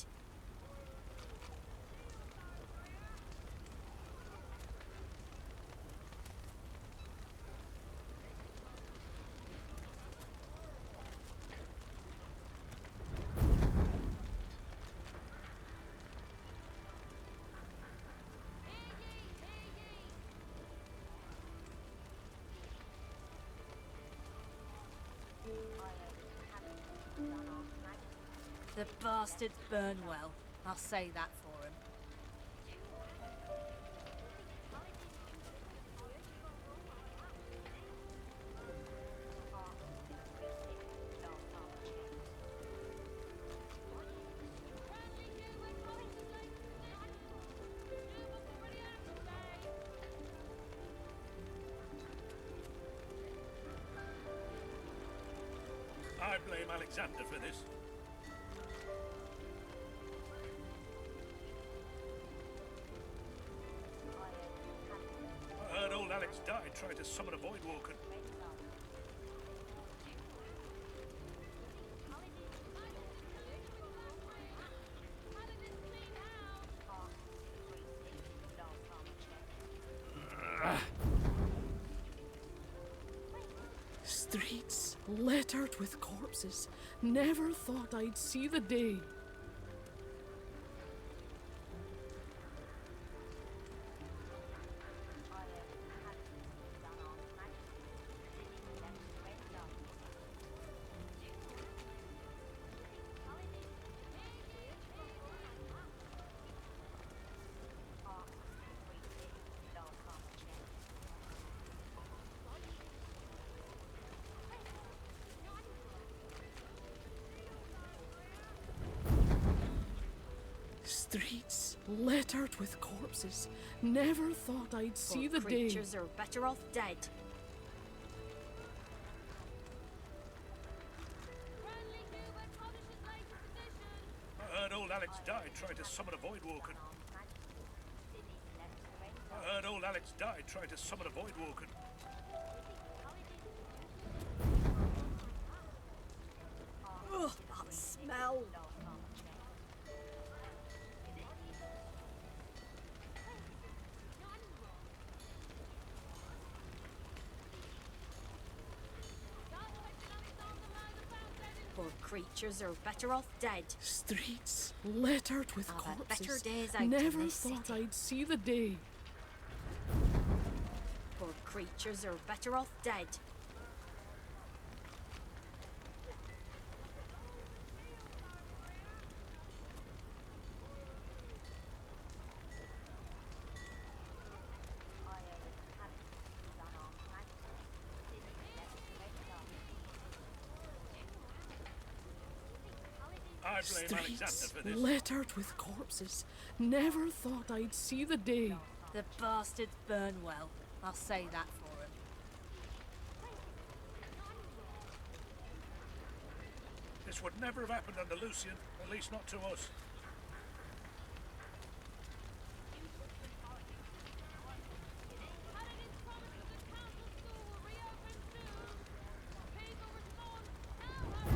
The bastards burn well. I'll say that for him. I blame Alexander for this. I heard old Alex died trying to summon a Voidwalker. Streets littered with corpses. Never thought I'd see the day. Streets littered with corpses. Never thought I'd see the day. Creatures are better off dead. I heard old Alex died trying to summon a Voidwalker. I heard old Alex died trying to summon a Voidwalker. Ugh, that smell. Poor creatures are better off dead. Streets littered with I've had corpses. better days out in Never this thought city. I'd see the day. Poor creatures are better off dead. I blame Alexander Streets for this. littered with corpses. Never thought I'd see the day. The bastards burn well. I'll say that for him. This would never have happened under Lucian, at least not to us.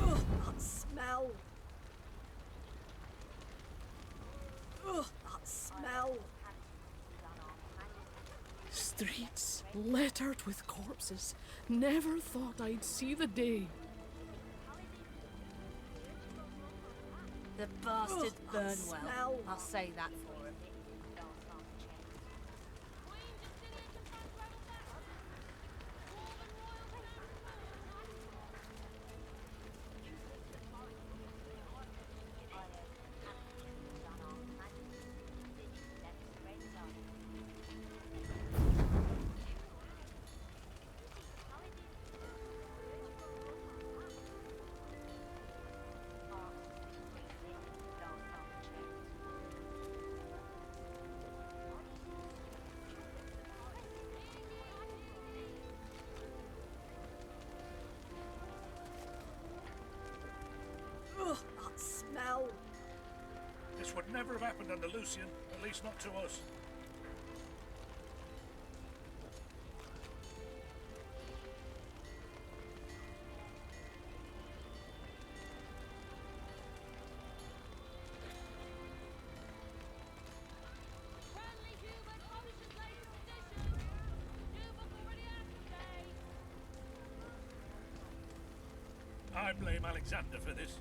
Ugh, that smell. Ugh, that smell. Streets littered with corpses. Never thought I'd see the day. The bastards Ugh, burn that well. smell. I'll say that for him. Ugh, that smell. This would never have happened under Lucian, at least not to us. I blame Alexander for this.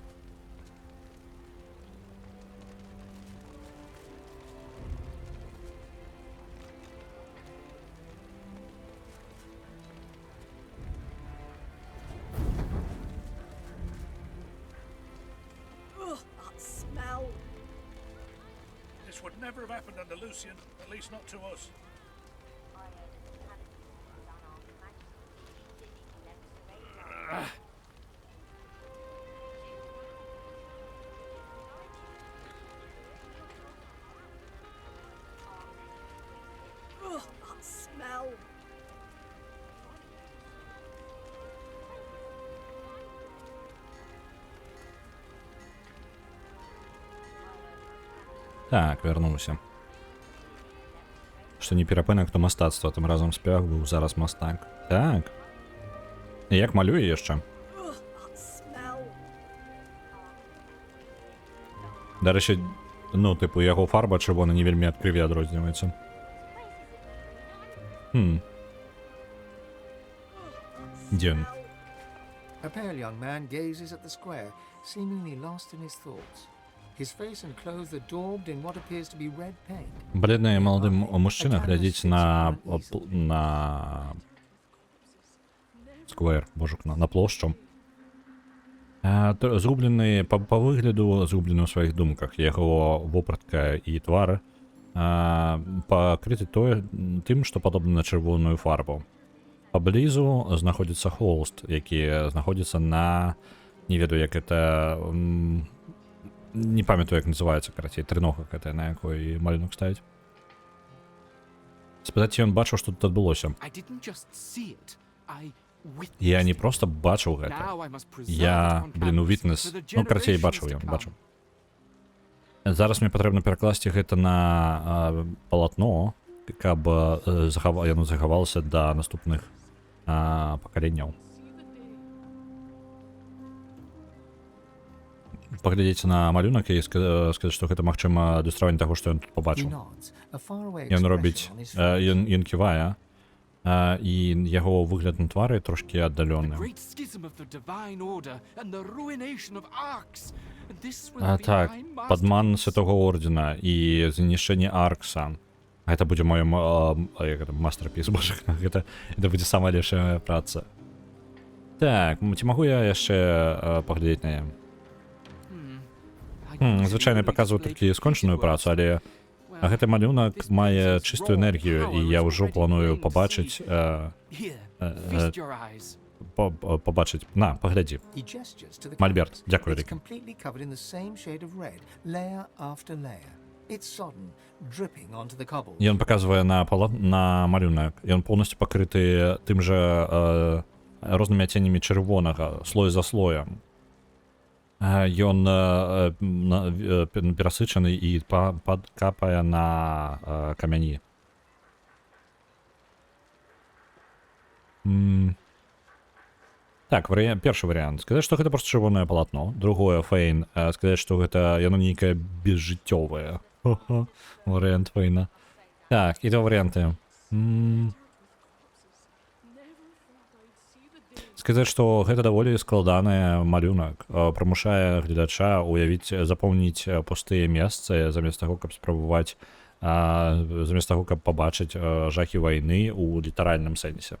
Ugh, that smell. This would never have happened under Lucian, at least not to us. Ugh, that smell. Так, вернуўся. Што не перапынак, то мастацтва. Тым разам спевак быў, зараз мастак. Так. І як малюе яшчэ. Ugh, that smell. Дарэчы, ну, тыпу, яго фарба чырвона не вельмі ад крыві адрозніваецца. Дзе ён? A pale young man gazes at the square, seemingly lost in his thoughts. His face and clothes are daubed in what appears to be red paint. Бледны малады мужчына глядзіць на сквер, божук, на плошчу. Згублены па выгляду, згублены ў сваіх думках. Яго вопратка і твар пакрыты тым, што падобна на чырвоную фарбу. Паблізу знаходзіцца холст, які знаходзіцца на... Не ведаю, як это... Не памятаю, як называецца, карацей, трынога гэтая, на якой малюнак ставіць. Спытаць, ён бачыў, што тут адбылося. Я не проста бачыў гэта. Я, увітнес... Ну, карацей, бачыў ён, бачыў. Зараз мне патрэбна перакласці гэта на палатно, каб яно захавалася да наступных пакаленняў. Паглядзеце на малюнак і сказаць, што гэта, магчыма, адлюстраванне таго, што ён тут пабачыў. Ён робіць... Ён ківае, і яго выгляд на твары трошкі аддалены. Так, падман святого ордена і знішчэнне Аркса. Гэта будзе мой мастерпіс, боже, гэта будзе самая лепшая праца. Так, ці магу я яшчэ паглядзець на яе? Звычайна паказваю толькі скончаную працу, але гэты малюнак мае чыстую энергію, і я ўжо планую пабачыць... Пабачыць... На, паглядзі. Мальберт, дзякую, Рыкі. Ён паказвае на малюнак. Ён поўнасцю пакрыты тым жа рознымі адценнямі чырвонага, слой за слоем. Ён перасычаны і капае на камяні. Так, першы варыянт. Сказаць, што гэта проста чырвонае палатно. Другое, Фейн. Сказаць, што гэта яно нейкае безжыццёвае. Варыянт Фейна. Так, і два варыянты. Сказаць, што гэта даволі складаны малюнак, прымушае гледача уявіць, запомніць пустыя месцы, замест таго, каб спрабаваць, замест таго, каб пабачыць жахі вайны ў літаральным сэнсе.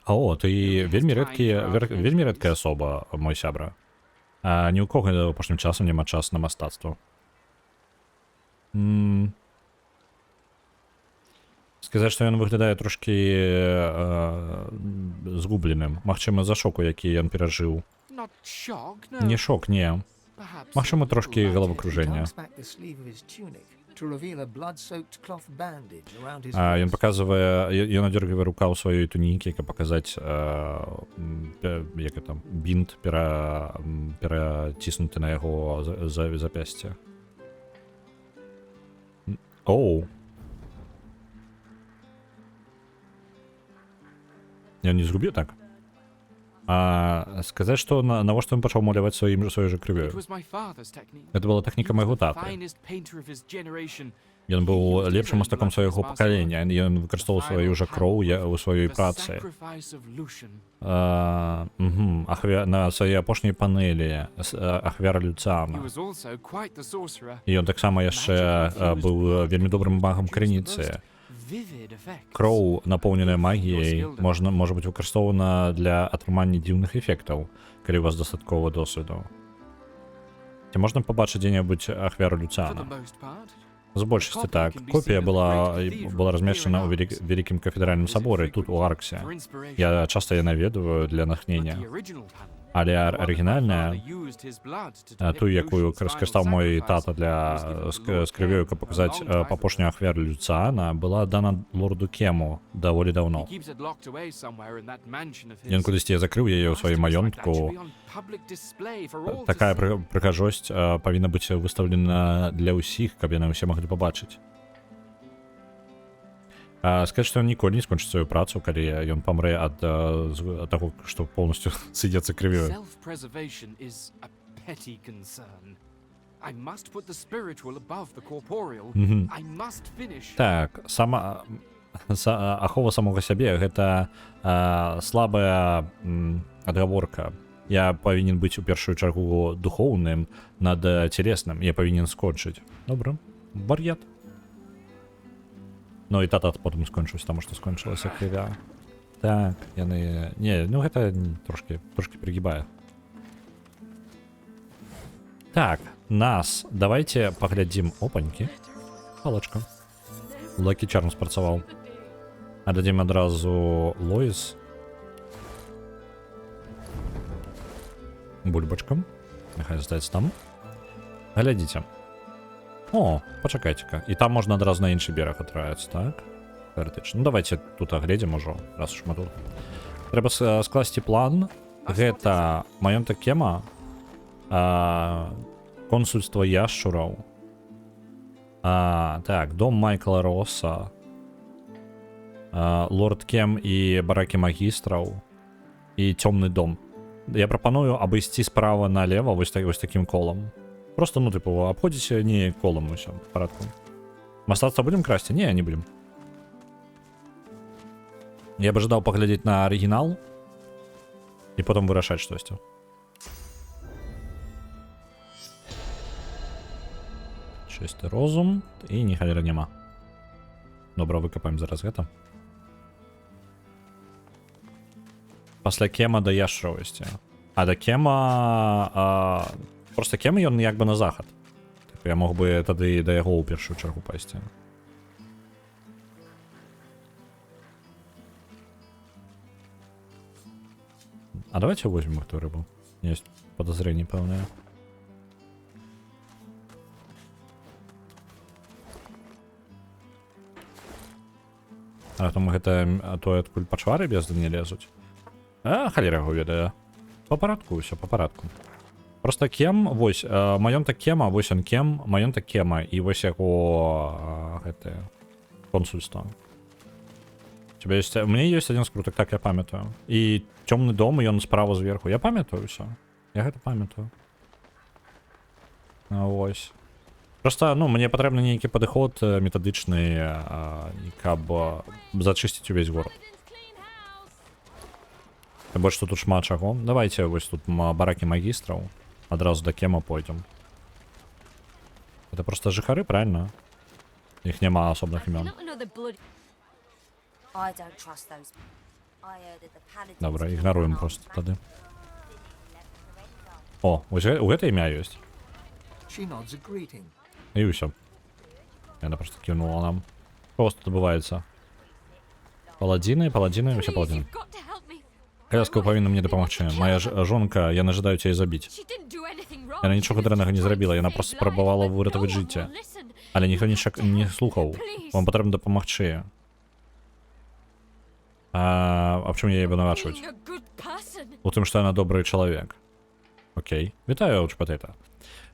О, ты вельмі рэдкая асоба, мой сябра. Ні ў кого ў апошнім часам няма часу на мастацтва. Сказаць, што ён выглядае трошкі згубленым. Магчыма, за шоку, які ён перажыў. Не шок, не. Магчыма, трошкі галавакружэння. Ён паказвае, ён адзёргвае рука ў сваёй тунікі, каб паказаць, як это, бінт пераціснуты на яго запясце. Оу. Я не згубіў так? Сказаць, што навошта ён пачаў маляваць сваёй жа крывёю? Гэта была тэхніка майго таты. Ён быў лепшым мастаком свайго пакалення, ён выкарыстоўваў сваю жа кроў у сваёй працы. На сваёй апошняй панелі ахвяра Люцана. І ён таксама яшчэ быў вельмі добрым магам крыніцы. Кроў, напоўненая магіяй, можа быць выкарыстоўвана для атрымання дзіўных эфектаў, калі у вас дастаткова досведу. Ці можна пабачыць дзе-небудзь ахвяру Люцана? З большасці так. Копія была размешчана ў вялікім кафедральным саборы тут у Арксе. Я часта яе наведваю для натхнення. Але арыгінальная, тую, якую скарыстаў мой тата з крывёю, каб паказаць апошнюю ахвяру Люцана, была дана лорду Кему даволі даўно. Ён кудысьці закрыў яе ў сваім маёнтку. Такая прыгажосць павінна быць выстаўлена для ўсіх, каб яны ўсе маглі пабачыць. Сказаць, што ён ніколі не скончыць сваю працу, калі ён памрэ ад таго, што поўнасцю сыдзецца крывёю. Так, ахова самога сябе гэта слабая адгаворка. Я павінен быць у першую чаргу духоўным над целесным. Я павінен скончыць. Добра, вар'ят. Ну і тата потым скончыўся, таму што скончылася крывя. Так, яны... Не, ну гэта трошки прыгібае. Так, нас. Давайте паглядзім. Опанькі. Палачка. Лакі Чарм спрацаваў. Аддадзім адразу Лоіс. Бульбачкам. Няхай застаецца там. Глядзіце. О, пачакайце-ка. І там можна адразу на іншы бераг адправіцца, так? Тэарэтычна. Ну, давайте тут агледзім ужо, раз уж мы тут. Трэба скласці план. Гэта маёнтак Кема, консульства яшчураў, так, дом Майкла Росса, лорд Кем і баракі магістраў і цёмны дом. Я прапаную абысці справа налево вось такім колам. Просто, ну, типу, обходите не колом усё, парадку. Мастацтва будем красти? Не, не будем. Я бы ожидал поглядеть на оригинал и потом вырашать штосьці. Чисты розум і ні халера нема. Добра, выкапаем зараз гэта. Пасля Кема да яшчуровасці. А да Кема... Просто Кем ён як бы на захад. Я мог бы тады да яго ў першую чаргу пайсці. А давайте возьмем эту рыбу. Есть подозрение пэўнае. А там гэта тое, адкуль пачвары бездны не лезуць. Халера яго ведае. Па парадку ўсё, па парадку. Просто Кем, вось, маёнтак Кема, вось он Кем, маёнтак Кема, і вось яго гэтае консульство. У меня есть один скруток, так я памятаю. І цёмны дом, і ён справа зверху. Я памятаю ўсё. Я гэта памятаю. Вось. Просто, ну, мне патрэбны нейкі падыход метадычны, каб зачысціць увесь горад. Больш тут шмат чаго. Давайте вось тут баракі магістраў. Адразу до Кема пойдем. Это просто жыхары, правильно? Их нема асобных имен. Добра, ігнаруем просто тады. О, у гэта імя ёсць. І ўсё. Яна просто кінула нам. Што тут адбываецца? Паладзіны, усе паладзіны. Каляска павінна мне дапамагчы. Моя жонка, яны жадаюць яе забіць. Яна нічога дрэннага не зрабіла, яна просто спрабавала выратаваць жыцця. Але ніхто не слухаў. Вам патрэбна дапамагчы. А в чым яе абвінавачваюць? У тым, што яна добры чалавек. Окей. Вітаю, Ouch Potato.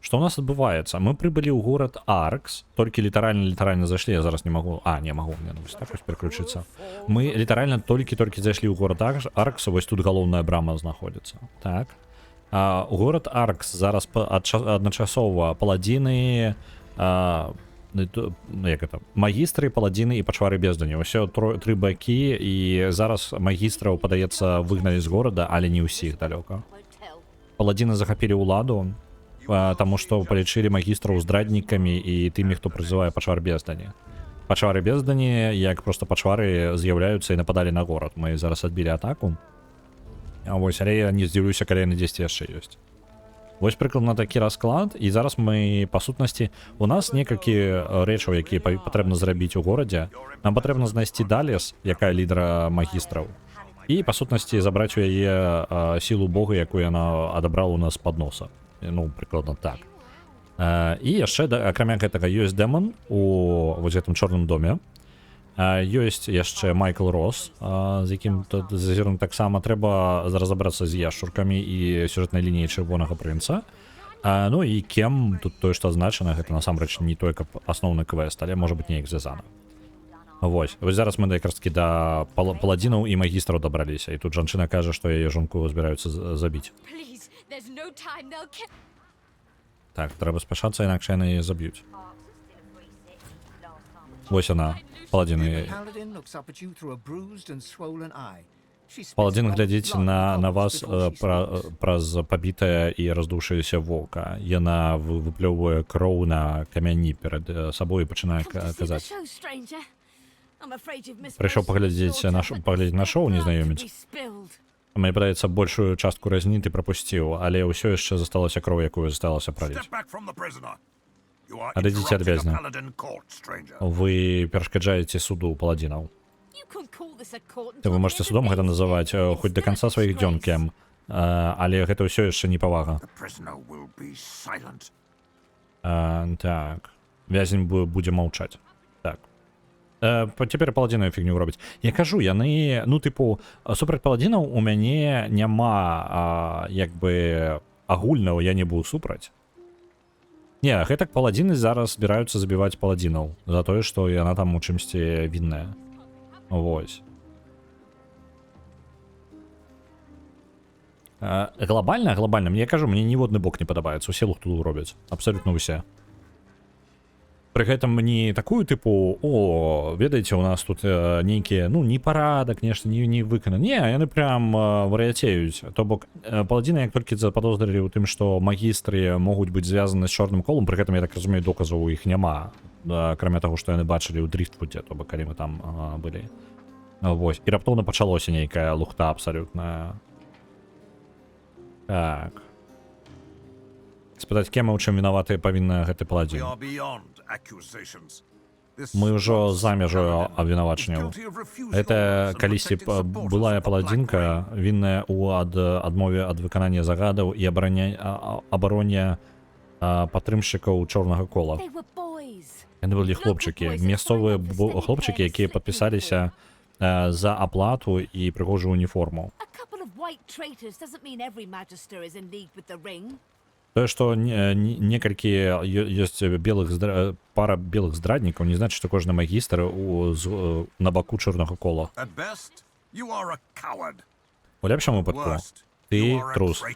Что у нас адбываецца? Мы прыбылі ў горад Аркс, толькі літаральна зайшлі, я зараз не магу. Не магу, мне вось так вось пераключыцца. Мы літаральна толькі зайшлі ў горад Аркс, вось тут галоўная брама знаходзіцца. Так. Горад Аркс зараз адначасова паладзіны, як это, магістры, паладзіны і пачвары бездані. Усё тры бакі, і зараз магістраў, падаецца, выгналі з горада, але не ўсіх далёка. Паладзіны захапілі ўладу, таму што палічылі магістраў здраднікамі і тымі, хто прызывае пачвар бездані. Пачвары бездані, як проста пачвары, з'яўляюцца і нападалі на горад. Мы зараз адбілі атаку. Вось, але я не здзіўлюся, калі яны дзесьці яшчэ ёсць. Вось прыкладна такі расклад, і зараз мы, па сутнасці, у нас некалькі рэчаў, якія патрэбна зрабіць у горадзе. Нам патрэбна знайсці Далес, якая лідара магістраў, і, па сутнасці, забраць у яе сілу Бога, якую яна адабрала у нас пад носа. Ну, прыкладна так. І яшчэ, акрамя гэтага, ёсць дэмон у вось гэтым чорным доме. Ёсць яшчэ Майкл Росс, з якім зазірам таксама трэба разабрацца з яшчуркамі і сюжэтнай лініяй чырвонага прынца. Ну і кем, тут тое, што азначана, гэта насамрэч не той, каб асноўны квест, але можа быць неяк звязана. Вось зараз мы якраз-такі да паладзінаў і магістраў дабраліся, і тут жанчына кажа, што яе жонку збіраюцца забіць. Так, трэба спяшацца, інакш яны яе заб'юць. Вось яна, паладзіны. Паладзін глядзіць на вас праз пабітае і раздушыўся вока. Яна выплёўвае кроў на камяні перад сабой і пачынае казаць. Прыйшоў паглядзець на шоу, незнаёмец. Мне падаецца, большую частку разні ты прапусціў, але ўсё яшчэ засталася кроў, якую засталася праліць. Адыдзіце ад вязня. Вы перашкаджаеце суду паладзінаў. Вы можете судом гэта называць хоць да канца сваіх дзён кем, але гэта ўсё яшчэ непавага. Так. Вязень будзе маўчаць. Так. Цяпер паладзіны фігню робяць. Я кажу, яны, ну, тыпу, супраць паладзінаў у мяне няма, як бы, агульнага, я не буду супраць. Не, гэтак паладзіны зараз збіраюцца забіваць паладзінаў за тое, што яна там у чымсьці вінная. Вось. Глобальна, мне кажу, мне ніводны бок не падабаецца, усе лухтулу робяць, абсалютна ўсе. Пры гэтым не такую тыпу, ведаеце, у нас тут нейкія, ну, непарадак, нешта не выканана. Не, яны прям вар'яцеюць. То бок, паладзіны як толькі заподозрылі ў тым, што магістры могуць быць звязаны з чорным колам, пры гэтым, я так разумею, доказаў у іх няма, акрамя таго, што яны бачылі ў Дрифтвуде, то бок, калі мы там былі. Вось, і раптоўна пачалося нейкая лухта абсалютная. Так. Спытаць, кем і ў чым вінаваты павінна гэты паладзін. Мы ўжо за мяжою абвінавачняў. Это калісьці былая паладзінка, вінная ў адмове ад выканання загадаў і абароне падтрымшчыкаў чорнага кола. Яны былі хлопчыкі, мясцовыя хлопчыкі, якія падпісаліся за аплату і прыгожую уніформу. Тое, што некалькі ёсць пара белых здраднікаў, не значыць, што кожны магістр на баку чорнага кола. У лепшым выпадку ты трус.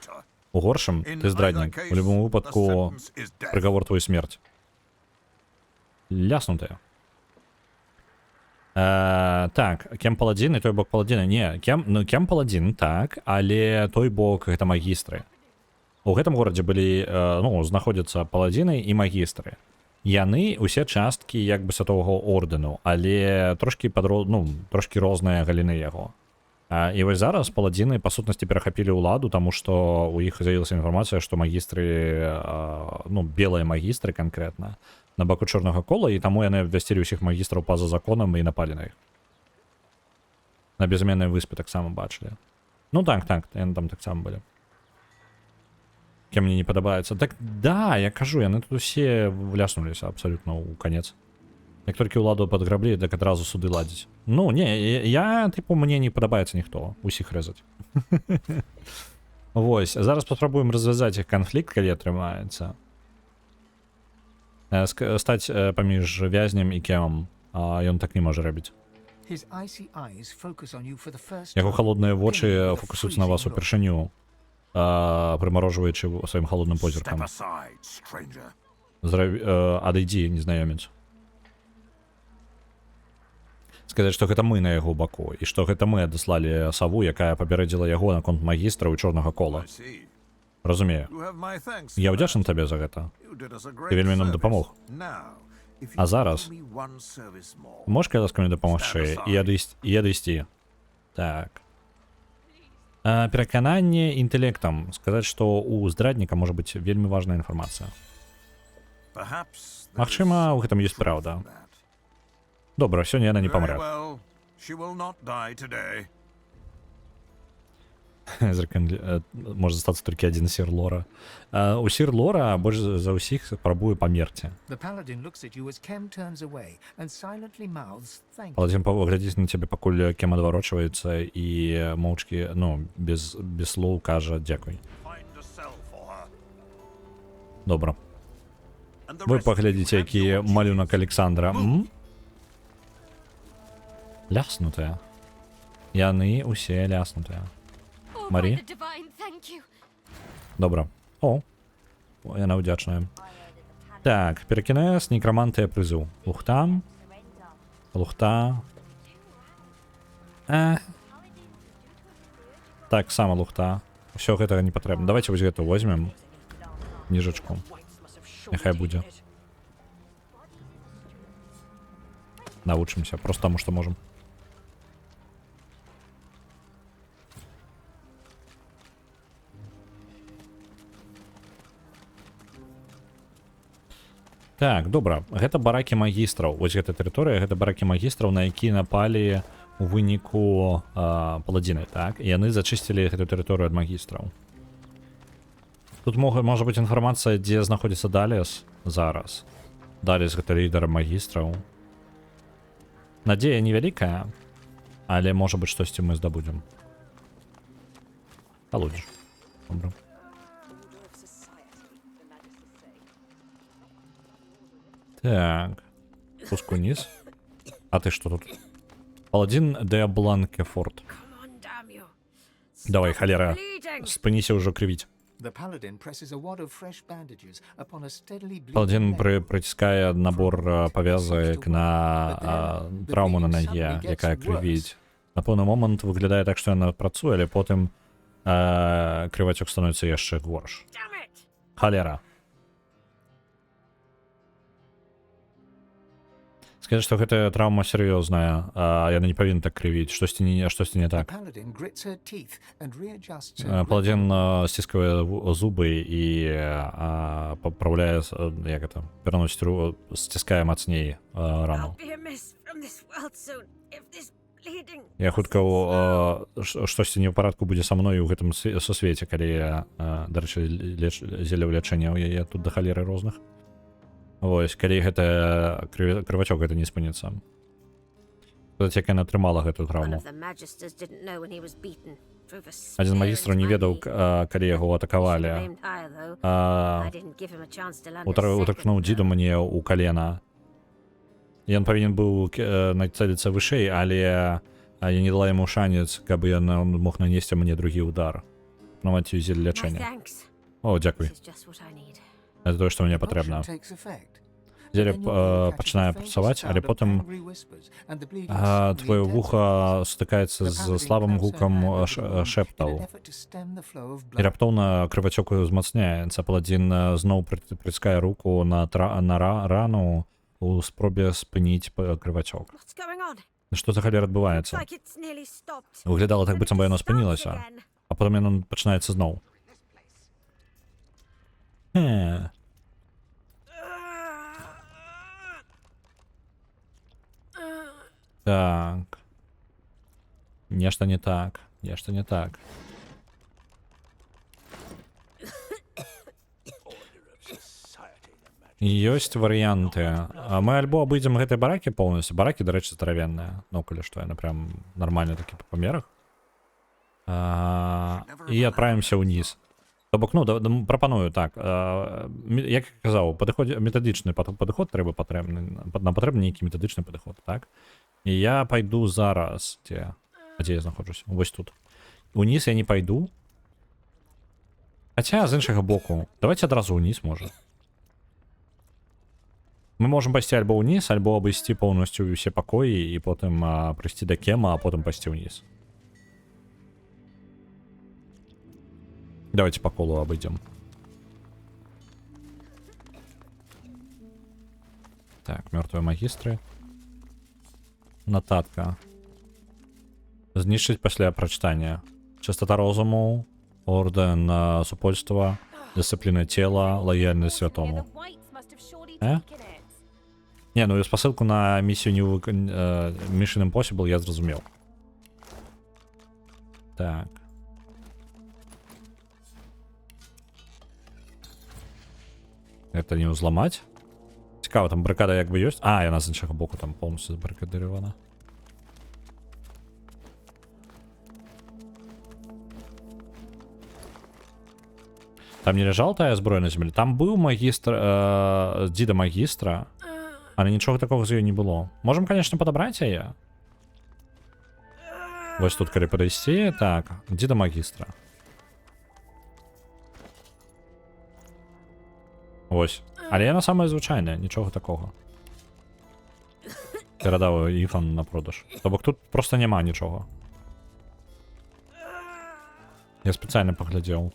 У горшым ты здраднік. У любым выпадку прыгавор твою смерць. Ляснутая. Так, кем паладзін і той бок паладзіна. Не, кем паладзін, так, але той бок гэта магістры. У гэтым горадзе былі, ну, знаходзяцца паладзіны і магістры. Яны усе часткі як бы святого ордэну, але трошкі розныя галіны яго. І вось зараз паладзіны па сутнасці перахапілі ўладу, таму што у іх з'явілася інфармацыя, што магістры, ну, белыя магістры канкрэтна, на баку чорнага кола, і таму яны абвясцілі ўсіх магістраў па-за законам і напалі на іх. На безыменнай выспе таксама бачылі. Ну так, яны там таксама былі. Кем мне не падабаецца. Так, да, я кажу, яны тут усе вляснуліся абсалютна ў канец. Як толькі ўладу падграблі, так адразу суды ладзіць. Ну, не, я, тыпу, мне не падабаецца ніхто. Усіх рэзаць. Вось, зараз паспрабуем развязаць іх канфлікт, калі атрымаецца. Стаць паміж вязнем і кемам, а ён так не можа рабіць. His icy eyes focus on you for the first Яго time, халодныя pinning вочы with a фокусуюцца на вас freezing look. упершыню, прымарожваючы сваім халодным позіркам. aside, stranger. Адыдзі, незнаёмец. Сказаць, што гэта мы на яго баку, і што гэта мы адаслалі саву, якая папярэдзіла яго наконт магістра і чорнага кола. I see. Разумею. You have my thanks. Я for ўдзячны that. табе за гэта. You did us a Ты вельмі нам great дапамог. service. Now, if you А зараз? do me one service more. Можеш ласка мне дапамагчы і адысці? Так. Перакананне інтэлектам. Сказаць, што ў здрадніка можа быць вельмі важная інфармацыя. Perhaps there Магчыма, is у гэтым ёсць truth праўда. in that. Добра, сёння яна не Very памрэ. well. She will not die today. Можа застацца толькі адзін сір Лора. У сір Лора больш за ўсіх спрабуе памерці. The paladin looks at you as Kem turns away and silently mouths thank you. Паладзін паглядзіць на цябе, пакуль кем адварочваецца і моўчкі, без слоў кажа дзякуй. Find a cell for her. Добра. And the Вы rest паглядзіце, you have які your малюнак choice. Александра. Ляснутыя. Яны ўсе ляснутыя. Oh, Marie? by the divine, thank you. Добра. О, яна ўдзячная. Так, перакінае некрамантыя прызу. Лухта. Лухта. Так, сама лухта. Усё гэтага не патрэбна. Давайте вось гэту возьмем. Ніжачку. Няхай будзе. Навучымся, просто таму, што можам. Так, добра. Гэта баракі магістраў. Вось гэта тэрыторыя, гэта баракі магістраў, на які напалі у выніку паладзіны, так? І яны зачысцілі гэту тэрыторыю ад магістраў. Тут можа быць інфармацыя, дзе знаходзіцца Даліас зараз. Даліас гэта лідар магістраў. Надзея невялікая, але можа быць штосьці мы здабудзем. Палудзіш. Добра. Так. Спуск униз. А ты что тут? Паладин де Бланкефорд. Come on, damn you. Давай, Stop холера. bleeding. Спыніся ўжо крывіць. The paladin presses a wad of fresh bandages upon a steadily bleeding Паладин leg. прыціскае набор павязаек на траўму на наге, якая крывіць. На пэўны момант выглядае так, што яна працуе, але потым крывацёк становіцца яшчэ горш. Damn it. Холера. Скажи, што гэтая траўма сер'ёзная, яна не павінна так крывіць, штосьці не The так. paladin grits her teeth and readjusts her grip. Паладин сціскае зубы і папраўляе, як гэта, пераносіць сціскае мацней рану. I'll be amiss from this world soon if this bleeding. Я хутка штосьці не ў парадку будзе са мной у гэтым сусвеце, калі дарэчы, зелля лячэння ў яе тут да халеры розных. Вось, калі гэта крывачок гэта не спыніцца. Як яна атрымала гэту One траўму. of the magisters didn't know when he was beaten. Drove a Адзін spear магістраў into не my ведаў, knee. калі яго Should've атакавалі. aimed higher, though. I didn't give him a chance to land a Утаркнуў second дзіду blow. мне ў калена. Ён павінен быў нацэліцца вышэй, але я не дала яму шанец, каб ён мог нанесці мне другі удар. Пнамаціў зель My лячэння. thanks. О, дзякуй. This is just what I need. Гэта тое, што мне The патрэбна. potion takes effect. Зеле Then your ear catches пачынае the працаваць, faintest але sound of потым angry whispers, and the bleeding slowly твоё вуха intensifies. стыкаецца The з paladin слабым grabs her гукам hand over the wound in шэптаў. an effort to stem the flow of І blood. раптоўна крывацёк узмацняецца. Паладзін зноў прыціскае руку на рану у спробе спыніць крывацёк. What's going on? Што за халера Looks адбываецца? like it's nearly stopped. Выглядала так, But быццам бы it яно starts спынілася, again. а потым яно пачынаецца зноў. Так. Нешта не так. Нешта не так. Ёсць варыянты. Мы альбо абыдзем гэтай баракі поўнасцю. Баракі, дарэчы, здаравенныя. Ну, калі што, яны прям нармальна такі па памерах. І адправімся ўніз. То бок, ну, прапаную так. Як я казав, методичний підход нам потрібен нейкий методичний підход, так? І я пойду зараз, де я знаходжусь? Ось тут. Униз я не пойду. Хоча, з іншого боку, давайте одразу униз, може. Ми можемо пойти альбо униз, альбо обійти повністю всі покої, і потім прийти до Кема, а потім пойти вниз. Давайте по колу обойдем. Так, мертвые магистры. Нотатка. Знищить після прочитання. Чистота розуму, орден супольства, дисципліна тіла, лояльність святому. Не, ну і посилку на місію Mission Impossible я зрозумів. Так. Это не взломать. Цікаво, там барикада якби є. А, і вона з іншого боку там повністю забарикадирована. Там не лежала тая зброя на землі? Там був магістр, діда магістра, але нічого такого з нею не було. Можемо, конечно, подобрати її. Ось тут, коли подойти. Так, діда магістра. Ось. Але я саме звичайне, нічого такого. Передав Іфан на продаж. Тобто тут просто нема нічого. Я спеціально поглядів.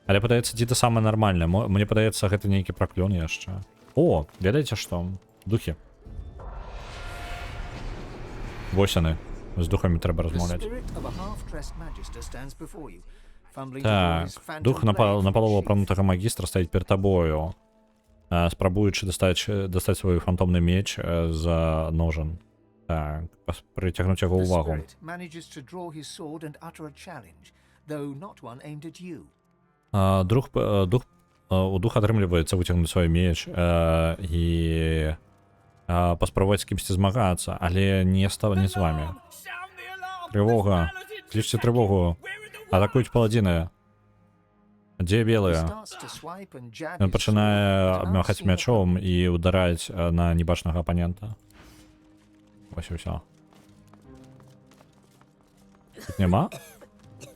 Але подається діти саме нормальне. Мені подається, гэта нейкі прокльон яшчэ. О, ведаеце што? Духи. Вось яны. З духамі трэба размаўляць. Так, дух напалову апранутага магістра стаіць перед табою, спрабуючы дастаць свой фантомны меч за ножен. Так, прыцягнуць яго ўвагу. У духа атрымліваецца выцягнуць свой меч і паспрабаваць з кімсьці змагацца, але не з вами. Трывога, клічце трывогу. Атакуюць паладзіны. Дзе белыя? Ён пачынае абмяхаць мячом і удараць на небачнага апанента. Вось і ўсё. Тут няма?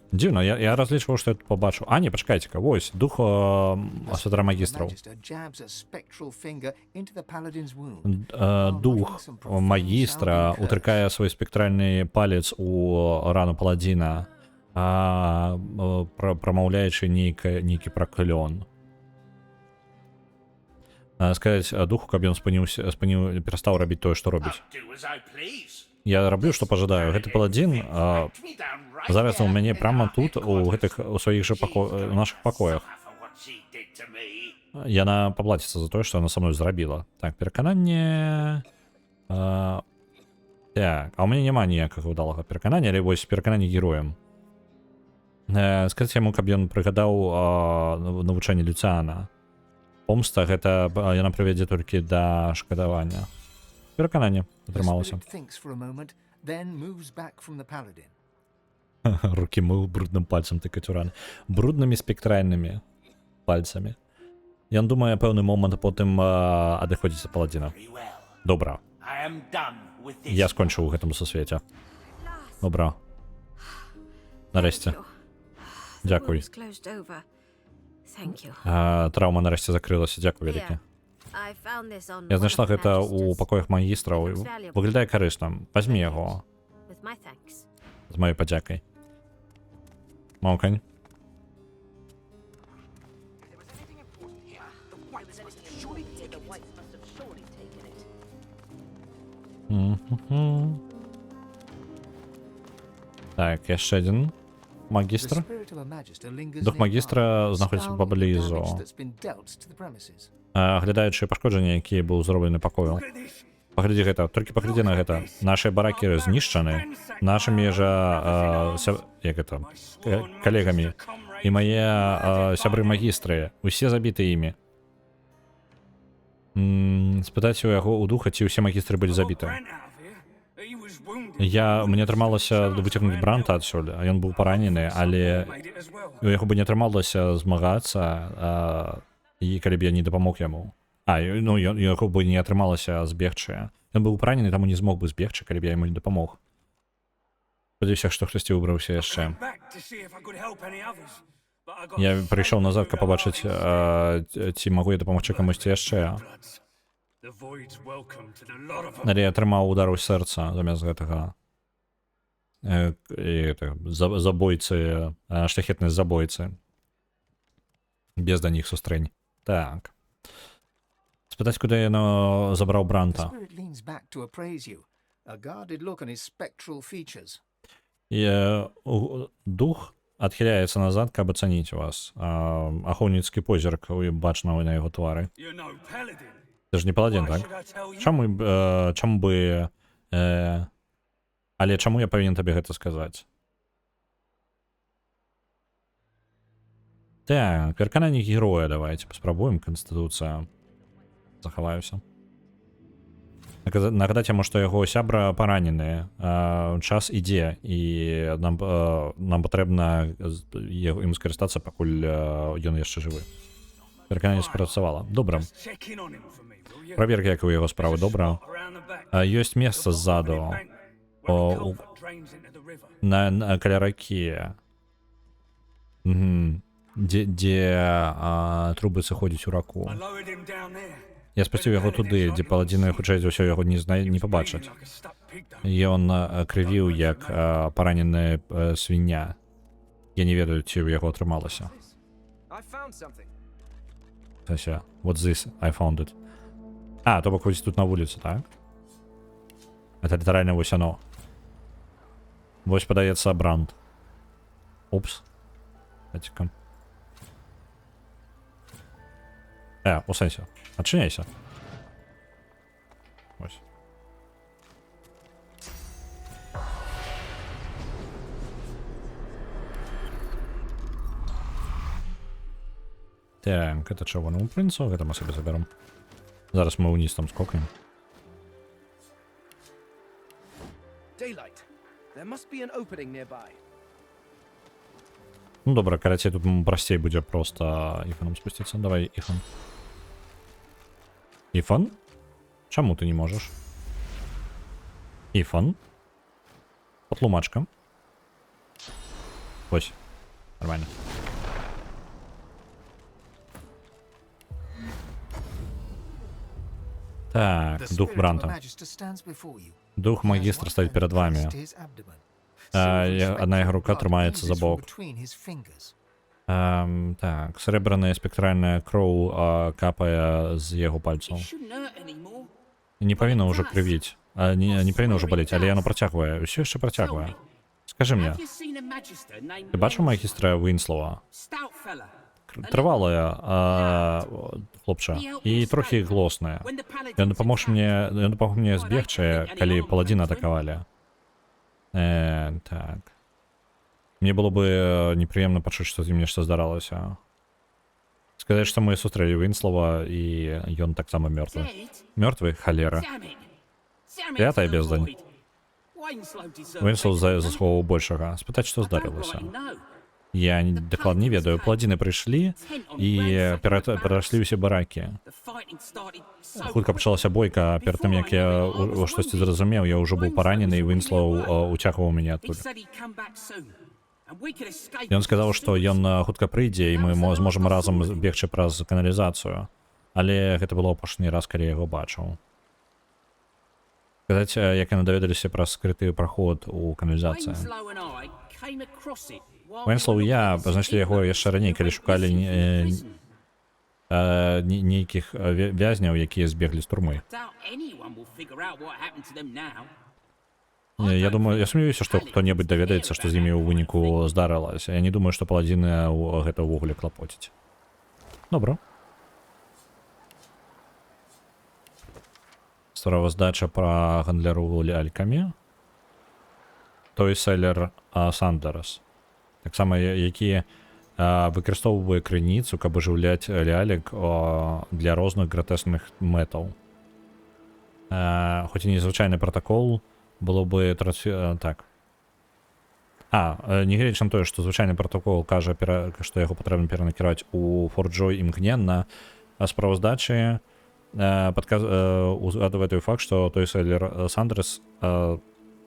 Дзіўна, я разлічваў, што я тут побачу. А, не, пачакайце-ка, вось, дух асвятара магістраў. Дух магістра утрыкае свой спектральны палец у рану паладзіна, прамаўляючы нейкі праклён. Сказаць духу, каб ён перастаў рабіць тое, што робіць. Я раблю, што пажадаю. Гэты паладзін завязаў мяне прямо тут, у сваіх жа нашых пакоях. Яна паплаціцца за тое, што яна са мной зрабіла. Так, перакананне... Так, а ў мяне няма ніякага ўдалага пераканання, але вось перакананне героем. Скажыце яму, каб ён прыгадаў навучанне Люцыана. Помста гэта яна прывядзе толькі да шкадавання. Перакананне атрымалася. Рукі мыў брудным пальцам тыкаць у раны. Бруднымі спектральнымі пальцамі. Ён думае пэўны момант, потым адыходзіць ад паладзіна. Добра. Я скончыў у гэтым сусвеце. Добра. Нарэшце. Дзякуй. Траўма нарэшце закрылася. Дзякуй вялікі. Я знайшла гэта ў пакоях магістраў. Выглядае карысна. Вазьмі яго. З маёй падзякай. Маўкань. Так, яшчэ адзін магістр. Дух магістра знаходзіцца паблізу. Аглядаючы пашкоджанні, якія быў зроблены пакою. Паглядзі гэта, толькі паглядзі на гэта. Нашы баракі знішчаны, нашымі жа калегамі і мае сябры магістры, усе забіты імі. Спытаць у яго у духа, ці ўсе магістры былі забіты. Мне атрымалася выцягнуць бранта адсюль, а ён быў паранены, але у яго бы не атрымалася змагацца, і калі б я не дапамог яму. Ну, яго бы не атрымалася збегчы. Ён быў паранены, таму не змог бы збегчы, калі б я яму не дапамог. Спадзяюся, што хтосьці выбраўся яшчэ. Я прыйшоў назад, каб пабачыць, ці магу я дапамагчы камусьці яшчэ. Але я атрымаў удар у сэрца замест гэтага. Забойцы, шляхетныя забойцы. Без да них сустрэнь. Так. Спытаць, куды яно забраў бранта. The spirit leans back to appraise you, a guarded look on his spectral features. І дух адхіляецца назад, каб ацаніць вас. Ахоўніцкі позірк бачна на яго твары. Ты ж не паладзін, так? Чаму бы... Але чаму я павінен табе гэта сказаць? Так, перакананне героя давайте паспрабуем. Канстытуцыя. Захаваюся. Нагадаць яму, што яго сябра паранены. Час ідзе, і нам патрэбна ім скарыстацца, пакуль ён яшчэ жывы. Перакананне спрацавала. Добра. Праверка, як у яго справы. Добра. Ёсць месца ззаду. Каля ракі. Дзе трубы сыходзяць у раку. Я спусціў яго туды, дзе паладзіны хутчэй за ўсё яго не пабачаць. Ён крывіў, як параненая свіння. Я не ведаю, ці ў яго атрымалася. Вот this, I found it. То бок вось тут на вуліцы, так? Это літаральна вось оно. Вось падаецца бранд. Упс. Дайте-ка. У сэнсе. Адчыняйся. Ось. Так, это чырвонаму прынцу, гэта мы сабе забяром. Зараз мы ўніз там скокаем. Ну добра, карацей, тут прасцей будзе проста Іфаном спусціцца. Давай, Іфан. Іфан? Чаму ты не можаш? Іфан? Патлумачка. Ось. Нормально. Так, дух бранта. Дух магістра стаіць перад вами. Одна яго рука трымаецца за бок. Так, срэбраная спектральная кроў капае з яго пальцаў. Не павінна ўжо крывіць. Не павінна ўжо балець, але яно працягвае. Усё яшчэ працягвае. Скажы мне, ты бачыў магістра Уінслоу? Трывалая, хлопча, і трохі глосная. Ён дапамог мне збегчы, калі паладзіны атакавалі. Так. Мне было бы непрыемна пачуць, што з ім нешта здаралася. Сказаць, што мы сустрэлі Уінслова, і ён таксама мёртвы. Мёртвы? Халера. Пятая бездань. Уінслоў заслугоўваў большага. Спытаць, што здарылася. Я дакладна не ведаю. Паладзіны прыйшлі і перайшлі ўсе баракі. Хутка пачалася бойка. Перад тым, як я штосьці зразумеў, я ўжо быў паранены, і Уінслоў уцягваў мяне адтуль. Ён сказаў, што ён хутка прыйдзе, і мы зможам разам бегчы праз каналізацыю. Але гэта было апошні раз, калі я яго бачыў. Сказаць, як яны даведаліся пра скрыты праход у каналізацыі. Уінслоў і я знайшлі яго яшчэ раней, калі шукалі нейкіх вязняў, якія збеглі з турмы. Я сумняваюся, што хто-небудзь даведаецца, што з імі ў выніку здарылася. Я не думаю, што паладзіны гэта ўвогуле клапоціць. Добра. Справаздача пра гандляру лялькамі. Той селер Сандерс. Таксама, які выкарыстоўвае крыніцу, каб ажыўляць лялек для розных гратэсных мэтаў. Хоць і незвычайны пратакол, Было бы так. Нягледзячы на тое, што звычайны пратакол кажа, што яго патрэбна перанакіраваць у Форджой імгненна, а справаздачы узгадвае той факт, што той Сейлер Сандерс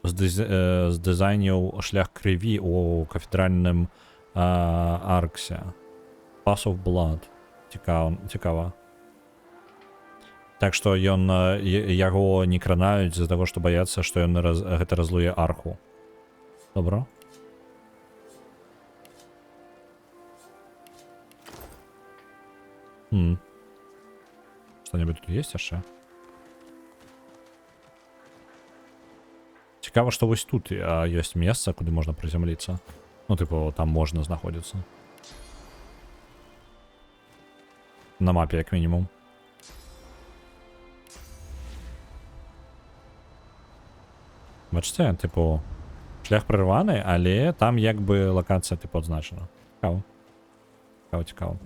здызайніў шлях крыві у кафедральным арксе. Path of Blood. Цікава. Так што яго не кранаюць з-за таго, што баяцца, што ён гэта разлуе арху. Добра. Что-нибудь тут есть яшчэ? Цікава, што вось тут ёсць месца, куды можна прызямліцца. Ну, типу, там можна знаходзіцца. На мапе, як мінімум. Бачыце, типу, шлях прырваны, але там як бы лакацыя типу адзначана. Цікава.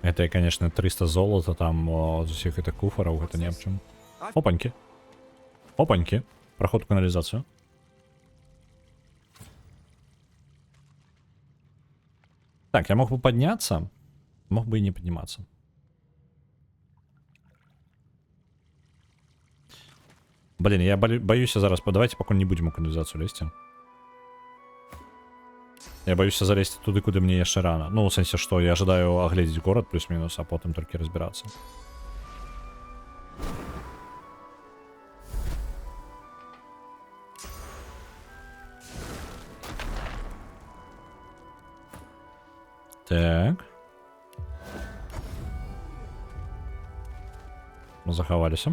Это, конечно, 300 золота там з усіх гэтых куфараў, гэта не аб чым. Опаньки. Проход в канализацию. Так, я мог бы подняться, мог бы и не подниматься. Блин, я боюсь зараз. Давайте пока не будем у канализацию лезть. Я боюсь залезть туды, куды мне яшчэ рано. Ну, в сенсе, что я ожидаю оглядеть город плюс-минус, а потом только разбираться. Так. Мы захавались.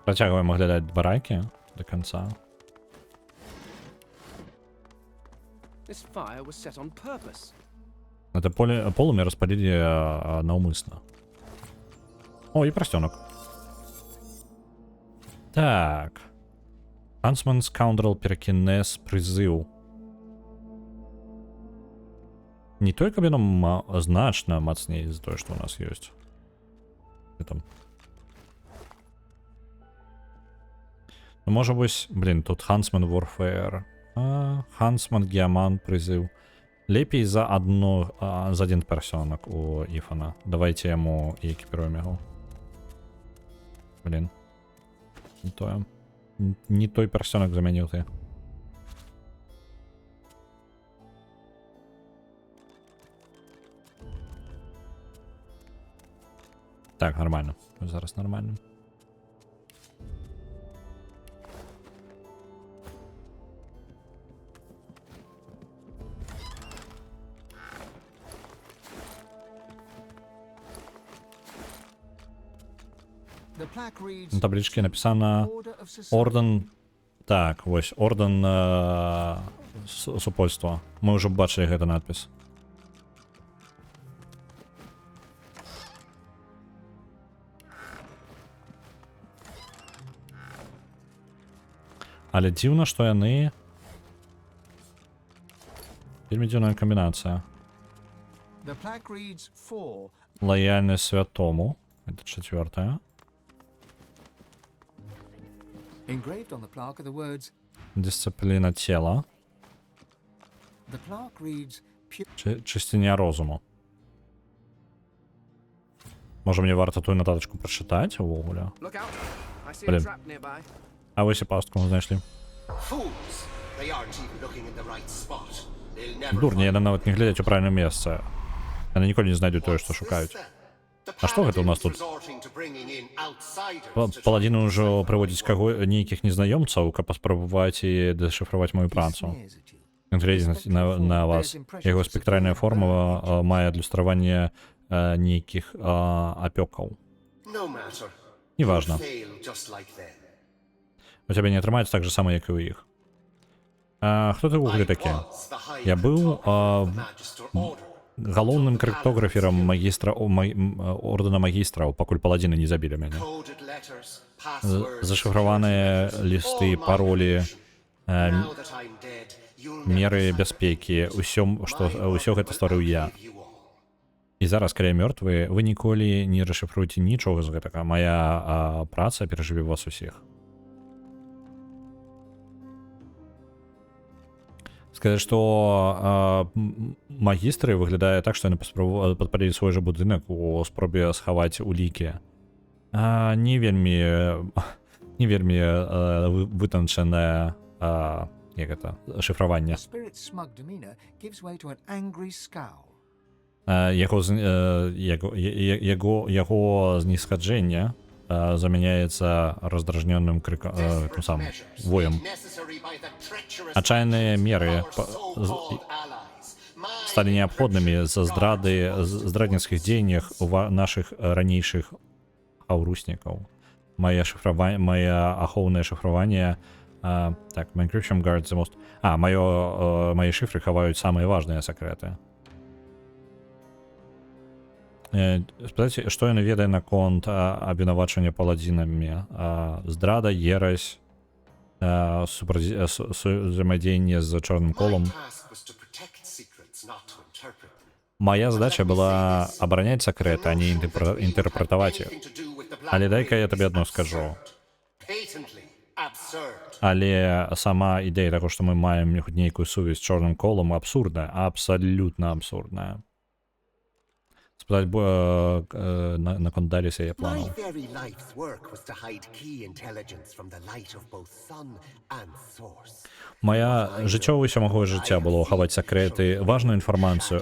Протягиваем оглядать бараки до конца. Это полумя распалили навмысно. О, и простенок. Так. Huntsman Scoundrel Перекинез призыв. Не только нам значно мацнее из-за того, что у нас есть. Там. Ну, может быть, блин, тут Huntsman Warfare. Huntsman Геомант призыв. Лепей за один персонок у Ифана. Давайте ему и экипируем его. Блин. Не той персонок заменил ты. Так, нормально. Зараз нормально. На табличке написано Орден. Так, ось Орден супольства. Мы уже бачили гэту надпись. Але дзіўна, што яны... Вельмі дзіўная камбінацыя. Лояльнасць святому. Это 4-я. Дисципліна тіла. Чистіння розуму. Може мені варто ту нотаточку прочитати увогуле? Блін. А ось і пастку ми знайшли. Дурні, яны нават не глядяць у правильне месца. Яны ніколі не знайдуць тое, што шукаюць. А што гэта у нас тут? Паладзіны ўжо прыводзяць нейкіх незнаёмцаў, каб паспрабаваць і дэшыфраваць мою працу. Глядзець на вас. Яго спектральная форма мае адлюстраванне нейкіх апёкаў. Неважна. У цябе не атрымаецца так же само, як і ў іх. Хто ты ўвогуле такі? Я быў галоўным крыптограферам магістра ордэна магістраў, пакуль паладзіны не забілі мяне. Зашифраваныя лісты, паролі, меры бяспекі, ўсё гэта стварыў я. І зараз, калі я мёртвы, вы ніколі не расшифруеце нічога з гэтага. Моя праца перажыве вас усіх. Сказаць, што магістры выглядае так, што яны падпалілі свой жа будынак у спробе схаваць улікі. Не вельмі вытанчанае як гэта, шифраванне. Яго знісхаджэнне замяняецца раздражнённым тым самым воем. Отчаянные меры стали необходимыми за здрадніцкіх дзеяннях наших ранейших хаўруснікаў. Моє ахоўнае шифраванне так, my encryption guards the most... мои шифры хаваюць самыя важныя сакрэты. Спытайце, што яны ведае наконт абвінавачвання паладзінамі? Здрада, ерась, взаимодействие с Черным Колом. Моя задача была оборонять секреты, а не интерпретовать их. Але дай-ка я тебе одно скажу. Але сама идея того, что мы маем хоть некую сувязь с Черным Колом, абсурдная, абсолютно абсурдная. Спитать наконт далі сяє плану. Моя жыццёвае сямагое жыцця было хаваць сакрэты, важную інфармацыю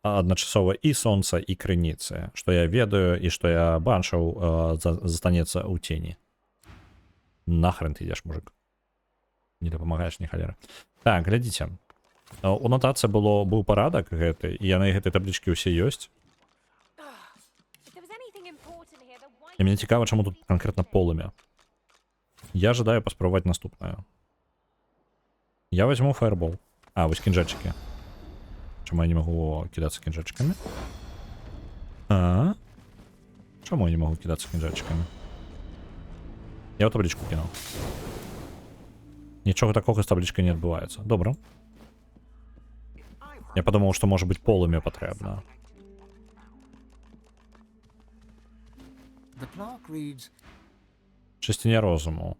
адначасова і сонца, і крыніцы, што я ведаю і што я бачыў, застанецца ў цені. Нахрен ты ідзеш, мужик. Не дапамагаеш ні халеры. Так, глядзіце. У нотацыі быў парадак гэты, і яны гэтай таблічкі ўсе ёсць. І мне цікава, чаму тут канкрэтна полымя. Я жадаю паспрабаваць наступнае. Я возьму фаербол. Вось кінжальчыкі. Чаму я не магу кідацца кінжальчыкамі? Чаму я не магу кідацца кінжальчыкамі? Я ў таблічку кінуў. Нічога такога з таблічкай не адбываецца. Добра. Я подумал, что может быть полымя патрэбна. Чысціня розуму.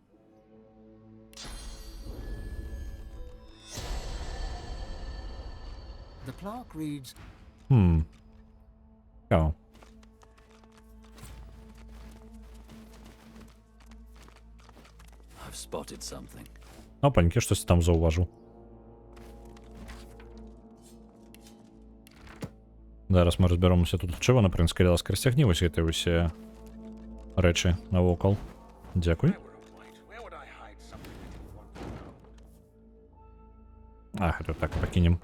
Цікаво. Опаньки, щось там зауважу. Зараз ми розберемося тут. Чого, наприклад, скоріла скрестягні ось ці усі речі навокол. Дякую. Это так покинем.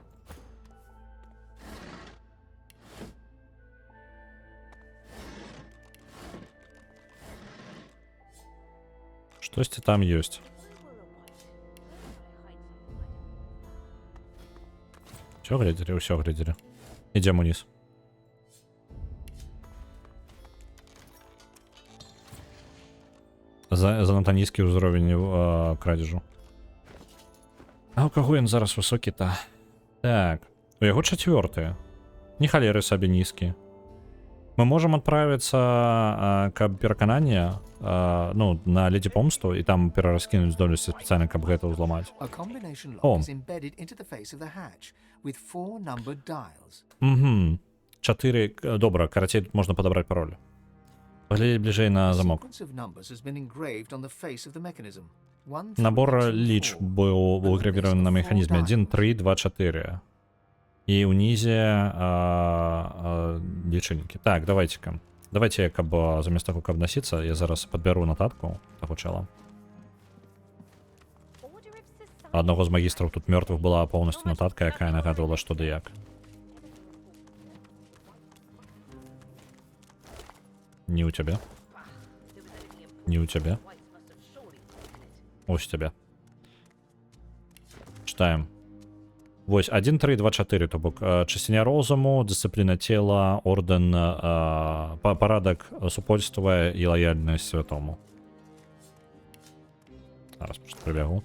Щось там есть. Все глядели, все глядели. Идем вниз. Занадто низький уровень крадежу. А у кого він зараз високий-то? Так. У яго 4. Не халеры сабе низкие. Мы можем отправиться к перакананне, ну, на Леди Помсту, и там перараскинуть здольности специально, каб гэта узламаць. О. 4. Добра, карацей, тут можна падабраць пароль. Паглядзець бліжэй на замок. Набор ліч быў выгравіраваны на механізме 1, 3, 2, 4. І ўнізе лічыльнікі. Так, давайте-ка. Давайте, каб замест таго, каб насіцца, я зараз падбяру нататку таго чала. Аднаго з магістраў тут мёртвых была поўнасцю нататка, якая нагадвала, што ды як. Не у тебя. Не у тебя. Ось у тебя. Читаем. Вось 1, 3, 2, 4, то бок чысціня розуму, дысцыпліна цела, ордэн, парадак супольства і лаяльнасць святому. Зараз просто прыбягу.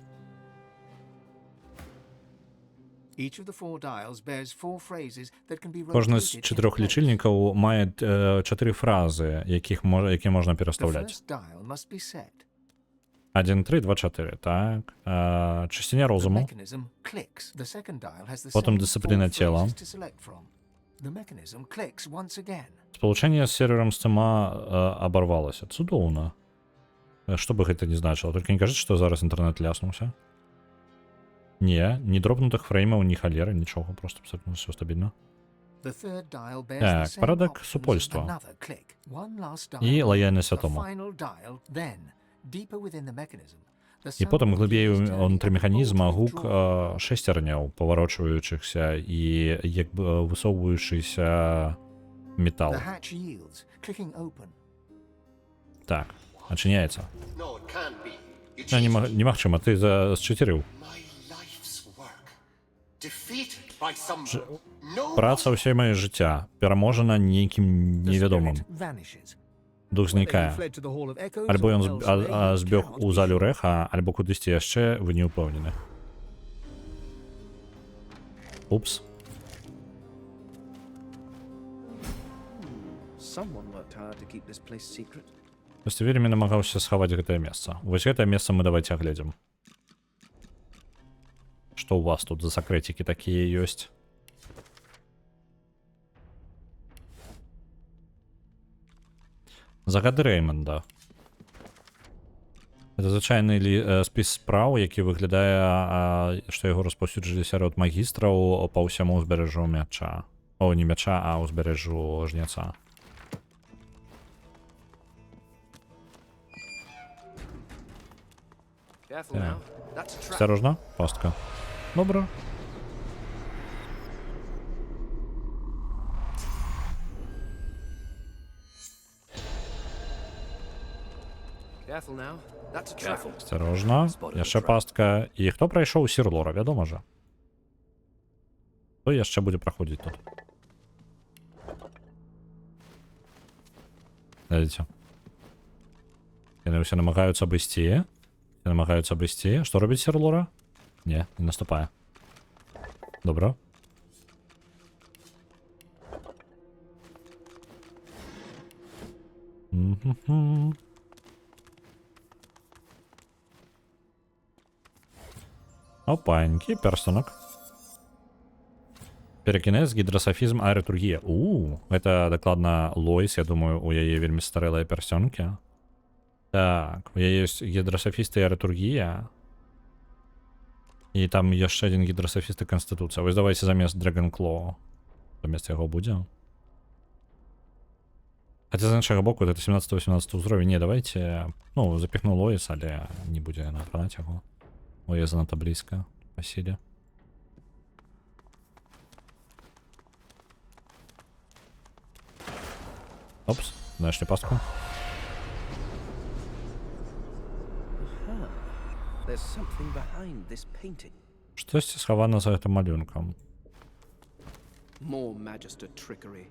Each of the 4 dials bears 4 phrases that can be Кожны з rotated 4 in place. лічыльнікаў мае 4 фразы, які можна The перастаўляць. first dial must be set. 1, 3, 2, 4, так. Чысціня The розуму. mechanism clicks. The second dial has the Потым same дысцыпліна 4 цела. phrases to select from. The mechanism clicks once again. Спалучэнне з серверам Steam абарвалася. Цудоўна. Што бы гэта не значыло? Толькі не кажыце, што зараз інтэрнэт ляснуўся. Не дропнутых фреймаў, ні халеры, нічога, просто абсолютно все стабільна. The third dial bears Так, the same парадак options, супольства. another click. One last dial. І лаяльнасць The святому. final dial, then, deeper within the mechanism, the І потым sound глыбей is turning унутры up механізма bolt гук withdrawal. шесцярняў, паварочваючыхся і як бы высоўваючыся метал. The hatch yields, clicking open. Так, адчыняецца. No, it can't be. You Немагчыма, ты зчыцерыў. my life's work. Defeated by some no Праца ўсё маё жыцця пераможана нейкім The невядомым. spirit vanishes. Дух Whether he знікае. fled to the Hall of Echoes Альбо or ён elsewhere, he збег cannot у be залю sure. рэха, альбо кудысьці яшчэ, вы не ўпэўнены. Упс. Someone worked hard to keep this place secret. Просто вельмі намагаўся схаваць гэтае месца. Вось гэтае месца мы давайте агледзім. Што ў вас тут за сакрэцікі такія ёсць? Загады Рэймонда. Это звычайны спіс спраў, які выглядае, што яго распаўсюджылі сярод магістраў па ўсяму ўзбярэжжу мяча. О, не мяча, а ўзбярэжжу жняца. Careful now. That's a trap. Осторожно, пастка. Добре. Careful now. That's a trap. Осторожно. Яшчэ пастка. І хто прайшоў Сірлора, вядома жа. Хто яшчэ будзе праходзіць тут? Глядзіце. Яны ўсе намагаюцца абысці. Намагаюцца абысці. Што робіць Сірлора? Не, не наступае. Добра. Опаньки, перстонок. Перекінез, гідрасафізм, аэратургія. Гэта дакладна Лойс, я думаю, у яе вельмі старэлыя персёнкі. Так, у яе ёсць гідрасафіст і аэратургія. І там яшчэ адзін гідрасафіст і канстытуцыя. Вось давайце замест Дрэгонклоу. Замест яго будзе. Хаця з іншага боку, это 17-18 ўзровень. Не, давайте, ну, запіхну Лойс, але не будзе яна апранаць яго. Ой, я занадта блізка па сіле. Опс, знайшлі пастку. There's something behind this painting. Штосьці схавана за гэтым малюнкам. More Magister trickery.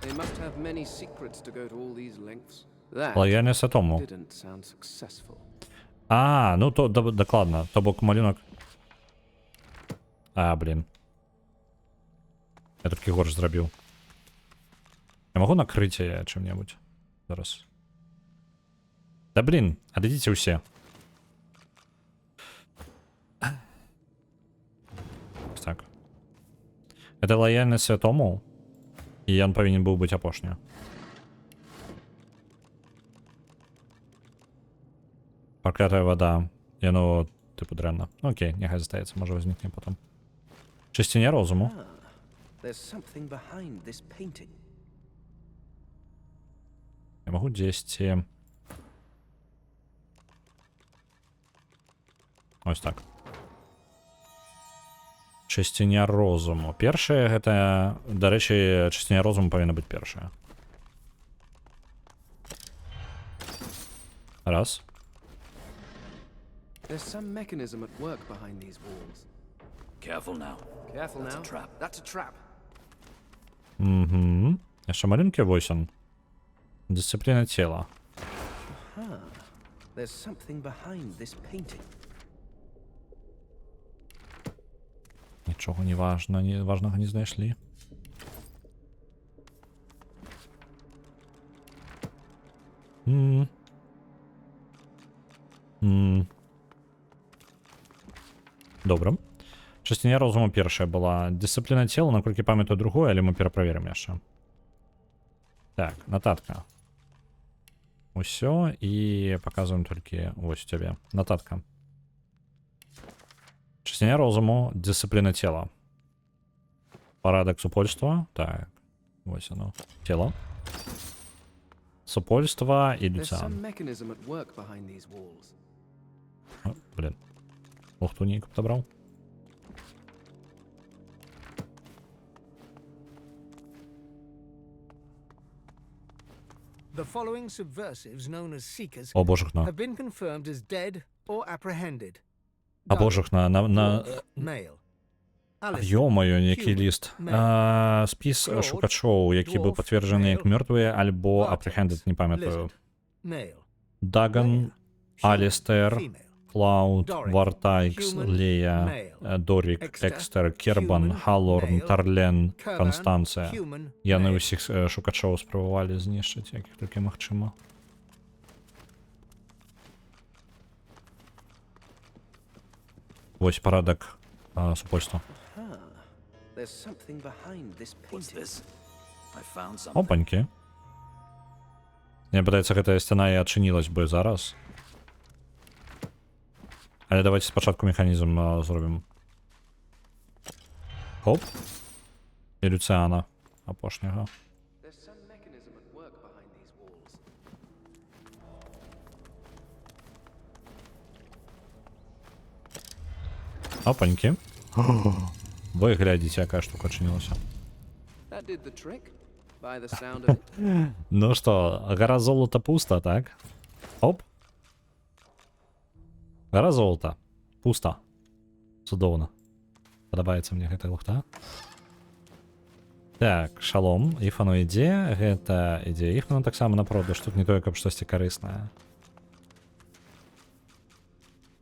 They must have many secrets to go to all these lengths. That Лояльність атому. didn't sound successful. А, ну то докладно. То бок малюнок. А, блін. Я толькі горш зрабіў. Я магу накрыць яе чым-небудзь? Зараз. Да блін, адыдзіце ўсе. Так. Это лояльнасць святому, і ён павінен быў быць апошні. Проклятая вода. Яно, типу, дрянно. Окей, нехай застається, може возникне потім. Чистіння розуму. There's something behind this painting. Я можу 10. Ось так. Чысціня розуму. Першае гэта, дарэчы, чысціня розуму павінна быць першая. Раз. There's some mechanism at work behind these walls. Careful now. Careful That's now. a trap. That's a trap. Угу. Jeszcze malinkie 8. Dyscyplina ciała. Huh. There's something behind this painting. Нічого важного не знайшли. Добре. Частиня розуму перша була. Дисципліна тіла, наколькі пам'ятаю другое, але ми перепроверимо ще. Так, нотатка. Усё, і показуємо тільки ось тебе. Нотатка. Частиня розуму, дисципліна тіла. Порядок супольства. Так, ось оно. Тіло. Супольство і There's Люціан. some mechanism at work behind these walls. О, блін. Лохтунік подобрав. The following subversives, known as Seekers, О, божухна. have been confirmed as dead or apprehended. А божухна, на... Male. Йо-моє, який ліст. Спіс шукачов, які були підтверджені як мертві, або апрехендед, не пам'ятаю. Male. Даган, Алістер, Клауд, Вартайкс, Лея, Дорік, Екстер, Кербан, Халорн, Тарлен, Констанція. Я не усіх шукачов спробували знищити, яких тільки магчимо. Ось порядок супольства. Huh. There's something behind this What's painting. this? I found something. Опаньки. Мне падаецца, гэтая сцяна і адчынілась бы зараз. Але давайте спачатку механізм зробім. Хоп. І Люціана апошняга. There's some mechanism at work behind these walls. Опаньки. Вы глядите, якая штука адчынілася. That did the trick. By the sound of it. Ну што, гора золота пуста, так? Оп. Гора золота. Пуста. Цудоўна. Падабаецца мне гэта лухта. Так, шалом. Іфану ідзе. Гэта ідзе іфану таксама на продаж. Тут не тое, каб штосьці карыснае.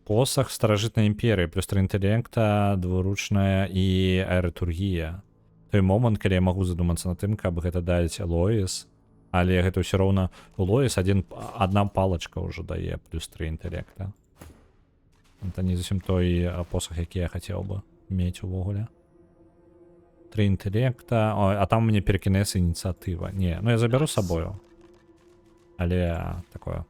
Посах старажытнай імперыі, плюс 3 інтэлекта, двуручная і аэратургія. Той момант, калі я магу задумацца над тым, каб гэта даць Лоіс, але гэта ўсё роўна у Лоіс адна палачка ўжо дае плюс 3 інтэлекта. Это не зусім той посах, які я хацеў бы мець увогуле. 3 інтэлекта, а там мне перакінецца ініцыятыва. Не, ну я забяру з сабою. Але такое.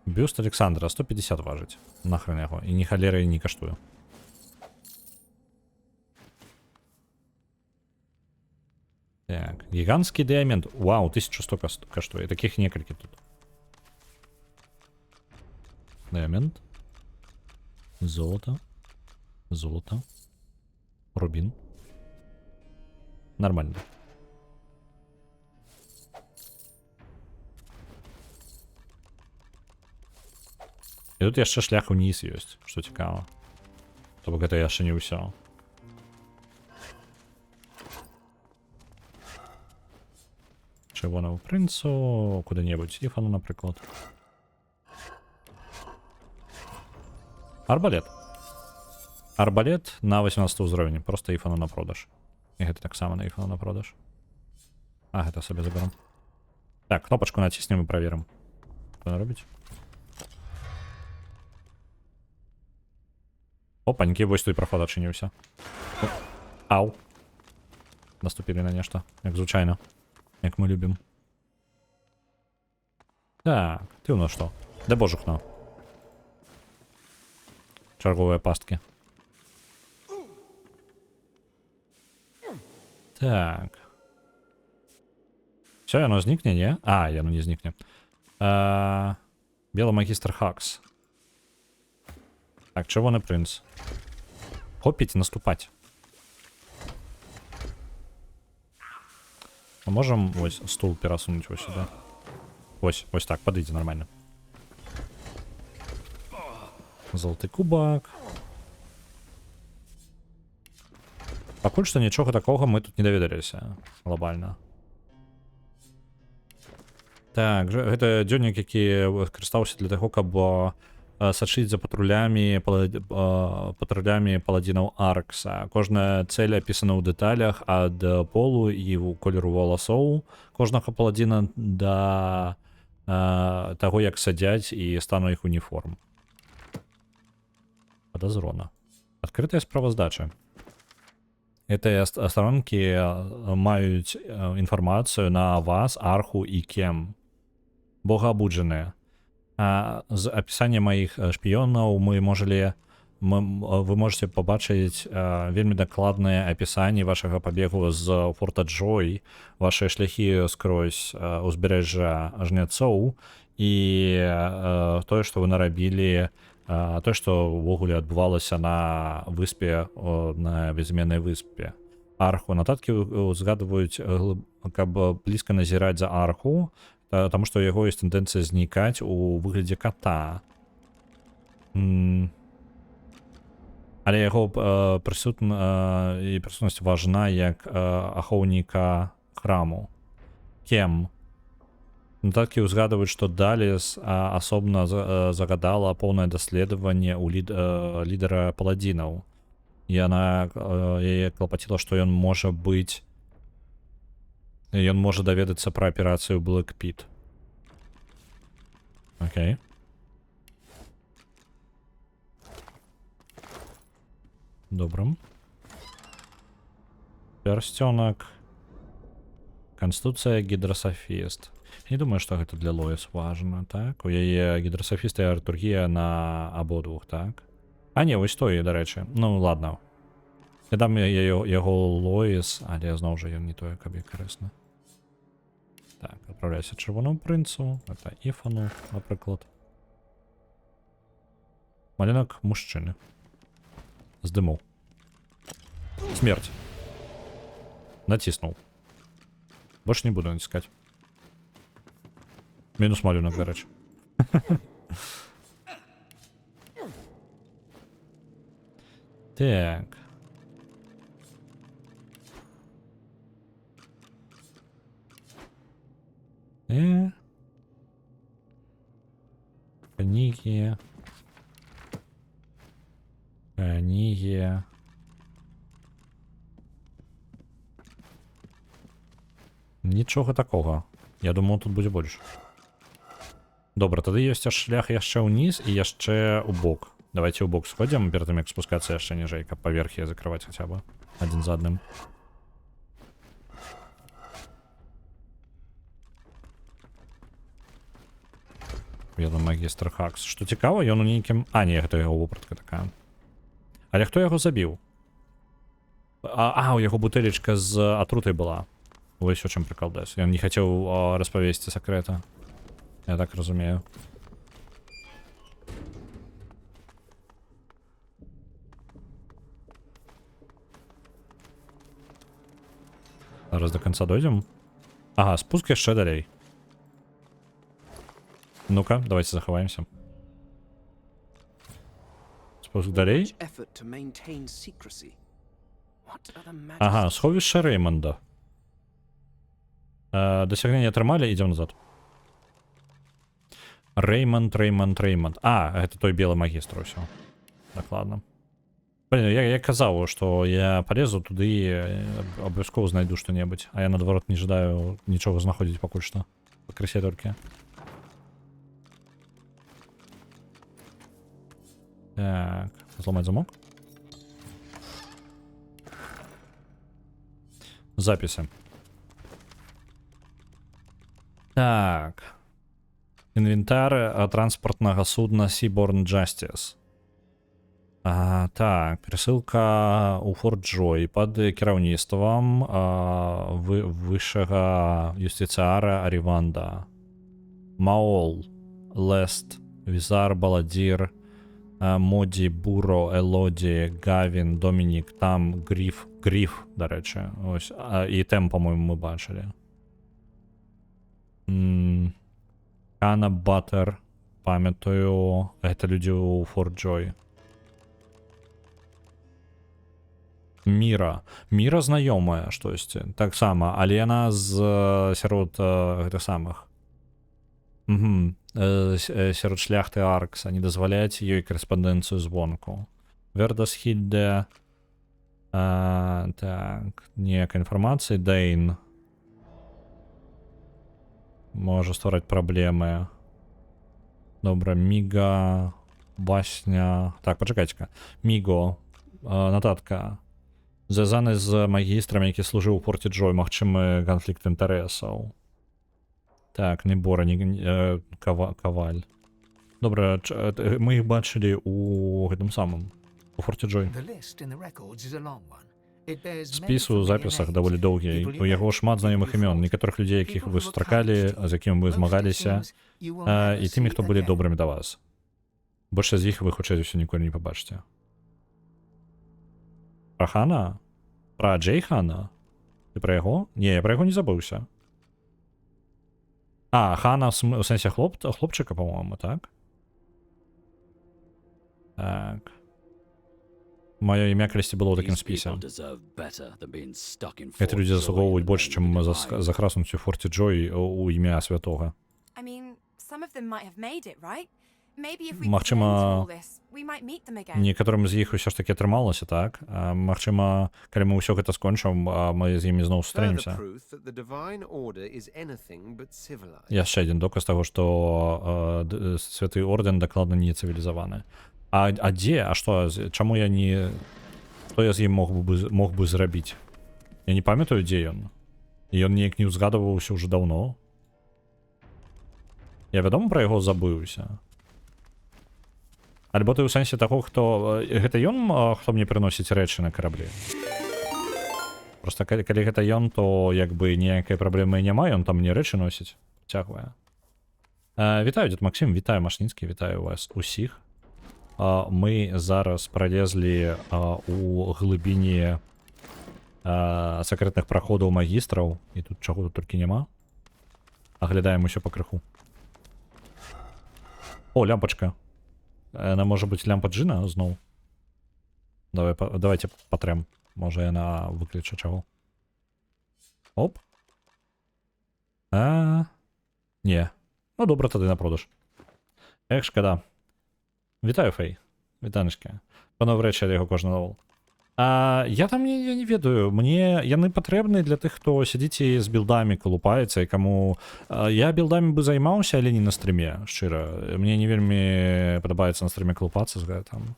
Бюст Александра 150 важить. Нахрен яго. І ні халери не каштує. Так, гігантський діамент. Вау, 1100 коштує. Таких некалькі тут. Діамент. Золото. Золото. Рубін. Нормально. І тут яшчэ шлях уніз ёсць, што цікава. То бок гэта яшчэ не ўсё. Чырвонаму прынцу, куды-небудзь Іфану, напрыклад. Арбалет. Арбалет на 18 ўзровень, просто Іфану на продаж. І гэта таксама на Іфану на продаж. А, гэта сабе заберам. Так, кнопачку націснем і праверым. Што робіць? Опанькі, вось тут проход адчыніўся. Ау. Наступілі на нешта, як звычайна. Як мы любім. Так, ты ў нас што? Де божухна? Чарговыя пасткі. Так. Все, яно знікне, не? А, яно не знікне. Белый магистр Хакс. Так, червоний принц. Хопіть, наступать. Мы можем ось стул пересунуть ось сюда. Ось так, подойди нормально. Золоты кубак. Пакуль што нічога такога мы тут не даведаліся глобальна. Так, гэта дзённік, які скарыстаўся для таго, каб сачыць за патрулямі паладзінаў Аркса. Кожная цэль апісана ў дэталях ад полу і ў колеру валасоў кожнага паладзіна да таго, як сядзяць і стану іх уніформ. Падазрона. Адкрытая справаздача. Гэтыя старонкі маюць інфармацыю на вас, Арху і Кем. Богоабуджаныя. З апісання маіх шпіёнаў вы можете пабачыць вельмі дакладнае апісанне вашага пабегу з форта Джой, вашыя шляхі скрозь узбярэжжа жняцоў і тое, што вы нарабілі, тое, што ўвогуле адбывалася на выспе, на безыменнай выспе. Арху. Нататкі узгадваюць, каб блізка назіраць за Арху, таму што яго ёсць тэндэнцыя знікаць у выглядзе кота. Але яго прысутнасць важна як ахоўніка храму. Кем. Нататкі ўзгадваюць, што Даліс асобна загадала поўнае даследаванне ў лідара паладзінаў. Яна яе клапаціла, што ён можа быць ён можа даведацца пра аперацыю Black Pit. Окей. Добра. Пярсцёнак. Канституцыя гідрасафіст. Не думаю, што гэта для Лоіс важна, так? У яе гідрасафіст і артургія на абодвух, так? А не, вось той, дарэчы. Ну, ладно. Я дам яго Лоіс, але зноў жа ён не тое, каб і карысна. Так, адпраўляйся чырвонаму прынцу. Это Ифану, напрыклад. Малюнак мужчыны. Здыму. Смерть. Націснуў. Больш не буду націскаць. Мінус малюнак, дарэчы. Так. Книги. Книги. Нічога такога. Я думаю, тут будзе больш. Добра, тады ёсць шлях яшчэ ўніз і яшчэ ў бок. Давайте ў бок сходзім, перад тым як спускацца яшчэ ніжэй, каб паверхі закрываць хаця бы адзін за адным. Веда магістр Хакс. Што цікава, ён у нейкім... А, не, гэта яго вопратка такая. Але хто яго забіў? У яго бутэлечка з атрутай была. Вось у чым прыкалдас. Ён не хацеў распавесці сакрэта. Я так разумею. Зараз до конца дойдем. Ага, спуск яшчэ далей. Ну-ка, давайте захаваемся. Спуск далей. Ага, сховішча Рэймонда. Дасягнення атрымалі, ідзем назад. Рэймонд. А, гэта той белы магістр, усё. Дакладна. Блин, я казаў, што я полезу туды і абавязкова знайду што-небудзь, а я наадварот не жадаю нічога знаходзіць пакуль што. Пакрысе толькі. Так, зламаць замок. Запісы. Так. Інвентар транспартнага судна Seaborn Justice. Так, перасылка ў Форт Джой пад кіраўніцтвам вышэйшага юстыцыяра Аріванда. Маол, Лест, Візар, Баладзір, Моді, Буро, Елоді, Гавін, Домінік, там Гриф, дарэчы. Ось, і Тэм, по-моему, мы бачылі. Кана, Баттер, памятаю, гэта людзі ў Форт Джой. Міра знаёмая штосьці таксама, але яна з сярод гэтых самых сярод шляхты Аркса, не дазваляць ёй корэспандэнцыю звонку. Вердасхільде, так, ніякай інфармацыі. Дэйн можа ствараць праблемы. Добра, Міга, басня. Так, пачакайце-ка. Міго, нататка. Звязаны з магістрам, які служыў у Форте Джой, магчымы канфлікт інтарэсаў. Так, Небора, Каваль. Добра, мы іх бачылі у гэтым самым, у Форте Джой. Спіс у запісах даволі доўгі. У яго шмат знаёмых імён, некаторых людзей, якіх вы сустракалі, з якімі вы змагаліся, і тымі, хто былі добрымі да вас. Большасць з іх вы, хутчэй за ўсё, ніколі не пабачыце. Пра Хана? Пра Джей Хана? Ты пра яго? Не, я пра яго не забыўся. Хана у сэнсе хлопчыка, па-моему, так? Так. Маё імя калісьці было ў такім спісе. Гэты людзі заслугоўваюць больш, чым захраснуць у Форте Джой у імя святога. Магчыма, некаторым з іх усё ж такі атрымалася, так? Магчыма, калі мы ўсё гэта скончым, мы з імі зноў сустрэнемся. Яшчэ адзін доказ таго, што святы ордэн дакладна не цывілізаваны. А дзе? А што? Чаму я не... Што я з ім мог бы зрабіць? Я не памятаю, дзе ён. Ён неяк не ўзгадаваўся ўжо даўно. Я вядома пра яго забыўся. Альбо ты ў сэнсе таго, хто... Гэта ён, хто мне прыносіць рэчы на караблі? Проста калі гэта ён, то як бы ніякай праблемы няма, ён там мне рэчы носіць, цягвае. Вітаю, дзед Максім, вітаю, Машніцкі, вітаю вас усіх. Мы зараз пралезлі у глыбіні сакрэтных праходаў магістраў, і тут чаго тут толькі няма. Аглядаем усё пакрыху. О, лямпачка. Яна можа быць лямпа джина зноў. Давайте патрэм. Можа яна выключа чаго. Оп. Не. Ну добра, тады на продаж. Эх, шкада. Вітаю, Фэй. Вітанечка. Панове рэчы, яго кожны новол. Я там я не ведаю. Мне яны патрэбны для тых, хто сядзіць і з білдамі калупаецца, і каму... Я білдамі бы займаўся, але не на стрыме, шчыра. Мне не вельмі падабаецца на стрыме калупацца з гэтым.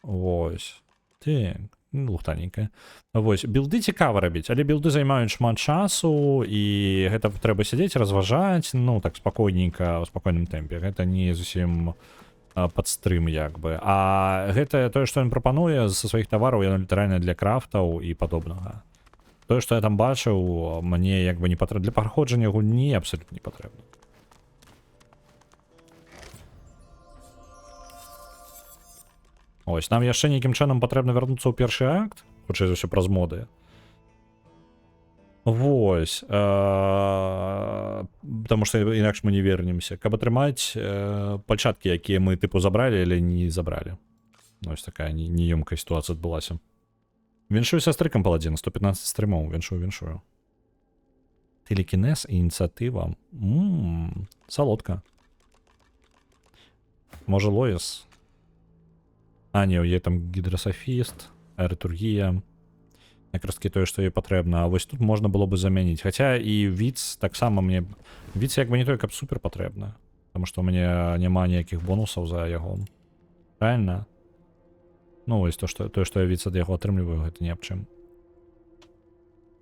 Вось. Так, лухтаненькая. Вось, білды цікава рабіць, але білды займаюць шмат часу, і гэта трэба сядзець, разважаць, ну, так, спакойненька, у спакойным тэмпе. Гэта не зусім... пад стрым, як бы. А гэта тое, што ён прапануе са сваіх тавараў, яно літаральна для крафтаў і падобнага. Тое, што я там бачыў, мне як бы не патрэбна. Для праходжання гульні абсалютна не патрэбна. Ось, нам яшчэ нейкім чынам патрэбна вярнуцца ў першы акт, хутчэй за ўсё праз моды. Вось, потому што інакш мы не вернемся. Каб атрымаць пальчаткі, якія мы тыпу забралі, але не забралі. Ось такая неёмкая сітуацыя адбылася. Віншую са стрыкам паладзін, 115 стрымоў, віншую. Телекінез і ініцыятыва. Салодка. Можа Лоіс? Не, у яе там гідрасафіст, аэратургія. Якраз таки тое, што ёй патрэбна. А вось тут можна было бы замяніць. Хаця і Віц таксама мне... Віц як бы не тое, каб супер патрэбна. Таму што ў мяне няма ніякіх бонусаў за яго. Правильно? Ну, вось тое, што я Віц ад яго атрымліваю, гэта ні аб чым.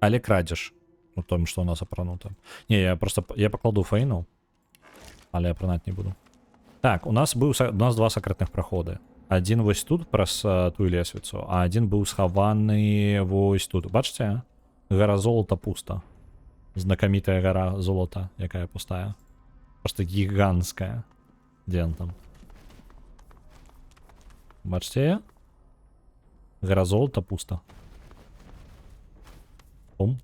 Але крадзеш. У том, што ў нас апранута. Не, я пакладу фейну. Але я апранаць не буду. Так, у нас два сакрэтных праходы. Адзін вось тут праз тую лесвіцу, а адзін быў схаваны вось тут. Бачыце? Гара золота пуста. Знакамітая гара золота, якая пустая. Просто гіганцкая. Дзе ён там? Бачыце? Гара золота пуста. Пум.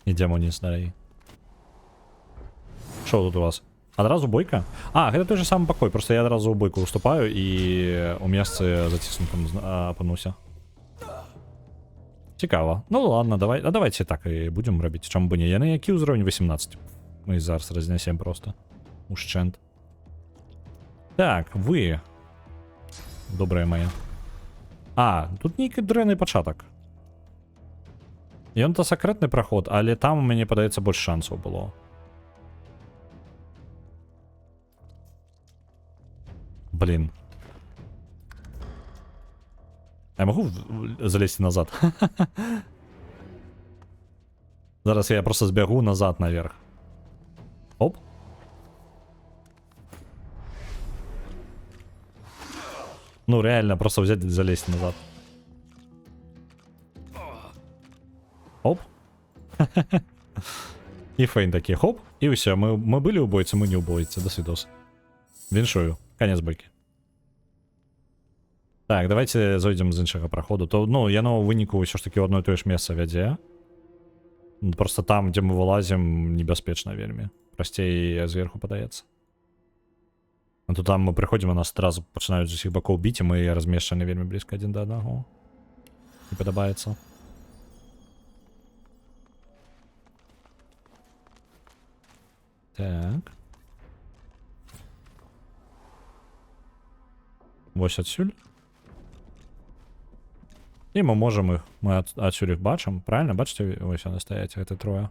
Ідзем уніз далей. Що тут у вас? Адразу бойка? А, гэта той же самы пакой, просто я адразу ў бойку уступаю і у месцы заціснутым апынуся. Цікава. Ну ладно, давайте так і будем рабіць. Чаму бы не? Яны які ўзровень 18. Мы зараз разнясем просто. Ушчэнт. Так, вы. Добрая моя. А, тут нейкі дрэнны пачатак. Ён-то сакрэтны праход, але там у мяне, падаецца, больш шансаў было. Блин. Я могу залезть назад? Зараз я просто сбегу назад наверх. Оп. Ну реально, просто взять и залезть назад. Оп. И фейн такие, хоп. И все, мы были убойцы, мы не убойцы. До свидос. Віншую. Конец бойки. Так, давайте зайдем з іншага праходу. То, ну, яно ў выніку ўсё ж таки ў одно і тое ж месца вядзе. Просто там, дзе мы вылазім, небяспечна вельмі. Прасцей зверху падаецца. А то там мы прыходзім, а нас адразу пачынаюць з усіх бакоў біць, і мы размешчаны вельмі блізка адзін да аднаго. Не падабаецца. Так. Вось адсюль. І мы можам іх, мы адсюль іх бачым, правильно? Бачыце, вось яны стаяць, гэта трое.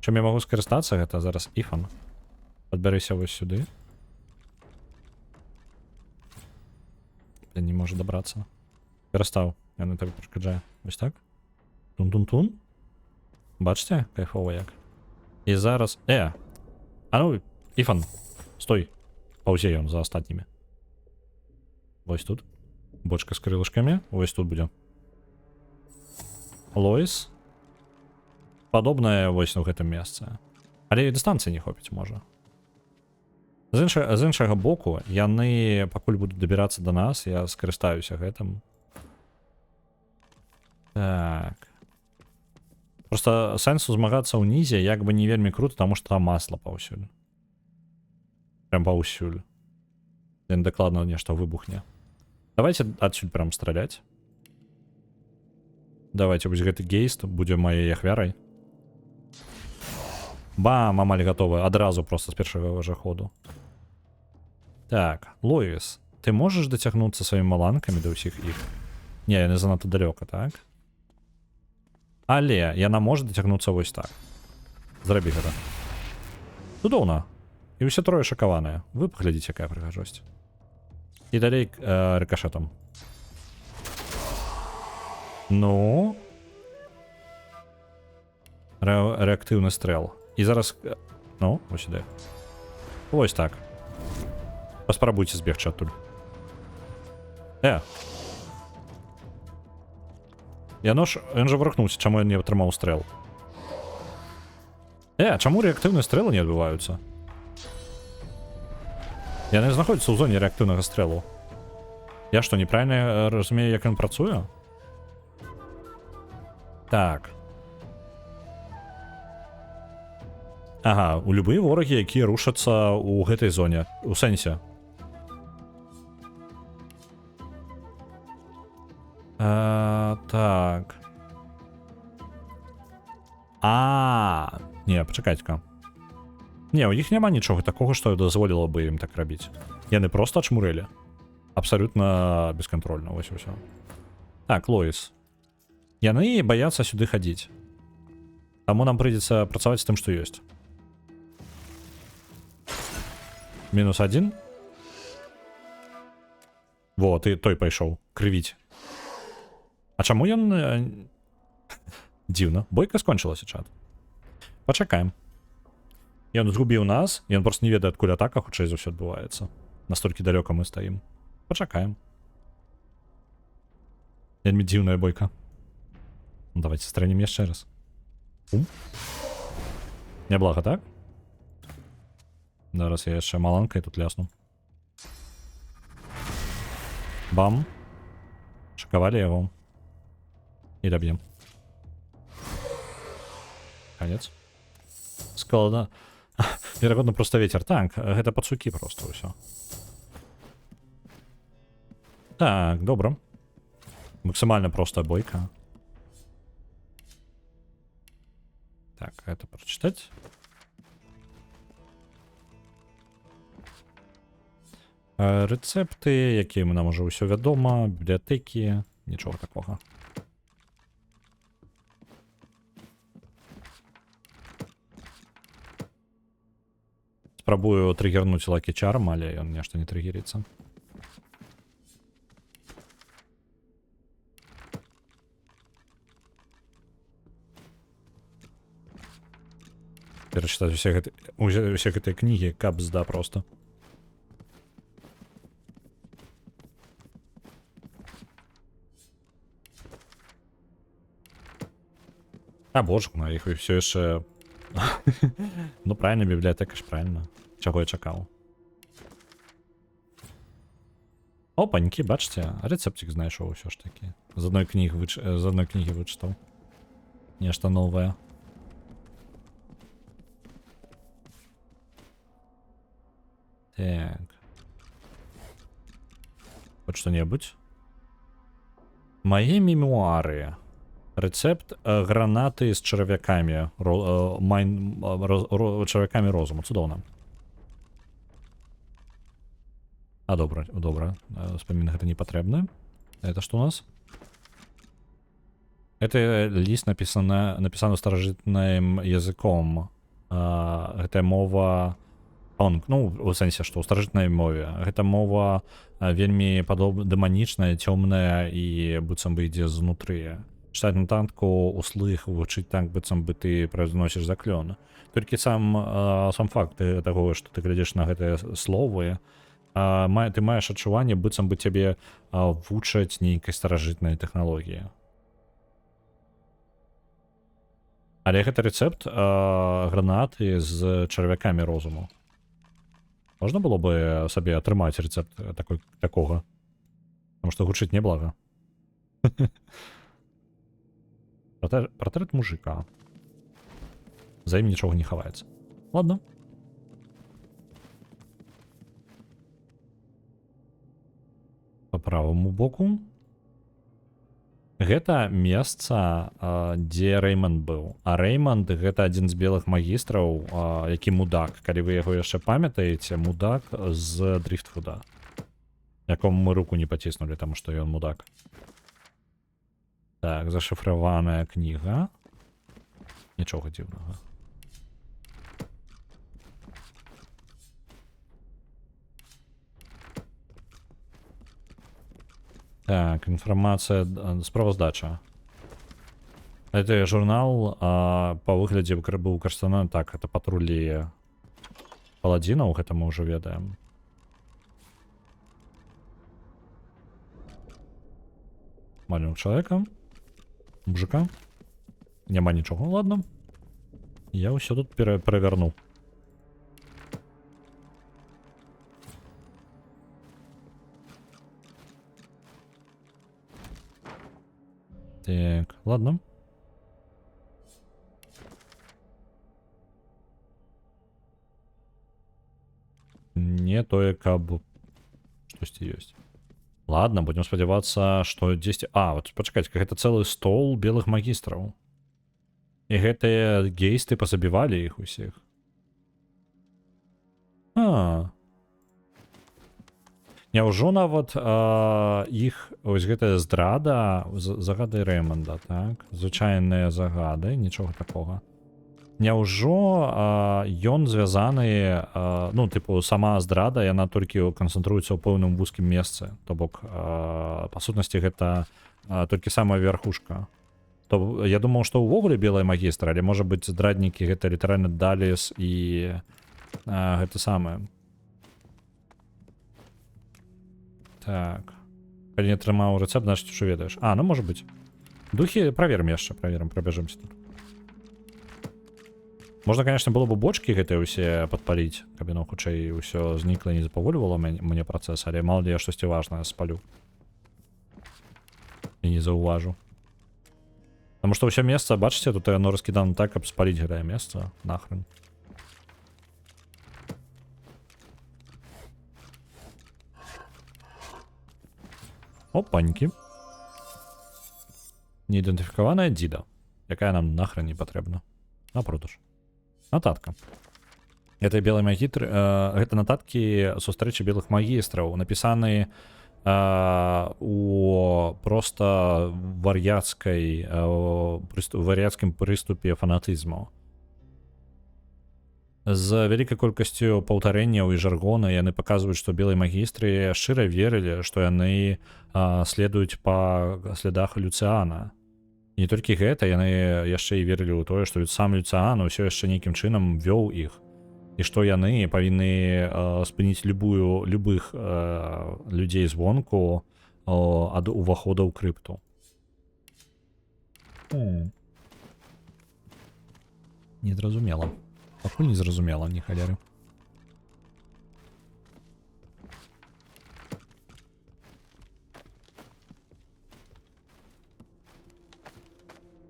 Чым я магу скарыстацца, гэта зараз Іфан. Падбярыся вось сюды. Я не можа дабрацца. Перастаў, яны так перашкаджае. Вось так. Тун-тун-тун. Бачыце, кайфова як. І зараз... А ну, Іфан, стой. Паўзе ён за астатнімі. Вось тут. Бочка з крылышкамі. Вось тут будзе. Лоіс. Падобнае вось у гэтым месцы. Але і дыстанцыі не хопіць, можа. З іншага боку, яны пакуль будуць дабірацца да нас, я скарыстаюся гэтым. Так. Просто сэнсу змагацца ўнізе як бы не вельмі круто, таму што там масла паўсюль. Прям паўсюль. Ён дакладна нешта выбухне. Давайте адсюль прям страляць. Давайте вось гэты гейст будзе маёй ахвярай. Бам, амаль гатовы. Адразу просто з першага жа ходу. Так, Лоіс, ты можаш дацягнуцца сваімі маланкамі да ўсіх іх? Не, яны занадта далёка, так? Але яна можа дацягнуцца вось так. Зрабі гэта. Цудоўна. І ўсе трое шакаваныя. Вы паглядзіце, якая прыгажосць. І далей рикошетом. Ну. Реактивний стрел. І зараз... Ну, ось сюди. Ось так. Поспробуйте збігчи оттуль. Ён же ворухнувся, чому я не отримав стрел? Чому реактивні стріли не відбуваються? Я не знаходжуся у зоні реактивного стрелу. Я що, неправильно розумію, як він працює? Так. Ага, у любі вороги, які рушаться у гэтай зоні. У сенсі. Так. Не, почекайте-ка. Не, у іх няма нічога такого, што дазволіла бы ім так рабіць. Яны просто ачмурылі. Абсолютно бесконтрольно, вось усё. Так, Лоіс. Яны баяцца сюды хадзіць. Таму нам прыйдзецца працаваць з тым, што ёсць. -1. Во, ты той пайшоў. Крывіць. А чаму ён... Дзіўна. Бойка скончылася, чат. Пачакаем. Ён згубіў нас, ён просто не ведае, адкуль атака, хутчэй за ўсё адбываецца. Настолькі далёка мы стаім. Пачакаем. Вельмі дзіўная бойка. Ну, давайте странім яшчэ раз. Няблага, так? Зараз я яшчэ маланкай тут лясну. Бам. Шакавалі яго. І даб'ем. Конец. Скалада. Верагодна проста вецер. Так, гэта пацукі проста ўсё. Так, добра. Максимально простая бойка. Так, это прочитать. Рецепты, якія нам уже ўсё вядома, бібліятэкі, нічога такога. Спрабую триггернуть Lucky Charm, але ён нешта не триггерится. Перачытаць усе гэтыя кнігі, кабзда просто. А боже, на іх все яшчэ... Ну правильно, бібліятэка ж правильно. Чаго я чакаў. Опанькі, бачце, рэцэптик знайшоў усё ж такі. З адной кнігі вычытаў. Нешта новае. Так. Хоть что-нибудь. Мои мемуары. Рецепт гранаты с червяками. Червяками розуму. Цудовно. А, добра. Вспоминать это не потребно. Это что у нас? Это лист написано старожитным языком. Это мова... Ну, у сэнсе, што ў старажытнай мове. Гэта мова вельмі дэманічная, цёмная і быццам бы ідзе знутры. Чытаць нататку, услых, вучыць так, быццам бы ты произносіш заклён. Толькі сам факт таго, што ты глядзіш на гэтыя словы, ты маеш адчуванне, быццам бы цябе вучаць нейкай старажытнай тэхналогіі. Але гэта рэцэпт гранаты з чарвякамі розуму. Можна было бы сабе атрымаць рэцэпт такога? Потому што гучыць неблага. Партрэт мужика. За ім нічога не хаваецца. Ладно. По правому боку. Гэта месца, дзе Рэйманд быў. А Рэйманд гэта адзін з белых магістраў, які мудак. Калі вы яго яшчэ памятаеце, мудак з Дрифтвуда. Якому мы руку не паціснулі, таму што ён мудак. Так, зашыфраваная кніга. Нічога дзіўнага. Так, информация, справаздача. Это журнал по выглядзе быў выкарыстаны. Так, это патрулі паладзінаў, гэта мы ўжо ведаем. Маленького чалавека. Мужика. Няма нічога, ладно. Я ўсё тут пераверну. Так, ладно. Не тое, каб штосьці ёсць. Ладно, будем спадзявацца, што дзесьці... А, вот пачакайце, гэта цэлы стол белых магістраў. І гэтыя гейсты пазабівалі іх усіх. Няўжо нават іх ось гэтая здрада загады Рэйманда, так? Звычайныя загады, нічога такога. Няўжо ён звязаны, ну, тыпу, сама здрада, яна толькі канцэнтруецца ў пэўным вузкім месцы. То бок, па сутнасці, гэта толькі самая верхушка. То я думаў, што ўвогуле белая магістра, але, можа быць, здраднікі гэта літаральна Даліс і гэта самае. Так. Калі не атрымаў рэцэпт, значыць, што ведаеш. А, ну, можа быць. Духі праверым яшчэ, прабяжымся тут. Можна, конечно, было бы бочкі гэтыя ўсе падпаліць, каб яно хутчэй ўсё знікла і не запаволівала мне працэс, але мало ли я штосьці важнае спалю. І не заўважу. Таму што ўсё месца, бачыце, тут яно раскідана так, каб спаліць гэтае месца. Нахрен. Опаньки. Неідентифікавана діда, яка нам нахрен не патрэбна. На продаж. Нотатка. Гэта белый магістр, гэта нотаткі сустрэчы белых магістраў, напісаны у просто вар'яцкім прыступе фанатызму. З вялікай колькасцю паўтарэнняў і жаргона яны паказваюць, што белыя магістры шчыра верылі, што яны следуюць па слядах Люцыяна. Не толькі гэта, яны яшчэ і верылі ў тое, што сам Люцыян усё яшчэ нейкім чынам вёў іх. І што яны павінны спыніць любых людзей звонку ад увахода ў крыпту. Незразумела. Пакуль не зразумела, не халярю.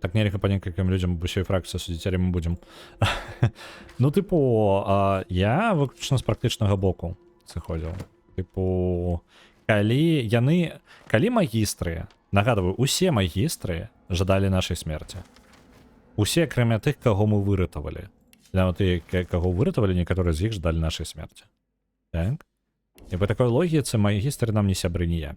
Так нельга по некалькім людзям усёй фракцыі судзіць, але мы будзем. Ну, тыпу, я выключна з практычнага боку сыходзіў. Тыпу, калі магістры, нагадваю, усе магістры жадалі нашай смерці. Усе, акрамя тых, каго мы выратавалі. Тыя, каго выратавалі, некаторыя з іх ждалі нашай смерці. Так? І па такой логіцы магістры нам не сябры ніяк.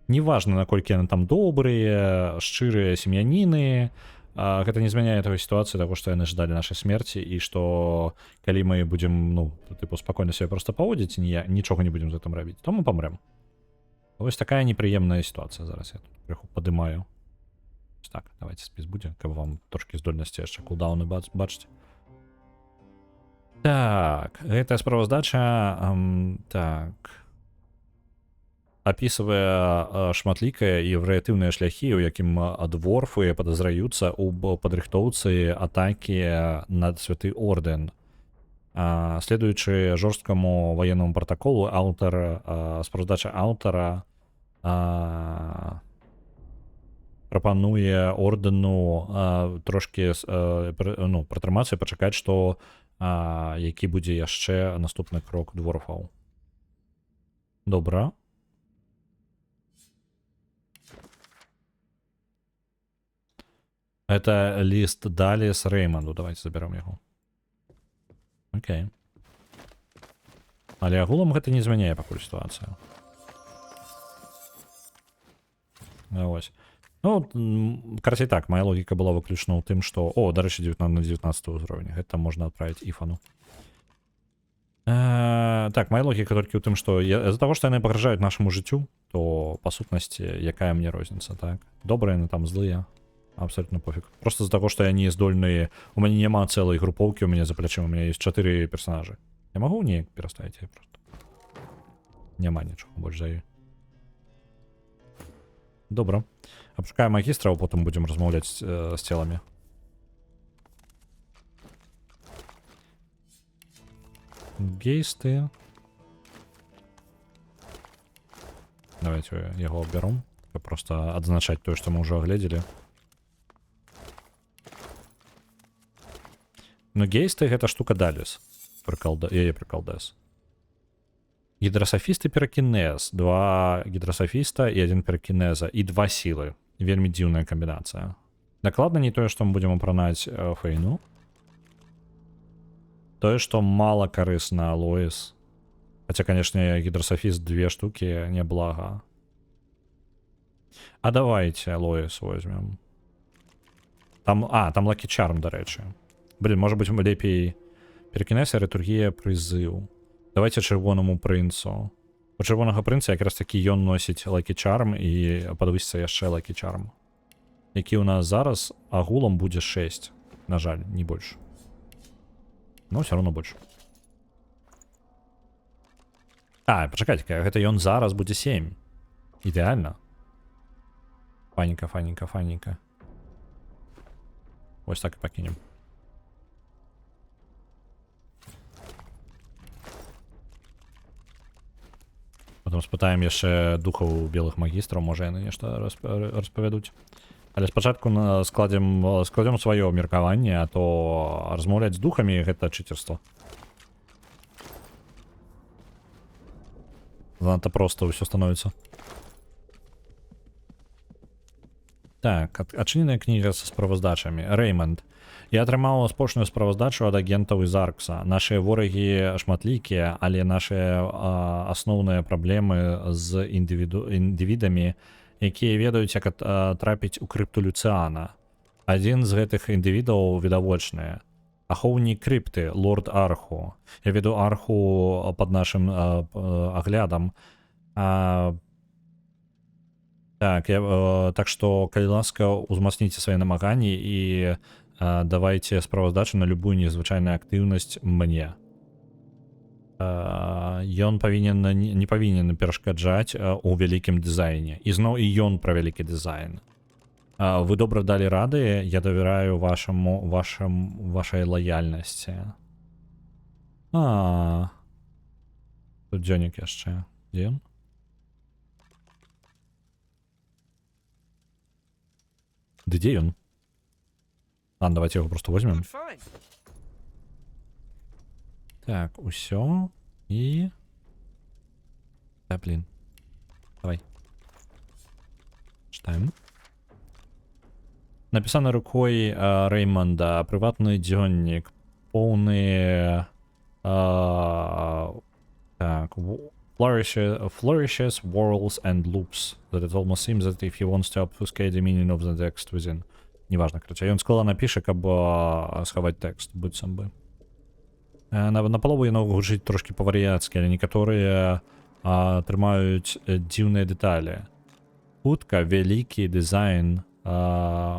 Неважно, наколькі яны там добрыя, шчырыя сем'яніны, гэта не змяняе той сітуацыі таго, што яны ждалі нашай смерці, і што калі мы будзем, ну, тыпу, спакойна сябе проста паводзіць, нічога не будзем з гэтым рабіць, то мы памрэм. Вось такая непрыемная сітуацыя зараз я тут крыху падымаю. Так, давайте спіс будзе, каб вам трошкі здольнасці яшчэ кулдауны бачыць. Так, гэтая справаздача, так... опісвае шматлікыя і варыятыўныя шляхі, у якім дворфы падазраюцца ў падрыхтоўцы атакі на Святы Ордэн. Следуючы жорсткаму ваеннаму пратаколу, справаздача аўтара прапануе ордэну трошкі пратрымацца і пачакаць, што які будзе яшчэ наступны крок дворфаў. Добра. Это лист Даліс Реймонду. Давайте заберем яго. Окей. Але агулам гэта не змяняе пакуль сітуацыю. Вось. Ну, карацей так, моя логіка была выключна ў тым, што... О, дарэчы, 19 на 19 ўзровень. Гэта можна адправіць Іфану. Так, моя логіка толькі ў тым, што з-за таго, што яны пагражаюць нашаму жыццю, то, па сутнасці, якая мне розніца, так? Добрыя яны там, злыя. Абсолютно пофиг. Просто из-за того, что они здольные. У меня нема целой групповки, у меня за плечом, у меня есть 4 персонажа. Я могу не переставить ее просто. Нема ничего больше за ее. Добро. Обшукаем магистра, а потом будем размовлять с телами. Гейсты. Давайте его берем. Просто отзначать то, что мы уже оглядели. Но гейсты гэта штука Даліс. Яе приколдес. Гідрасафіст і піракінез. 2 гідрасафіста і 1 піракінеза. І 2 сілы. Вельмі дзіўная камбінацыя. Дакладна не тое, што мы будзем апранаць Фейну. Тое, што мала карысна Лоіс. Хаця, канешне, гідрасафіст 2 штукі няблага. А давайте Лоіс возьмем. Там Лакі Чарм, дарэчы. Блин, может быть, лепей перакінез, ретургія, прызыў. Давайте чырвонаму прынцу. У чырвонага прынца якраз такі ён носіць Лакі Чарм і падвысіцца яшчэ Лакі Чарм. Які у нас зараз агулам будзе 6. На жаль, не больш. Но все равно больш. Пачакайце, гэта ён зараз будзе 7. Ідэальна. Фаненька, фаненька, фаненька. Вось так і пакінем. Потом спытаем яшчэ духаў белых магістраў, можа яны нешта распавядуць. Але спачатку складзем сваё меркаванне, а то размаўляць з духамі гэта чыцерства. Занадта проста ўсё становіцца. Так, адчыненая кніга са справаздачамі. Рэймонд. Я атрымаў апошнюю справаздачу ад агентаў з Аркса. Нашыя ворагі шматлікія, але нашыя асноўныя праблемы з індывідамі, якія ведаюць, як трапіць у крыпту Люцыана. Адзін з гэтых індывідаў відавочныя. Ахоўнік крипты, лорд Арху. Я веду Арху пад нашым аглядам. Так што, калі ласка, узмацніце свае намаганні і давайце справаздачу на любую незвычайную актыўнасць мне. Ён не павінен перашкаджаць у вялікім дызайне. І зноў і ён пра вялікі дызайн. Вы добра далі рады, я давяраю вашай лаяльнасці. Тут дзённік яшчэ. Дзе ён? Дзе ён? Давайте его просто возьмем. Так, усё. И... Да, блин. Давай. Читаем. Написано рукой Рэймонда. Прыватны дзённік. Поўны... Так. Flourishes, whirls and loops. That it almost seems that if he wants to obfuscate the meaning of the text within. Неважно, короче. Ён складана піша, каб схаваць тэкст, быццам бы. На палову яно гучыць трошки па-варыяцкі, але некаторыя трымаюць дзіўныя дэталі. Хутка вялікі дызайн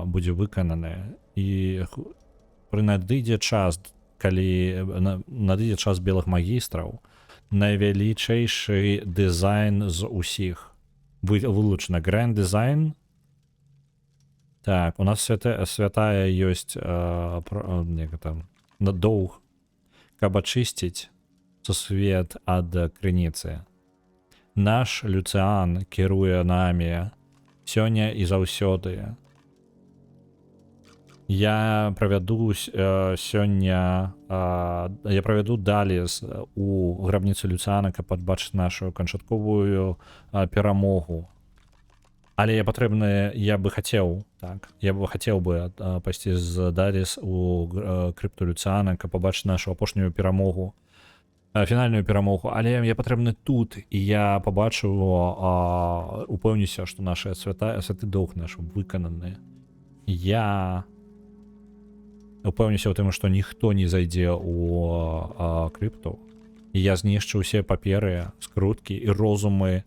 будзе выкананы. І надыдзе час, калі надыдзе час белых магістраў, найвялічэйшы дызайн з усіх. Вылучана Grand Design. Так, у нас святая ёсць доўг, каб ачысціць сусвет ад крыніцы. Наш Люцыан кіруе намі сёння і заўсёды. Я правяду далез у грабніцу Люцыана, каб падбачыць нашу канчатковую перамогу. Але я бы хацеў бы пайсці з Далес у крыпту Люцыана, каб пабачыць нашу апошнюю перамогу, фінальную перамогу, але я патрэбны тут, і я пабачыў, упэўніся, што наша святы доўг наш выкананы. Я упэўніся ў тым, што ніхто не зайдзе у крыпту, і я знішчу ўсе паперы, скруткі і розумы,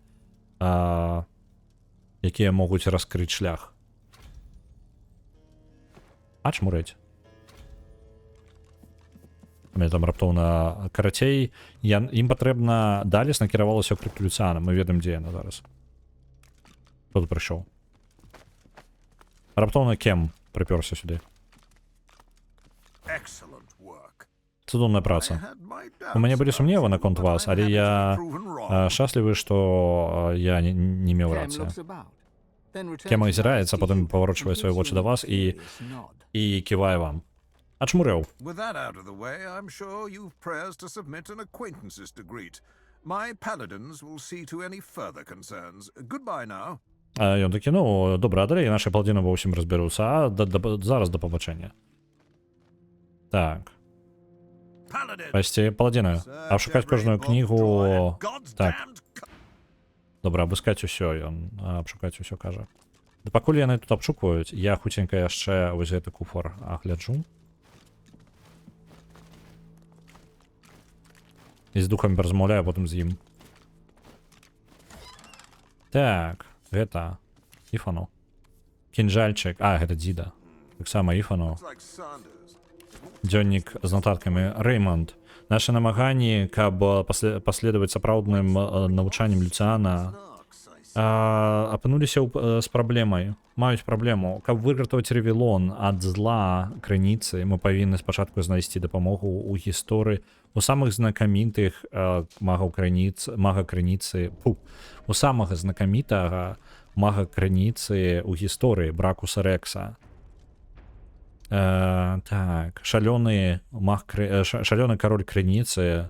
якія могуць раскрыць шлях. Чмурэць. Мне там раптоўна карацей, ім патрэбна Далес накіравалася ў крыпту Люцыана. Мы ведаем, дзе яна зараз. Хто тут прыйшоў? Раптоўна Кем прыпёрся сюды. Цудоўная праца. У мяне былі сумневы наконт вас, але я шчаслівы, што я не меў рацыю. Кем азіраецца, потым паварочвае свае вочы да вас і ківае вам. Ачмурэў. Ён такі, ну, добра, далей нашы паладзіны ва ўсім разбяруцца, зараз да пабачэння. Так. Пасці паладзіна, абшукаць кожную кнігу... Так. Добра, абыскаць усё, ён абшукаць усё кажа. Пакуль яны тут абшукваюць, я хуценька яшчэ вось гэты куфар агляджу. І з духамі размаўляю, потым з ім. Так, гэта Іфану. Кінжальчык, гэта Дзіда. Таксама Іфану. Дзённік з нотаткамі. Рэймонд. Нашы намаганні, каб паследаваць сапраўдным навучаннем Люцыана, апынуліся з праблемай. Маюць праблему. Каб выратаваць Ревелон ад зла крыніцы, мы павінны спачатку знайсці дапамогу ў гісторыі у самых знакамітых у самага знакамітага мага крыніцы ў гісторыі Бракуса Рекса. Так, шалёны кароль крыніцы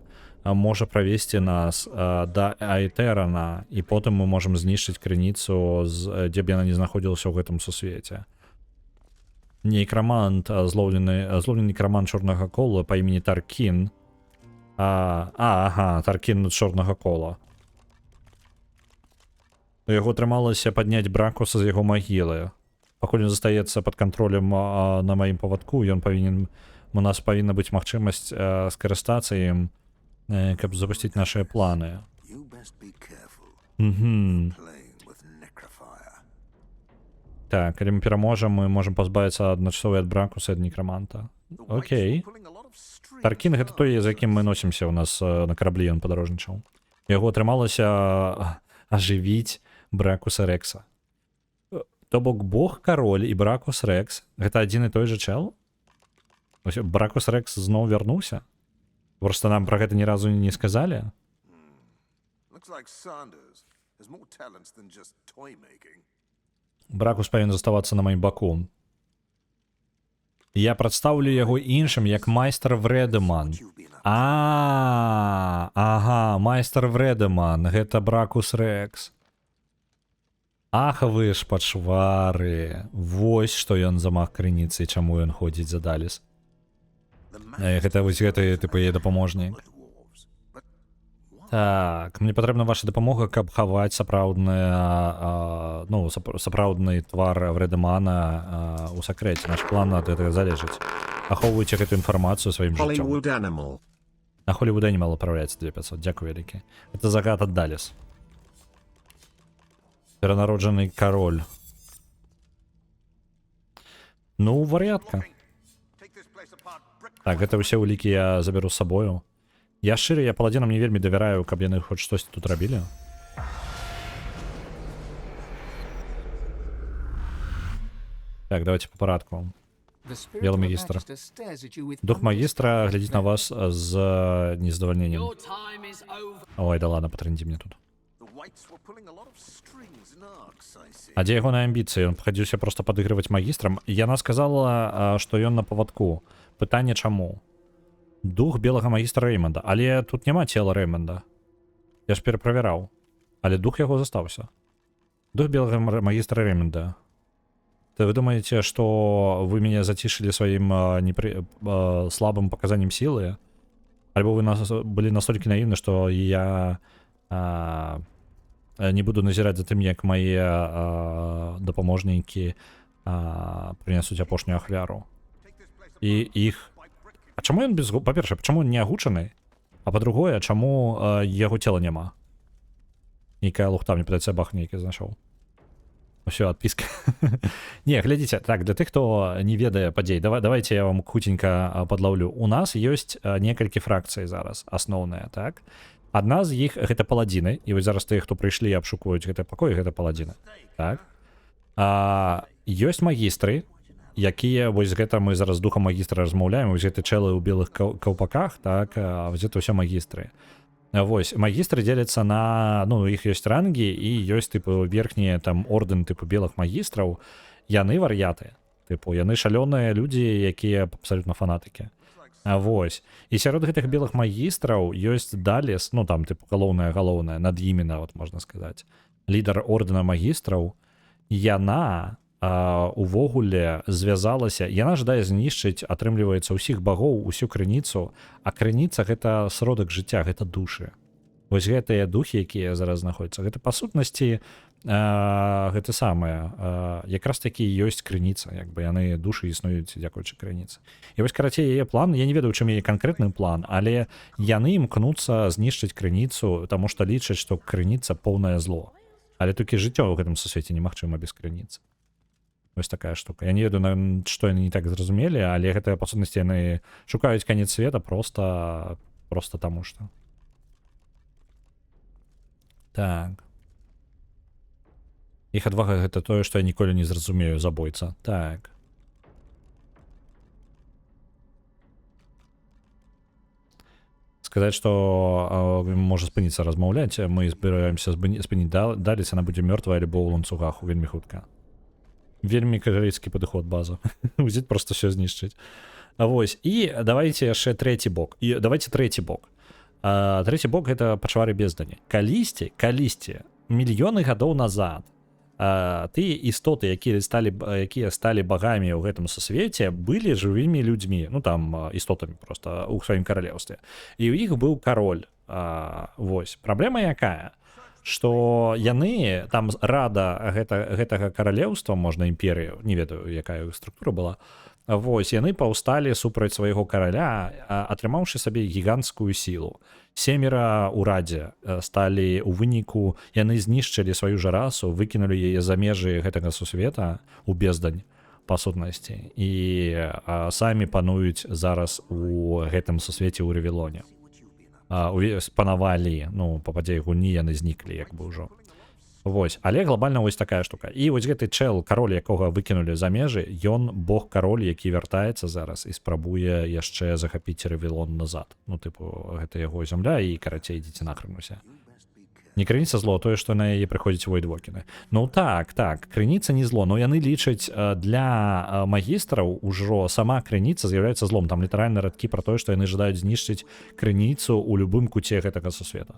можа правесці нас да Айтерана, і потым мы можам знішчыць крыніцу, дзе б яна не знаходзілася ў гэтым сусвеце. Некрамант, злоўлены некрамант чорнага кола па імені Таркін. Таркін чорнага кола. Яго атрымалася падняць Бракуса з яго магілы. Пакуль ён застаецца пад кантролем на маім павадку, у нас павінна быць магчымасць скарыстацца ім, каб запусціць нашыя планы. Так, калі мы пераможам, мы можам пазбавіцца адначасова ад Бракуса ад некраманта. Окей. Таркін гэта той, за якім мы носімся ў нас на караблі, ён падарожнічаў. Яго атрымалася ажывіць Бракуса Рекса. То бок бог кароль і Бракус Рекс гэта адзін і той жа чел? Бракус Рекс зноў вярнуўся? Просто нам пра гэта ні разу не сказалі? Бракус павінен заставацца на маім баку. Я прадстаўлю яго іншым, як майстар Врэдэман. Ага, майстар Врэдэман, гэта Бракус Рекс. Ах, вы ж пачвары. Вось, што ён за маг крыніцы, і чаму ён ходзіць за Даліс. Гэта вось гэты, тыпу, яе дапаможнік. Так, мне патрэбна ваша дапамога, каб хаваць сапраўдны твар Врэдэмана ў сакрэце. Наш план ад гэтага залежыць. Ахоўвайце гэту інфармацыю сваім жыццём. На Hollywood Animal адпраўляецца 2500. Дзякуй вялікі. Гэта загад ад Даліс. Перанароджаны кароль. Ну, вар'ятка. Так, гэта ўсе улікі я заберу з сабою. Я шчыры, я паладзінам не вельмі давяраю, каб яны хоць штось тут рабілі. Так, давайте по парадку. Белый магістр. Дух магістра глядзіць на вас з незадавальненнем. Ой, да ладно, патрандзі мне тут. А дзе ягоныя амбіцыі? Ён пахадзіўся проста падыгрываць магістрам. Яна сказала, што ён на павадку. Пытанне чаму? Дух белага магістра Рэйманда. Але тут няма цела Рэйманда. Я ж пераправяраў. Але дух яго застаўся. Дух белага магістра Рэйманда. Вы думаете, что вы меня затишили своим слабым показанием силы? Альбо вы были настолько наивны, что я не буду назирать за тым, як мои дапаможнікі принесуць апошнюю ахвяру. И их... А чаму ён без... Па-першае, чаму он не агучаны? А па-другое, чаму яго цела няма? Нейкая лухта, мне пытаецца бах нейкі знайшоў. Все, отписка. Не, глядите, так, для тех, кто не ведае падзей, давайте я вам хутенька подловлю. У нас есть некалькі фракцый зараз, асноўныя, так? Адна з іх гэта паладзіны, і вось зараз тыя, хто прыйшлі і абшукваюць гэты пакой, гэта паладзіны. Так? Ёсць магістры, якія, вось гэта мы зараз духам магістра размаўляем, вось гэты чэлы ў белых каўпаках, так, вось гэта ўсё магістры. Вось, магістры дзеляцца на... Ну, іх ёсць рангі, і ёсць, тыпу, верхнія, там, ордэн, тыпу, белых магістраў. Яны вар'яты. Тыпу, яны шалёныя людзі, якія абсалютна фанатыкі. Вось. І сярод гэтых белых магістраў ёсць Даліс, ну, там, тыпу, галоўная, над імі нават, можна сказаць. Лідар ордэна магістраў. Яна... увогуле звязалася, яна жадае знішчыць, атрымліваецца, ўсіх багоў, усю крыніцу, а крыніца гэта сродак жыцця, гэта душы. Вось гэтыя духі, якія зараз знаходзяцца, гэта па сутнасці гэта самае, якраз такі ёсць крыніца, як бы яны душы існуюць дзякуючы крыніцы. І вось, карацей, яе план, я не ведаю, чым яе канкрэтны план, але яны імкнуцца знішчыць крыніцу, таму што лічаць, што крыніца поўнае зло. Але толькі жыццё ў гэтым сусвеце немагчыма без крыніцы. Вось такая штука. Я не ведаю, што яны не так зразумелі, але гэта, па сутнасці, яны шукаюць канец света просто таму што. Так. Іх адвага гэта тое, што я ніколі не зразумею, забойца. Так. Сказаць, што можа спыніцца размаўляць, мы збіраемся спыніць Даліс, яна будзе мёртвая альбо ў ланцугах вельмі хутка. Вельмі карэйскі падыход база. Узіць просто все знішчыць. Вось. І давайте яшчэ трэці бок. І давайте трэці бок. Трэці бок гэта пачвары бездані. Калісьці мільёны гадоў назад тыя істоты, якія сталі багамі ў гэтым сусвеце, былі жывымі людзьмі, ну там істотамі просто ў сваім каралеўстве. І ў іх быў кароль. Вось праблема якая, што яны там рада гэтага каралеўства, можна імперыю, не ведаю якая структура была. Вось яны паўсталі супраць свайго караля, атрымаўшы сабе гіганцкую сілу. 7 ў радзе сталі ў выніку, яны знішчылі сваю ж расу, выкінулі яе за межы гэтага сусвета у бездань па сутнасці і самі пануюць зараз у гэтым сусвеце ў Ревелоне. Панавалі, ну па падзеі гульні яны зніклі як бы ўжо. Вось, але глобальна вось такая штука. І вось гэты чэл, кароль, якога выкінулі за межы, ён бог-кароль, які вяртаецца зараз і спрабуе яшчэ захапіць Ревелон назад. Ну, тыпу, гэта яго зямля, і, карацей, ідзіце нахрен усе. Не крыніца зло, тое, што на яе прыходзіць войдвокіны. Ну так, крыніца не зло, но яны лічаць для магістраў ужо сама крыніца з'яўляецца злом. Там літаральна радкі пра тое, што яны жадаюць знішчыць крыніцу ў любым куце гэтага сусвета.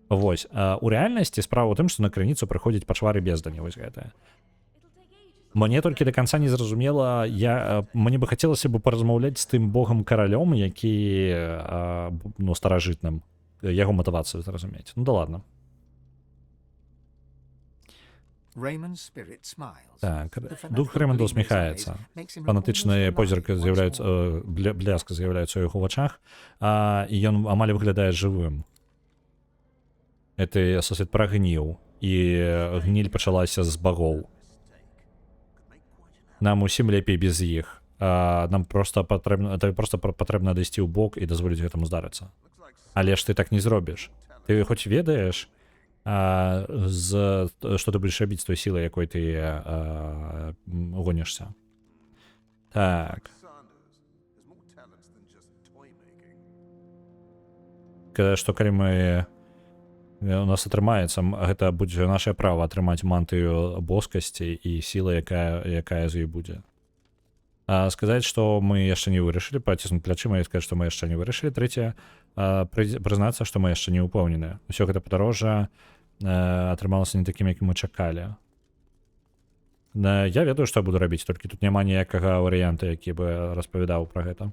Вось, у рэальнасці справа ў тым, што на крыніцу прыходзяць пачвары бездані, вось гэтае. Мне толькі да канца не зразумела, мне бы хацелася бы паразмаўляць з тым богам-каралём, які, ну, старажытным, яго матывацыю зразумець. Ну да ладно. Так, дух Рэйманда усміхаецца. Фанатычны позірк з'яўляецца, бляск з'яўляецца ў яго вачах, і ён амаль выглядае жывым. Гэты сусвет прагніў, і гніль пачалася з багоў. Нам усім лепей без іх. Нам проста патрэбна дайсці ў бок і дазволіць гэтаму здарыцца. Але ж ты так не зробіш. Ты хоць ведаеш, што ты будзеш рабіць з той сілай, якой ты гонішся. Так. Што калі мы... У нас атрымаецца, гэта будзе нашае права атрымаць мантыю боскасці і сіла, якая з ёй будзе. Сказаць, што мы яшчэ не вырашылі, паціснуць плячыма і сказаць, што мы яшчэ не вырашылі. Трэцяе, прызнацца, што мы яшчэ не ўпэўненыя. Усё гэта падарожжа атрымалася не такім, як мы чакалі. Я ведаю, што я буду рабіць, толькі тут няма ніякага варыянта, які бы распавядаў пра гэта.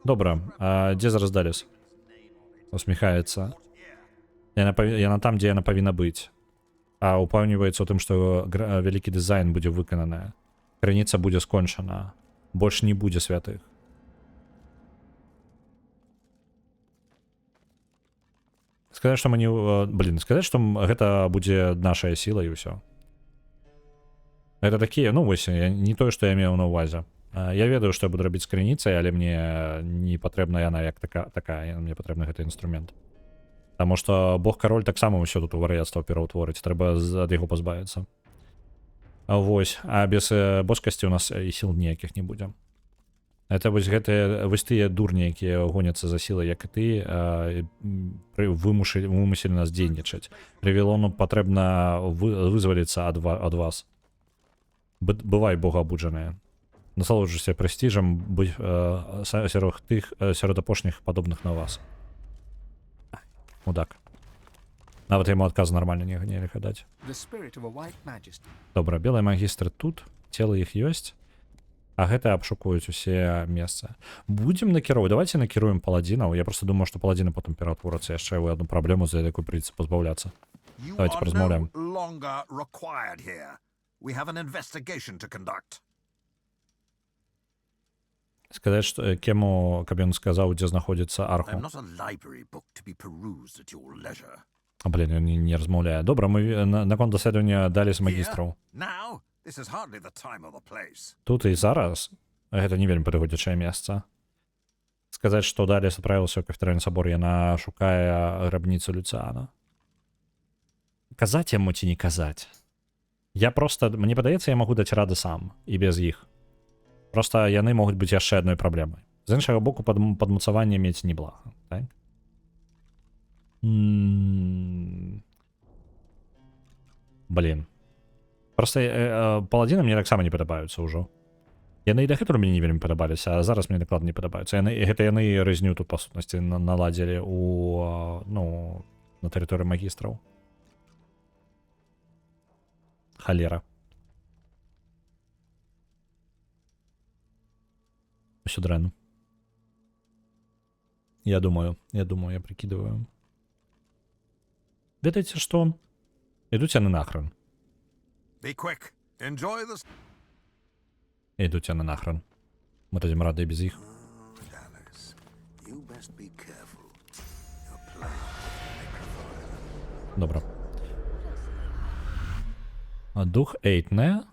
Добра, дзе зараз Даліс? Усміхаецца. Яна там, дзе яна павінна быць. Упэўніваецца ў тым, што вялікі дызайн будзе выкананы. Крыніца будзе скончана. Больш не будзе святых. Сказаць, што сказаць, што гэта будзе нашая сіла і ўсё. Гэта такія, ну вось, не тое, што я меў на ўвазе. Я ведаю, што я буду рабіць з крыніцай, але мне не патрэбна яна як такая, мне патрэбны гэты інструмент. Таму што бог-кароль таксама ўсё тут у вар'яцтва пераўтворыць, трэба ад яго пазбавіцца. Вось, а без боскасці у нас і сіл ніякіх не будзе. Это вось тыя дурні, якія гоняцца за сілай, як і ты, вымусілі нас дзейнічаць. Ревелону патрэбна вызваліцца ад вас. Бывай богаабуджаныя. Насалоджуйся прэстыжам быць сярод апошніх падобных на вас. Мудак. Нават яму адказ нармальна не гадаць. Добра, белыя магістры тут, цела іх ёсць, а гэта абшукуюць усе месцы. Будзем накіроўваць, давайте накіруем паладзінаў. Я просто думаю, што паладзіны потым пераўтворацца яшчэ ў одну праблему, за якой прыйдзецца пазбаўляцца. Давайте паразмаўляем. Сказаць, што кему, каб ён сказаў, дзе знаходзіцца арху. Блін, ён не размаўляе. Добра, мы наконт даследавання далі з магістраў. Тут і зараз гэта не вельмі падыходзячае месца. Сказаць, што далі адправіўся ў кафедральны сабор, яна шукае грабніцу Люцыана. Казаць яму ці не казаць? Я проста, мне падаецца, я магу даць рады сам і без іх. Просто яны могуць быць яшчэ адной праблемай. З іншага боку, падмацаванне мець неблага. Так? Блін. Просто паладзіны мне таксама не падабаюцца ўжо. Яны і дагэтуль мне не вельмі падабаліся, а зараз мне дакладна не падабаюцца. Гэта яны рызню тут, па сутнасці, наладзілі на тэрыторыі магістраў. Халера. Усё дрэнна. Я думаю, я прикидываю. Ведаеце што? Ідуць яны нахрен. Be quick. Enjoy this. Ідуць яны нахрен. Мы будзем рады без іх. Dallas, you best be careful. Добра. Дух Эйтне.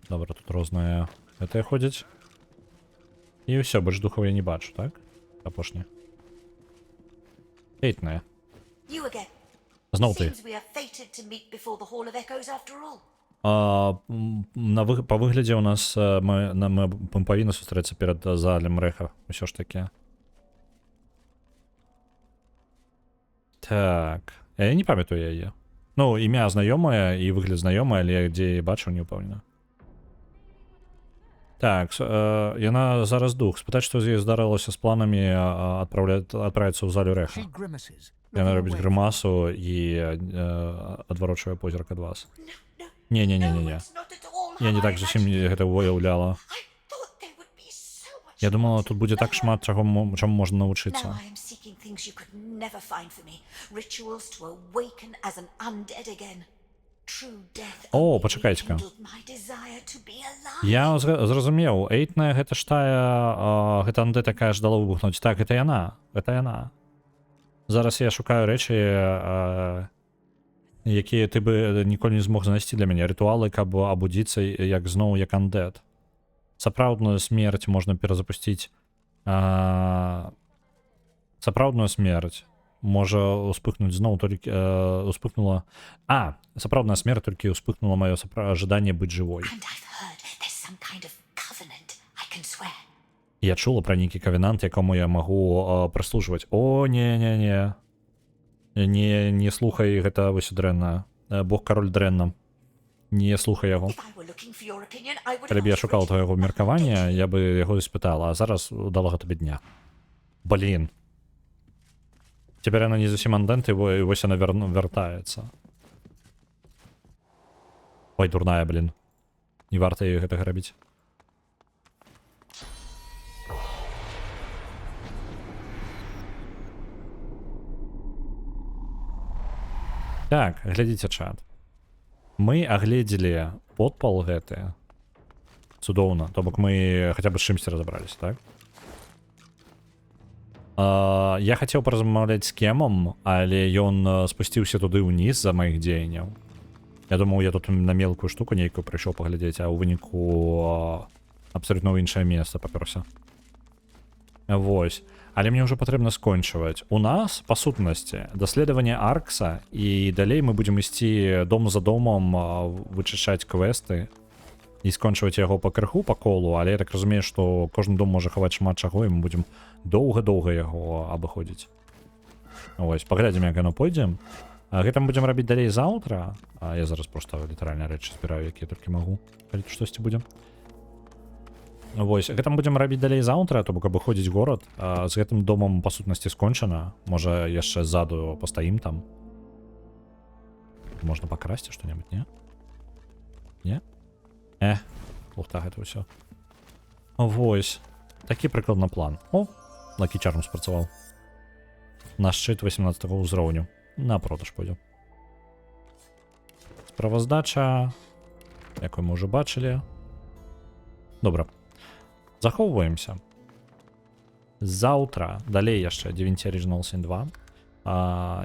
Добра, тут рознае гэтае ходзіць. І ўсё, больш духаў я не бачу, так? Апошні. Эйтне. Зноў ты. Па выглядзе ў нас мы павінны сустрэцца перад залем рэха. Усё ж такі. Так. Я не памятаю яе. Ну, імя знаёмае і выгляд знаёмае, але дзе я бачыў, не ўпэўнена. Так, яна зараз дух. Спытаць, што з ёй здарылася з планамі адправіцца ў залю рэха. Яна робіць грымасу і адварочвае позірк ад вас. Не-не-не-не-не. Я не так зусім гэта уяўляла. Я думала, тут будзе так шмат чаму можна навучыцца. О, пачакайце-ка. Я зразумеў, Эйтная гэта ж тая, гэта андэ такая ж дала выбухнуць. Так, гэта яна, гэта яна. Зараз я шукаю рэчы, якія ты бы ніколі не змог знайсці для мяне. Рытуалы, каб абудзіцца як зноў як андэд. Сапраўдную смерць можна перазапусціць. Сапраўдную смерць можа успыхнуць зноў толькі успыхнула. Сапраўдная смерць толькі успыхнула маё жаданне быць жывой. Я чула пра нейкі кавенант, якому я магу прыслужваць. О, не-не-не. Не слухай, гэта вось дрэнна. Бог кароль дрэнна. Не слухай яго. Калі б я шукал твайго меркавання, я бы яго испытала, а зараз удалага табе дня. Блин. Цяпер яна не зусім андэнт, і вось яна вяртаецца. Ой, дурная, блин. Не варта ёй гэтага рабіць. Так, глядзіце чат. Мы агледзелі подпал гэты. Цудоўна. То бок мы хаця б з чымсьці разабраліся, так? Я хацеў паразмаўляць з кемам, але ён спусціўся туды ўніз за маіх дзеянняў. Я думаў, я тут на мелкую штуку нейкую прыйшоў паглядзець, а ў выніку абсалютна ў іншае месца папёрся. Вось. Але мне ўжо патрэбна скончваць. У нас, па сутнасці, даследаванне Аркса, і далей мы будзем ісці дом за домам, вычышаць квесты і скончваць яго па крыху, па колу, але я так разумею, што кожны дом можа хаваць шмат чаго, і мы будзем доўга-доўга яго абыходзіць. Вось, паглядзім, як яно пойдзе. Гэта мы будзем рабіць далей заўтра. Я зараз проста літаральна рэчы збіраю, якія толькі магу, калі тут штосьці будзе. Вось, гэта мы будзем рабіць далей заўтра, то бок абыходзіць горад. З гэтым домам, па сутнасці, скончана. Можа, яшчэ ззаду пастаім там. Можна пакрасці што-небудзь, не? Не? Лухта гэта ўсё. Вось. Такі прыкладна план. О, Лакі Чарм спрацаваў. На шчыт 18 ўзроўню. На продаж пойдзе. Справаздача, якую мы ўжо бачылі. Добра. Захоўваемся. Заўтра, далей яшчэ 9 Original Sin 2.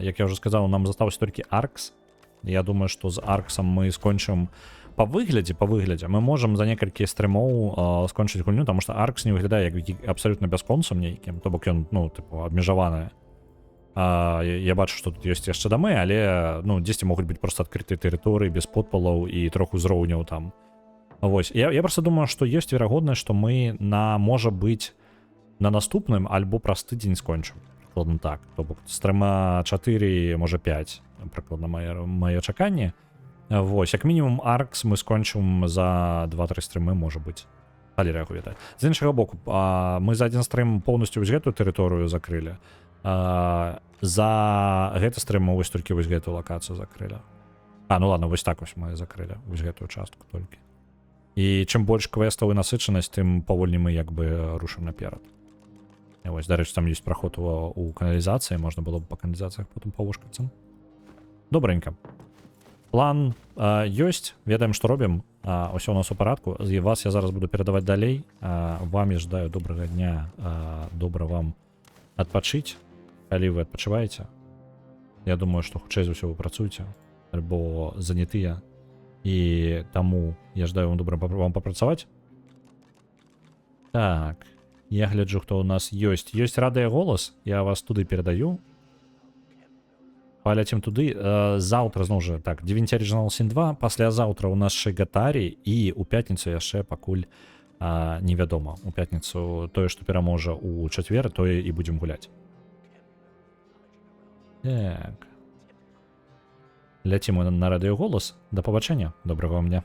Як я ўжо сказаў, нам застаўся толькі Аркс. Я думаю, што з Арксам мы скончым па выглядзе. Мы можам за некалькі стрымоў скончыць гульню, таму што Аркс не выглядае як абсалютна бясконцам нейкім, то бок ён, абмежаваны. Я бачу, што тут ёсць яшчэ дамы, але, дзесьці могуць быць проста адкрытыя тэрыторыі без подпалаў і троху узроўняў там. Вось, я просто думаю, што ёсць верагоднасць, што мы можа быць на наступным альбо праз тыдзень скончым. Прыкладна так. То бок стрыма 4, можа 5, прыкладна маё чаканне. Вось, як мінімум, Аркс мы скончым за 2-3 стрымы, можа быць. Але рэагу вітаць. З іншага боку, мы за адзін стрым поўнасцю вось гэтую тэрыторыю закрылі. За гэты стрым мы вось толькі вось гэтую лакацыю закрылі. Ну ладно, вось так вось мы закрылі вось гэтую частку толькі. І чым больш квестаў і насычанасць, тым павольней мы як бы рушым наперад. І вось, дарэчы, там ёсць праход у каналізацыі, можна было б па каналізацыях потым павушкацца. Добренька. План ёсць, ведаем, што робім. Усё у нас у парадку. І вас я зараз буду перадаваць далей. Вам я жадаю добрага дня, добра вам адпачыць, калі вы адпачываеце. Я думаю, што хутчэй за ўсё вы працуеце, альбо занятыя. І таму я жадаю вам добра вам папрацаваць. Так, я гляджу, хто у нас ёсць. Ёсць радыёголас, я вас туды перадаю. Паляцім туды. Заўтра, зноў жа, так, 9 Original Sin 2, паслязаўтра у нас Шыгатарі, і у пятніцу яшчэ пакуль невядома. У пятніцу тое, што пераможа у чацвер, тое і будзем гуляць. Так. Ляцім на радыёголас. Да пабачэння. Добрага вам дня.